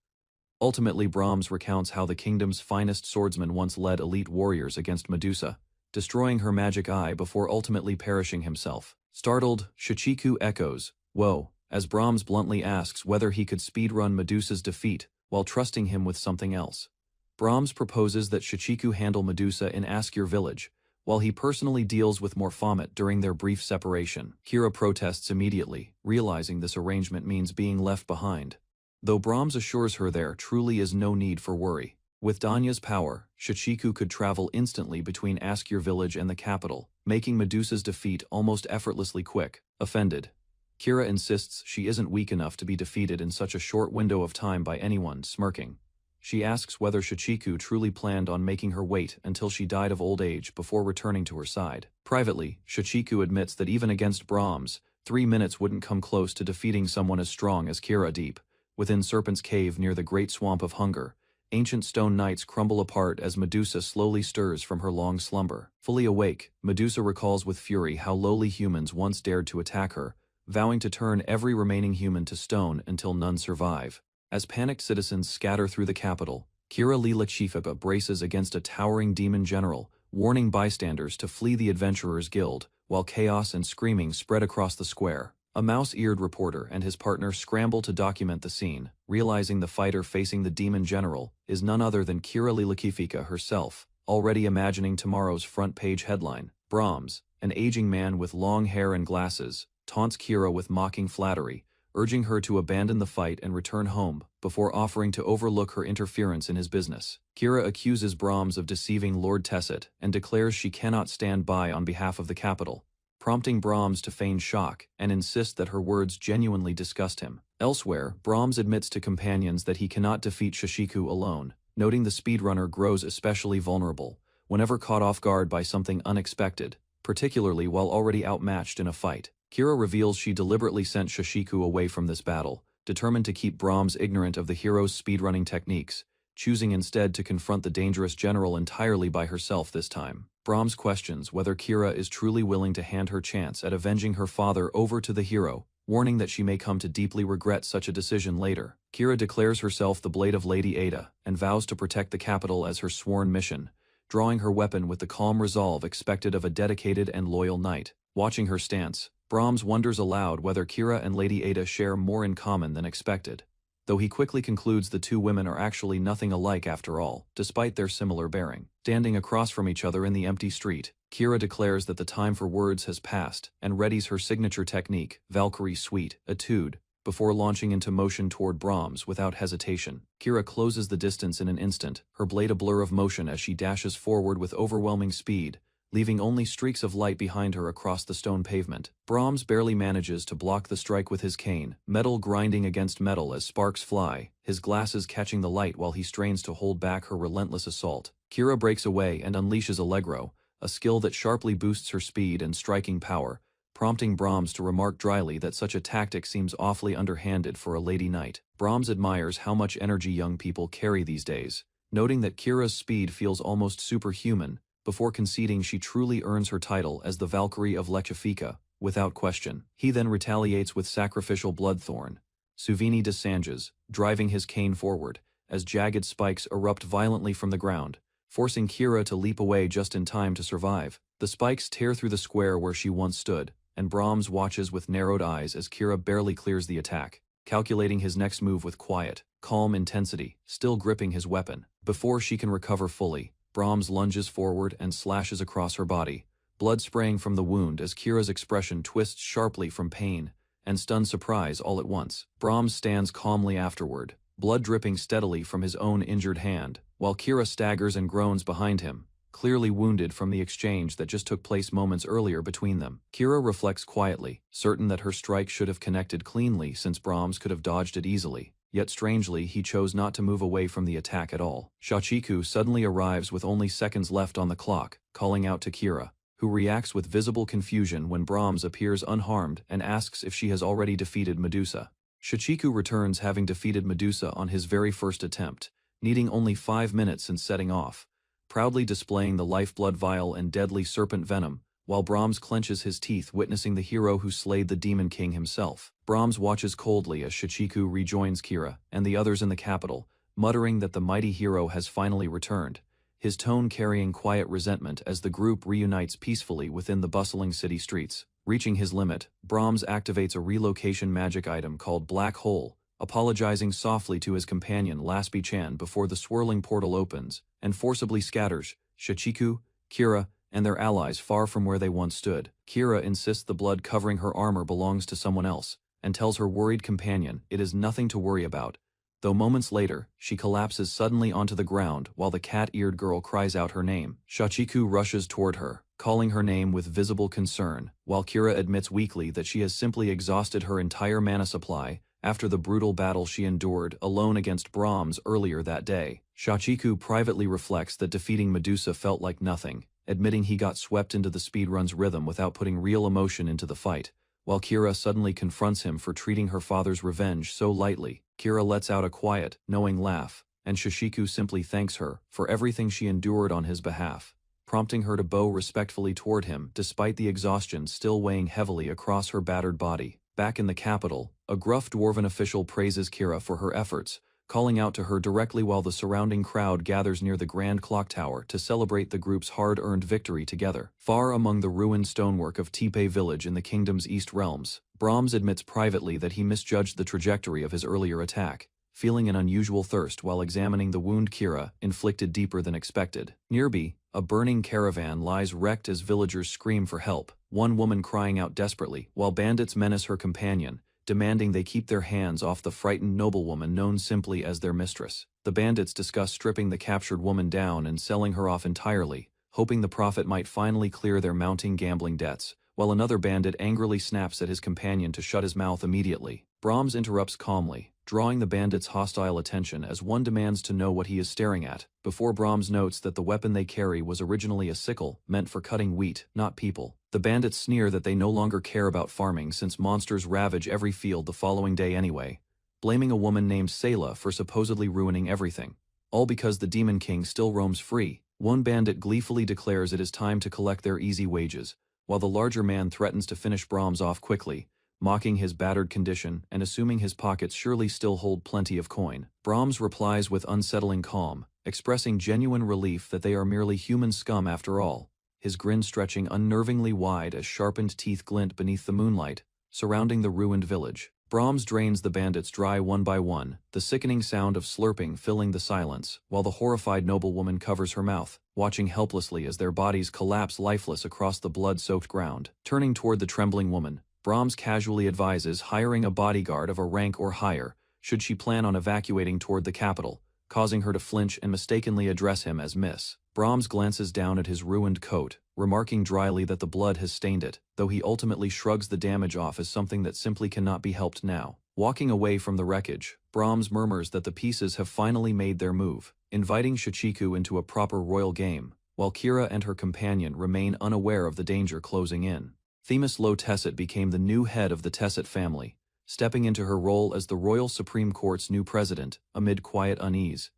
Ultimately, Brahms recounts how the kingdom's finest swordsman once led elite warriors against Medusa, destroying her magic eye before ultimately perishing himself. Startled, Shichiku echoes, "Whoa," as Brahms bluntly asks whether he could speedrun Medusa's defeat, while trusting him with something else. Brahms proposes that Shichiku handle Medusa in Askir village, while he personally deals with Morphomet during their brief separation. Kira protests immediately, realizing this arrangement means being left behind, though Brahms assures her there truly is no need for worry. With Danya's power, Shichiku could travel instantly between Askir village and the capital, making Medusa's defeat almost effortlessly quick. Offended, Kira insists she isn't weak enough to be defeated in such a short window of time by anyone. Smirking, she asks whether Shichiku truly planned on making her wait until she died of old age before returning to her side. Privately, Shichiku admits that even against Brahms, 3 minutes wouldn't come close to defeating someone as strong as Kira. Deep within Serpent's Cave near the Great Swamp of Hunger, ancient stone knights crumble apart as Medusa slowly stirs from her long slumber. Fully awake, Medusa recalls with fury how lowly humans once dared to attack her, vowing to turn every remaining human to stone until none survive. As panicked citizens scatter through the capital, Kira Lilachifaba braces against a towering demon general, warning bystanders to flee the Adventurers Guild, while chaos and screaming spread across the square. A mouse-eared reporter and his partner scramble to document the scene, realizing the fighter facing the demon general is none other than Kira Lilachifika herself, already imagining tomorrow's front-page headline. Brahms, an aging man with long hair and glasses, taunts Kira with mocking flattery, urging her to abandon the fight and return home, before offering to overlook her interference in his business. Kira accuses Brahms of deceiving Lord Tesset and declares she cannot stand by on behalf of the capital, prompting Brahms to feign shock and insist that her words genuinely disgust him. Elsewhere, Brahms admits to companions that he cannot defeat Shashiku alone, noting the speedrunner grows especially vulnerable whenever caught off guard by something unexpected, particularly while already outmatched in a fight. Kira reveals she deliberately sent Shashiku away from this battle, determined to keep Brahms ignorant of the hero's speedrunning techniques, choosing instead to confront the dangerous general entirely by herself this time. Brahms questions whether Kira is truly willing to hand her chance at avenging her father over to the hero, warning that she may come to deeply regret such a decision later. Kira declares herself the blade of Lady Ada and vows to protect the capital as her sworn mission, drawing her weapon with the calm resolve expected of a dedicated and loyal knight. Watching her stance, Brahms wonders aloud whether Kira and Lady Ada share more in common than expected, though he quickly concludes the two women are actually nothing alike after all, despite their similar bearing. Standing across from each other in the empty street, Kira declares that the time for words has passed and readies her signature technique, Valkyrie Suite, Etude, before launching into motion toward Brahms without hesitation. Kira closes the distance in an instant, her blade a blur of motion as she dashes forward with overwhelming speed, leaving only streaks of light behind her across the stone pavement. Brahms barely manages to block the strike with his cane, metal grinding against metal as sparks fly, his glasses catching the light while he strains to hold back her relentless assault. Kira breaks away and unleashes Allegro, a skill that sharply boosts her speed and striking power, prompting Brahms to remark dryly that such a tactic seems awfully underhanded for a lady knight. Brahms admires how much energy young people carry these days, noting that Kira's speed feels almost superhuman, before conceding she truly earns her title as the Valkyrie of Lechifika, without question. He then retaliates with sacrificial bloodthorn, Suvini de Sanges, driving his cane forward, as jagged spikes erupt violently from the ground, forcing Kira to leap away just in time to survive. The spikes tear through the square where she once stood, and Brahms watches with narrowed eyes as Kira barely clears the attack, calculating his next move with quiet, calm intensity, still gripping his weapon. Before she can recover fully, Brahms lunges forward and slashes across her body, blood spraying from the wound as Kira's expression twists sharply from pain and stunned surprise all at once. Brahms stands calmly afterward, blood dripping steadily from his own injured hand, while Kira staggers and groans behind him, clearly wounded from the exchange that just took place moments earlier between them. Kira reflects quietly, certain that her strike should have connected cleanly since Brahms could have dodged it easily. Yet strangely he chose not to move away from the attack at all. Shashiku suddenly arrives with only seconds left on the clock, calling out to Kira, who reacts with visible confusion when Brahms appears unharmed and asks if she has already defeated Medusa. Shashiku returns having defeated Medusa on his very first attempt, needing only 5 minutes since setting off, proudly displaying the lifeblood vial and deadly serpent venom, while Brahms clenches his teeth witnessing the hero who slayed the Demon King himself. Brahms watches coldly as Shashiku rejoins Kira and the others in the capital, muttering that the mighty hero has finally returned, his tone carrying quiet resentment as the group reunites peacefully within the bustling city streets. Reaching his limit, Brahms activates a relocation magic item called Black Hole, apologizing softly to his companion Laspi-chan before the swirling portal opens, and forcibly scatters Shashiku, Kira, and their allies far from where they once stood. Kira insists the blood covering her armor belongs to someone else, and tells her worried companion it is nothing to worry about, though moments later, she collapses suddenly onto the ground while the cat-eared girl cries out her name. Shashiku rushes toward her, calling her name with visible concern, while Kira admits weakly that she has simply exhausted her entire mana supply after the brutal battle she endured alone against Brahms earlier that day. Shashiku privately reflects that defeating Medusa felt like nothing, admitting he got swept into the speedrun's rhythm without putting real emotion into the fight, while Kira suddenly confronts him for treating her father's revenge so lightly. Kira lets out a quiet, knowing laugh, and Shashiku simply thanks her for everything she endured on his behalf, prompting her to bow respectfully toward him despite the exhaustion still weighing heavily across her battered body. Back in the capital, a gruff dwarven official praises Kira for her efforts, calling out to her directly while the surrounding crowd gathers near the grand clock tower to celebrate the group's hard-earned victory together. Far among the ruined stonework of Tepe village in the kingdom's east realms, Brahms admits privately that he misjudged the trajectory of his earlier attack, feeling an unusual thirst while examining the wound Kira inflicted deeper than expected. Nearby, a burning caravan lies wrecked as villagers scream for help, one woman crying out desperately, while bandits menace her companion, demanding they keep their hands off the frightened noblewoman known simply as their mistress. The bandits discuss stripping the captured woman down and selling her off entirely, hoping the profit might finally clear their mounting gambling debts, while another bandit angrily snaps at his companion to shut his mouth immediately. Brahms interrupts calmly, drawing the bandits' hostile attention as one demands to know what he is staring at, before Brahms notes that the weapon they carry was originally a sickle, meant for cutting wheat, not people. The bandits sneer that they no longer care about farming since monsters ravage every field the following day anyway, blaming a woman named Sayla for supposedly ruining everything. All because the Demon King still roams free. One bandit gleefully declares it is time to collect their easy wages, while the larger man threatens to finish Brahms off quickly, mocking his battered condition and assuming his pockets surely still hold plenty of coin. Brahms replies with unsettling calm, expressing genuine relief that they are merely human scum after all, his grin stretching unnervingly wide as sharpened teeth glint beneath the moonlight, surrounding the ruined village. Brahms drains the bandits dry one by one, the sickening sound of slurping filling the silence, while the horrified noblewoman covers her mouth, watching helplessly as their bodies collapse lifeless across the blood-soaked ground. Turning toward the trembling woman, Brahms casually advises hiring a bodyguard of a rank or higher, should she plan on evacuating toward the capital, causing her to flinch and mistakenly address him as Miss. Brahms glances down at his ruined coat, remarking dryly that the blood has stained it, though he ultimately shrugs the damage off as something that simply cannot be helped now. Walking away from the wreckage, Brahms murmurs that the pieces have finally made their move, inviting Shichiku into a proper royal game, while Kira and her companion remain unaware of the danger closing in. Themis Lo Tesset became the new head of the Tesset family, stepping into her role as the Royal Supreme Court's new president, amid quiet unease.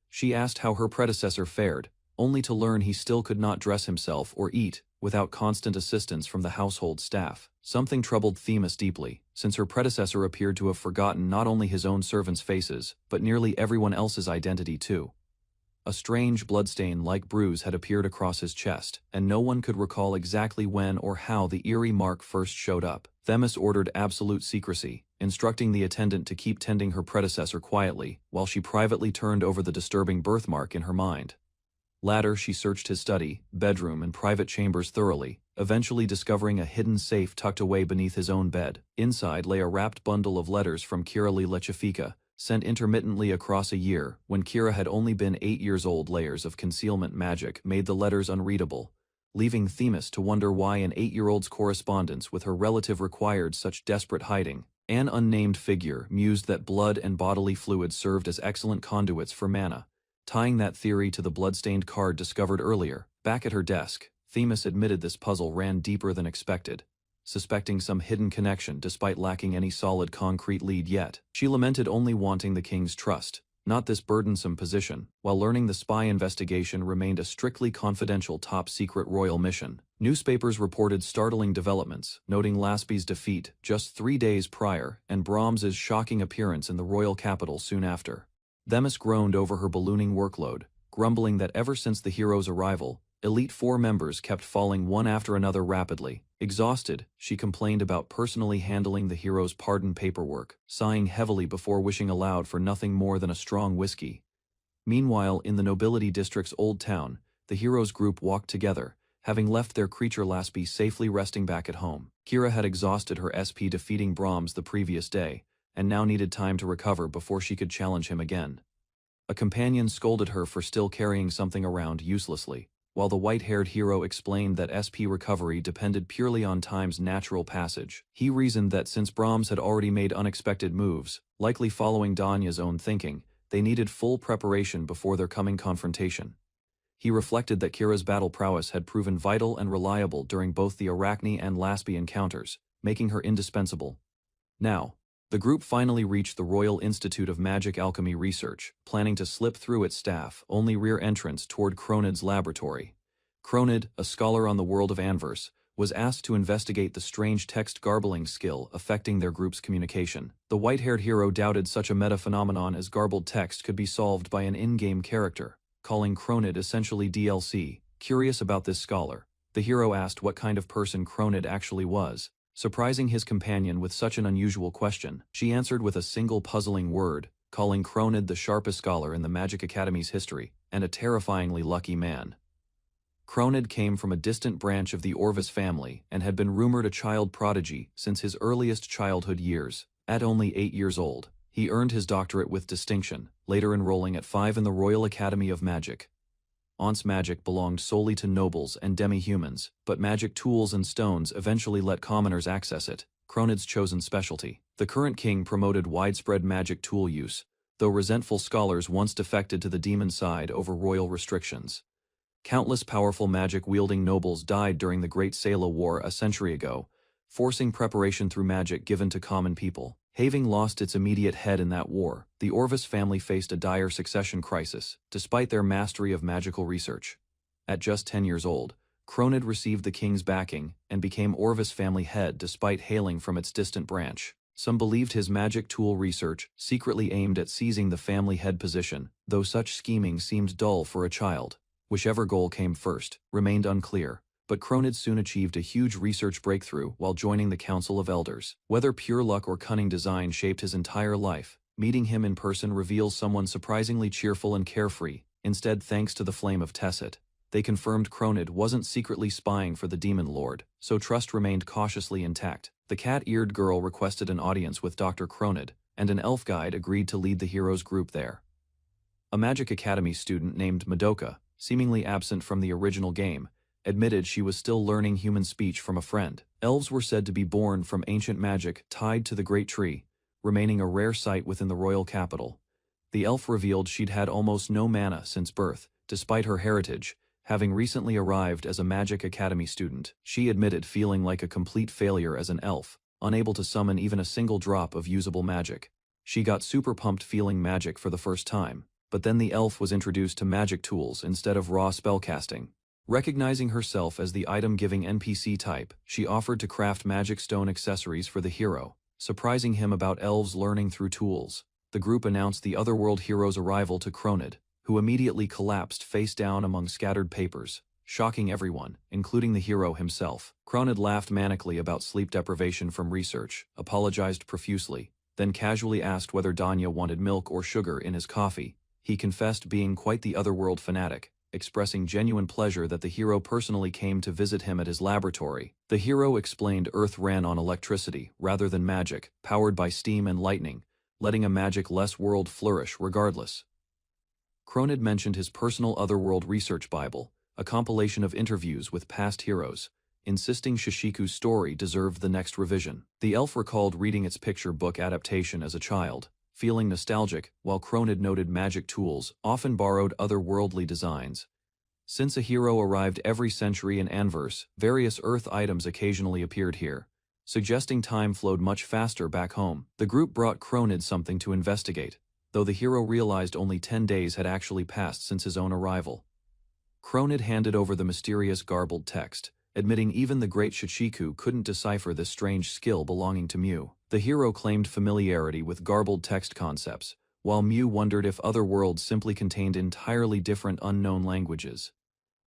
She asked how her predecessor fared, only to learn he still could not dress himself or eat without constant assistance from the household staff. Something troubled Themis deeply, since her predecessor appeared to have forgotten not only his own servants' faces, but nearly everyone else's identity too. A strange bloodstain-like bruise had appeared across his chest, and no one could recall exactly when or how the eerie mark first showed up. Themis ordered absolute secrecy, instructing the attendant to keep tending her predecessor quietly, while she privately turned over the disturbing birthmark in her mind. Later, she searched his study, bedroom, and private chambers thoroughly, eventually discovering a hidden safe tucked away beneath his own bed. Inside lay a wrapped bundle of letters from Kirali Lechifika, sent intermittently across a year, when Kira had only been 8 years old. Layers of concealment magic made the letters unreadable, leaving Themis to wonder why an 8-year-old's correspondence with her relative required such desperate hiding. An unnamed figure mused that blood and bodily fluids served as excellent conduits for mana, tying that theory to the bloodstained card discovered earlier. Back at her desk, Themis admitted this puzzle ran deeper than expected, suspecting some hidden connection despite lacking any solid concrete lead yet. She lamented only wanting the king's trust, not this burdensome position, while learning the spy investigation remained a strictly confidential top-secret royal mission. Newspapers reported startling developments, noting Laspi's defeat just 3 days prior and Brahms's shocking appearance in the royal capital soon after. Themis groaned over her ballooning workload, grumbling that ever since the hero's arrival, Elite Four members kept falling one after another rapidly. Exhausted, she complained about personally handling the hero's pardon paperwork, sighing heavily before wishing aloud for nothing more than a strong whiskey. Meanwhile, in the nobility district's old town, the hero's group walked together, having left their creature Laspi safely resting back at home. Kira had exhausted her SP defeating Brahms the previous day, and now needed time to recover before she could challenge him again. A companion scolded her for still carrying something around uselessly, while the white-haired hero explained that SP recovery depended purely on time's natural passage. He reasoned that since Brahms had already made unexpected moves, likely following Danya's own thinking, they needed full preparation before their coming confrontation. He reflected that Kira's battle prowess had proven vital and reliable during both the Arachne and Laspi encounters, making her indispensable. Now, the group finally reached the Royal Institute of Magic Alchemy Research, planning to slip through its staff-only rear entrance toward Kronid's laboratory. Kronid, a scholar on the world of Anverse, was asked to investigate the strange text garbling skill affecting their group's communication. The white-haired hero doubted such a meta-phenomenon as garbled text could be solved by an in-game character, calling Cronid essentially DLC. Curious about this scholar, the hero asked what kind of person Cronid actually was. Surprising his companion with such an unusual question, she answered with a single puzzling word, calling Cronid the sharpest scholar in the Magic Academy's history, and a terrifyingly lucky man. Cronid came from a distant branch of the Orvis family and had been rumored a child prodigy since his earliest childhood years. At only 8 years old, he earned his doctorate with distinction, later enrolling at 5 in the Royal Academy of Magic. Once magic belonged solely to nobles and demi-humans, but magic tools and stones eventually let commoners access it, Cronid's chosen specialty. The current king promoted widespread magic tool use, though resentful scholars once defected to the demon side over royal restrictions. Countless powerful magic-wielding nobles died during the Great Sela War a century ago, forcing preparation through magic given to common people. Having lost its immediate head in that war, the Orvis family faced a dire succession crisis, despite their mastery of magical research. At just 10 years old, Cronid received the king's backing and became Orvis family head despite hailing from its distant branch. Some believed his magic tool research secretly aimed at seizing the family head position, though such scheming seemed dull for a child. Whichever goal came first remained unclear, but Cronid soon achieved a huge research breakthrough while joining the Council of Elders. Whether pure luck or cunning design shaped his entire life, meeting him in person reveals someone surprisingly cheerful and carefree. Instead, thanks to the flame of Tesset, they confirmed Cronid wasn't secretly spying for the Demon Lord, so trust remained cautiously intact. The cat-eared girl requested an audience with Dr. Cronid, and an elf guide agreed to lead the hero's group there. A Magic Academy student named Madoka, seemingly absent from the original game, admitted she was still learning human speech from a friend. Elves were said to be born from ancient magic tied to the Great Tree, remaining a rare sight within the royal capital. The elf revealed she'd had almost no mana since birth, despite her heritage, having recently arrived as a Magic Academy student. She admitted feeling like a complete failure as an elf, unable to summon even a single drop of usable magic. She got super pumped feeling magic for the first time, but then the elf was introduced to magic tools instead of raw spellcasting. Recognizing herself as the item-giving NPC type, she offered to craft magic stone accessories for the hero, surprising him about elves learning through tools. The group announced the otherworld hero's arrival to Cronid, who immediately collapsed face down among scattered papers, shocking everyone, including the hero himself. Cronid laughed manically about sleep deprivation from research, apologized profusely, then casually asked whether Danya wanted milk or sugar in his coffee. He confessed being quite the otherworld fanatic, expressing genuine pleasure that the hero personally came to visit him at his laboratory. The hero explained Earth ran on electricity rather than magic, powered by steam and lightning, letting a magic-less world flourish regardless. Cronid mentioned his personal Otherworld Research Bible, a compilation of interviews with past heroes, insisting Shishiku's story deserved the next revision. The elf recalled reading its picture book adaptation as a child, feeling nostalgic, while Cronid noted magic tools often borrowed otherworldly designs. Since a hero arrived every century in Anverse, various Earth items occasionally appeared here, suggesting time flowed much faster back home. The group brought Cronid something to investigate, though the hero realized only 10 days had actually passed since his own arrival. Cronid handed over the mysterious garbled text, admitting even the great Shishiku couldn't decipher this strange skill belonging to Mew. The hero claimed familiarity with garbled text concepts, while Mew wondered if other worlds simply contained entirely different unknown languages.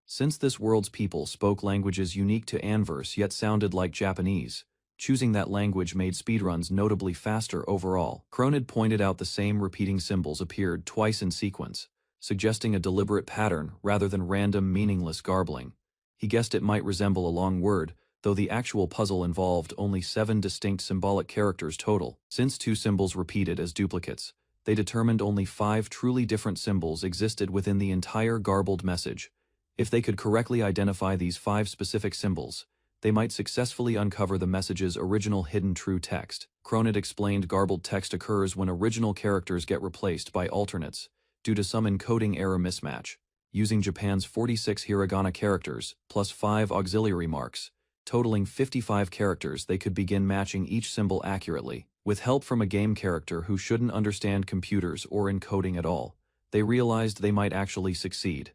Since this world's people spoke languages unique to Anverse yet sounded like Japanese, choosing that language made speedruns notably faster overall. Cronid pointed out the same repeating symbols appeared twice in sequence, suggesting a deliberate pattern rather than random meaningless garbling. He guessed it might resemble a long word, though the actual puzzle involved only 7 distinct symbolic characters total. Since 2 symbols repeated as duplicates, they determined only 5 truly different symbols existed within the entire garbled message. If they could correctly identify these 5 specific symbols, they might successfully uncover the message's original hidden true text. Cronid explained garbled text occurs when original characters get replaced by alternates, due to some encoding error mismatch. Using Japan's 46 hiragana characters, plus 5 auxiliary marks, totaling 55 characters, they could begin matching each symbol accurately. With help from a game character who shouldn't understand computers or encoding at all, they realized they might actually succeed.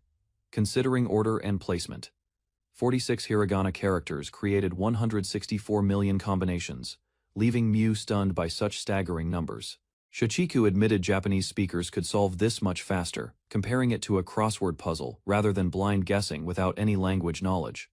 Considering order and placement. 46 hiragana characters created 164 million combinations, leaving Mew stunned by such staggering numbers. Shichiku admitted Japanese speakers could solve this much faster, comparing it to a crossword puzzle rather than blind guessing without any language knowledge.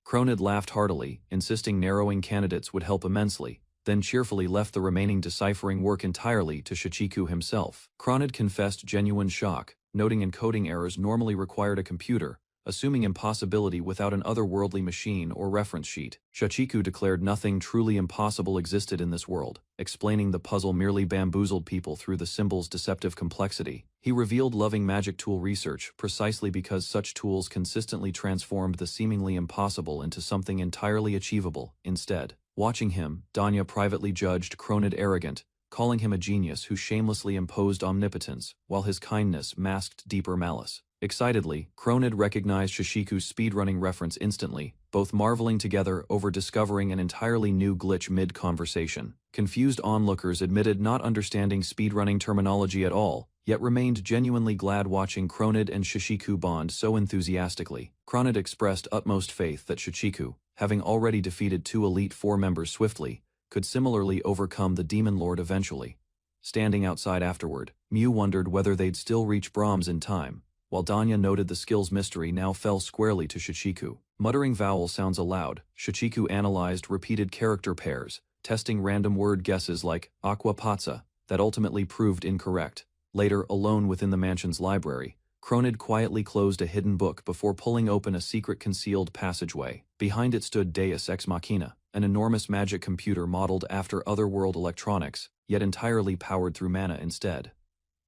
Cronid laughed heartily, insisting narrowing candidates would help immensely, then cheerfully left the remaining deciphering work entirely to Shichiku himself. Cronid confessed genuine shock, noting encoding errors normally required a computer, assuming impossibility without an otherworldly machine or reference sheet. Shichiku declared nothing truly impossible existed in this world, explaining the puzzle merely bamboozled people through the symbol's deceptive complexity. He revealed loving magic tool research precisely because such tools consistently transformed the seemingly impossible into something entirely achievable. Instead, watching him, Danya privately judged Cronid arrogant, calling him a genius who shamelessly imposed omnipotence, while his kindness masked deeper malice. Excitedly, Cronid recognized Shichiku's speedrunning reference instantly, both marveling together over discovering an entirely new glitch mid-conversation. Confused onlookers admitted not understanding speedrunning terminology at all, yet remained genuinely glad watching Cronid and Shichiku bond so enthusiastically. Cronid expressed utmost faith that Shichiku, having already defeated 2 Elite Four members swiftly, could similarly overcome the Demon Lord eventually. Standing outside afterward, Mew wondered whether they'd still reach Brahms in time, while Danya noted the skill's mystery now fell squarely to Shichiku. Muttering vowel sounds aloud, Shichiku analyzed repeated character pairs, testing random word guesses like aqua pazza, that ultimately proved incorrect. Later, alone within the mansion's library, Cronid quietly closed a hidden book before pulling open a secret concealed passageway. Behind it stood Deus Ex Machina, an enormous magic computer modeled after otherworld electronics, yet entirely powered through mana instead.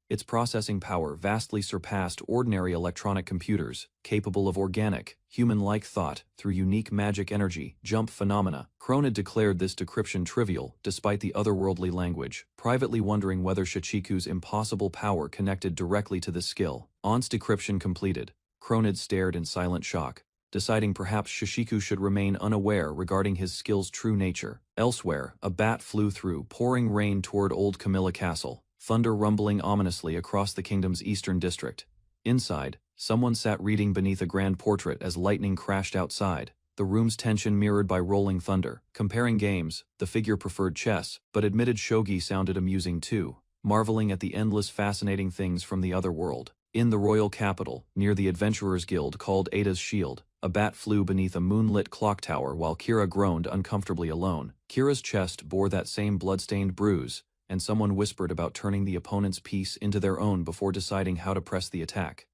Its processing power vastly surpassed ordinary electronic computers, capable of organic, human-like thought through unique magic energy jump phenomena. Cronid declared this decryption trivial despite the otherworldly language, privately wondering whether Shichiku's impossible power connected directly to this skill. Once decryption completed, Cronid stared in silent shock, deciding perhaps Shichiku should remain unaware regarding his skill's true nature. Elsewhere, a bat flew through pouring rain toward Old Camilla Castle, thunder rumbling ominously across the kingdom's eastern district. Inside, someone sat reading beneath a grand portrait as lightning crashed outside, the room's tension mirrored by rolling thunder. Comparing games, the figure preferred chess, but admitted shogi sounded amusing too, marveling at the endless fascinating things from the other world. In the royal capital, near the adventurers' guild called Ada's Shield, a bat flew beneath a moonlit clock tower while Kira groaned uncomfortably alone. Kira's chest bore that same blood-stained bruise, and someone whispered about turning the opponent's piece into their own before deciding how to press the attack.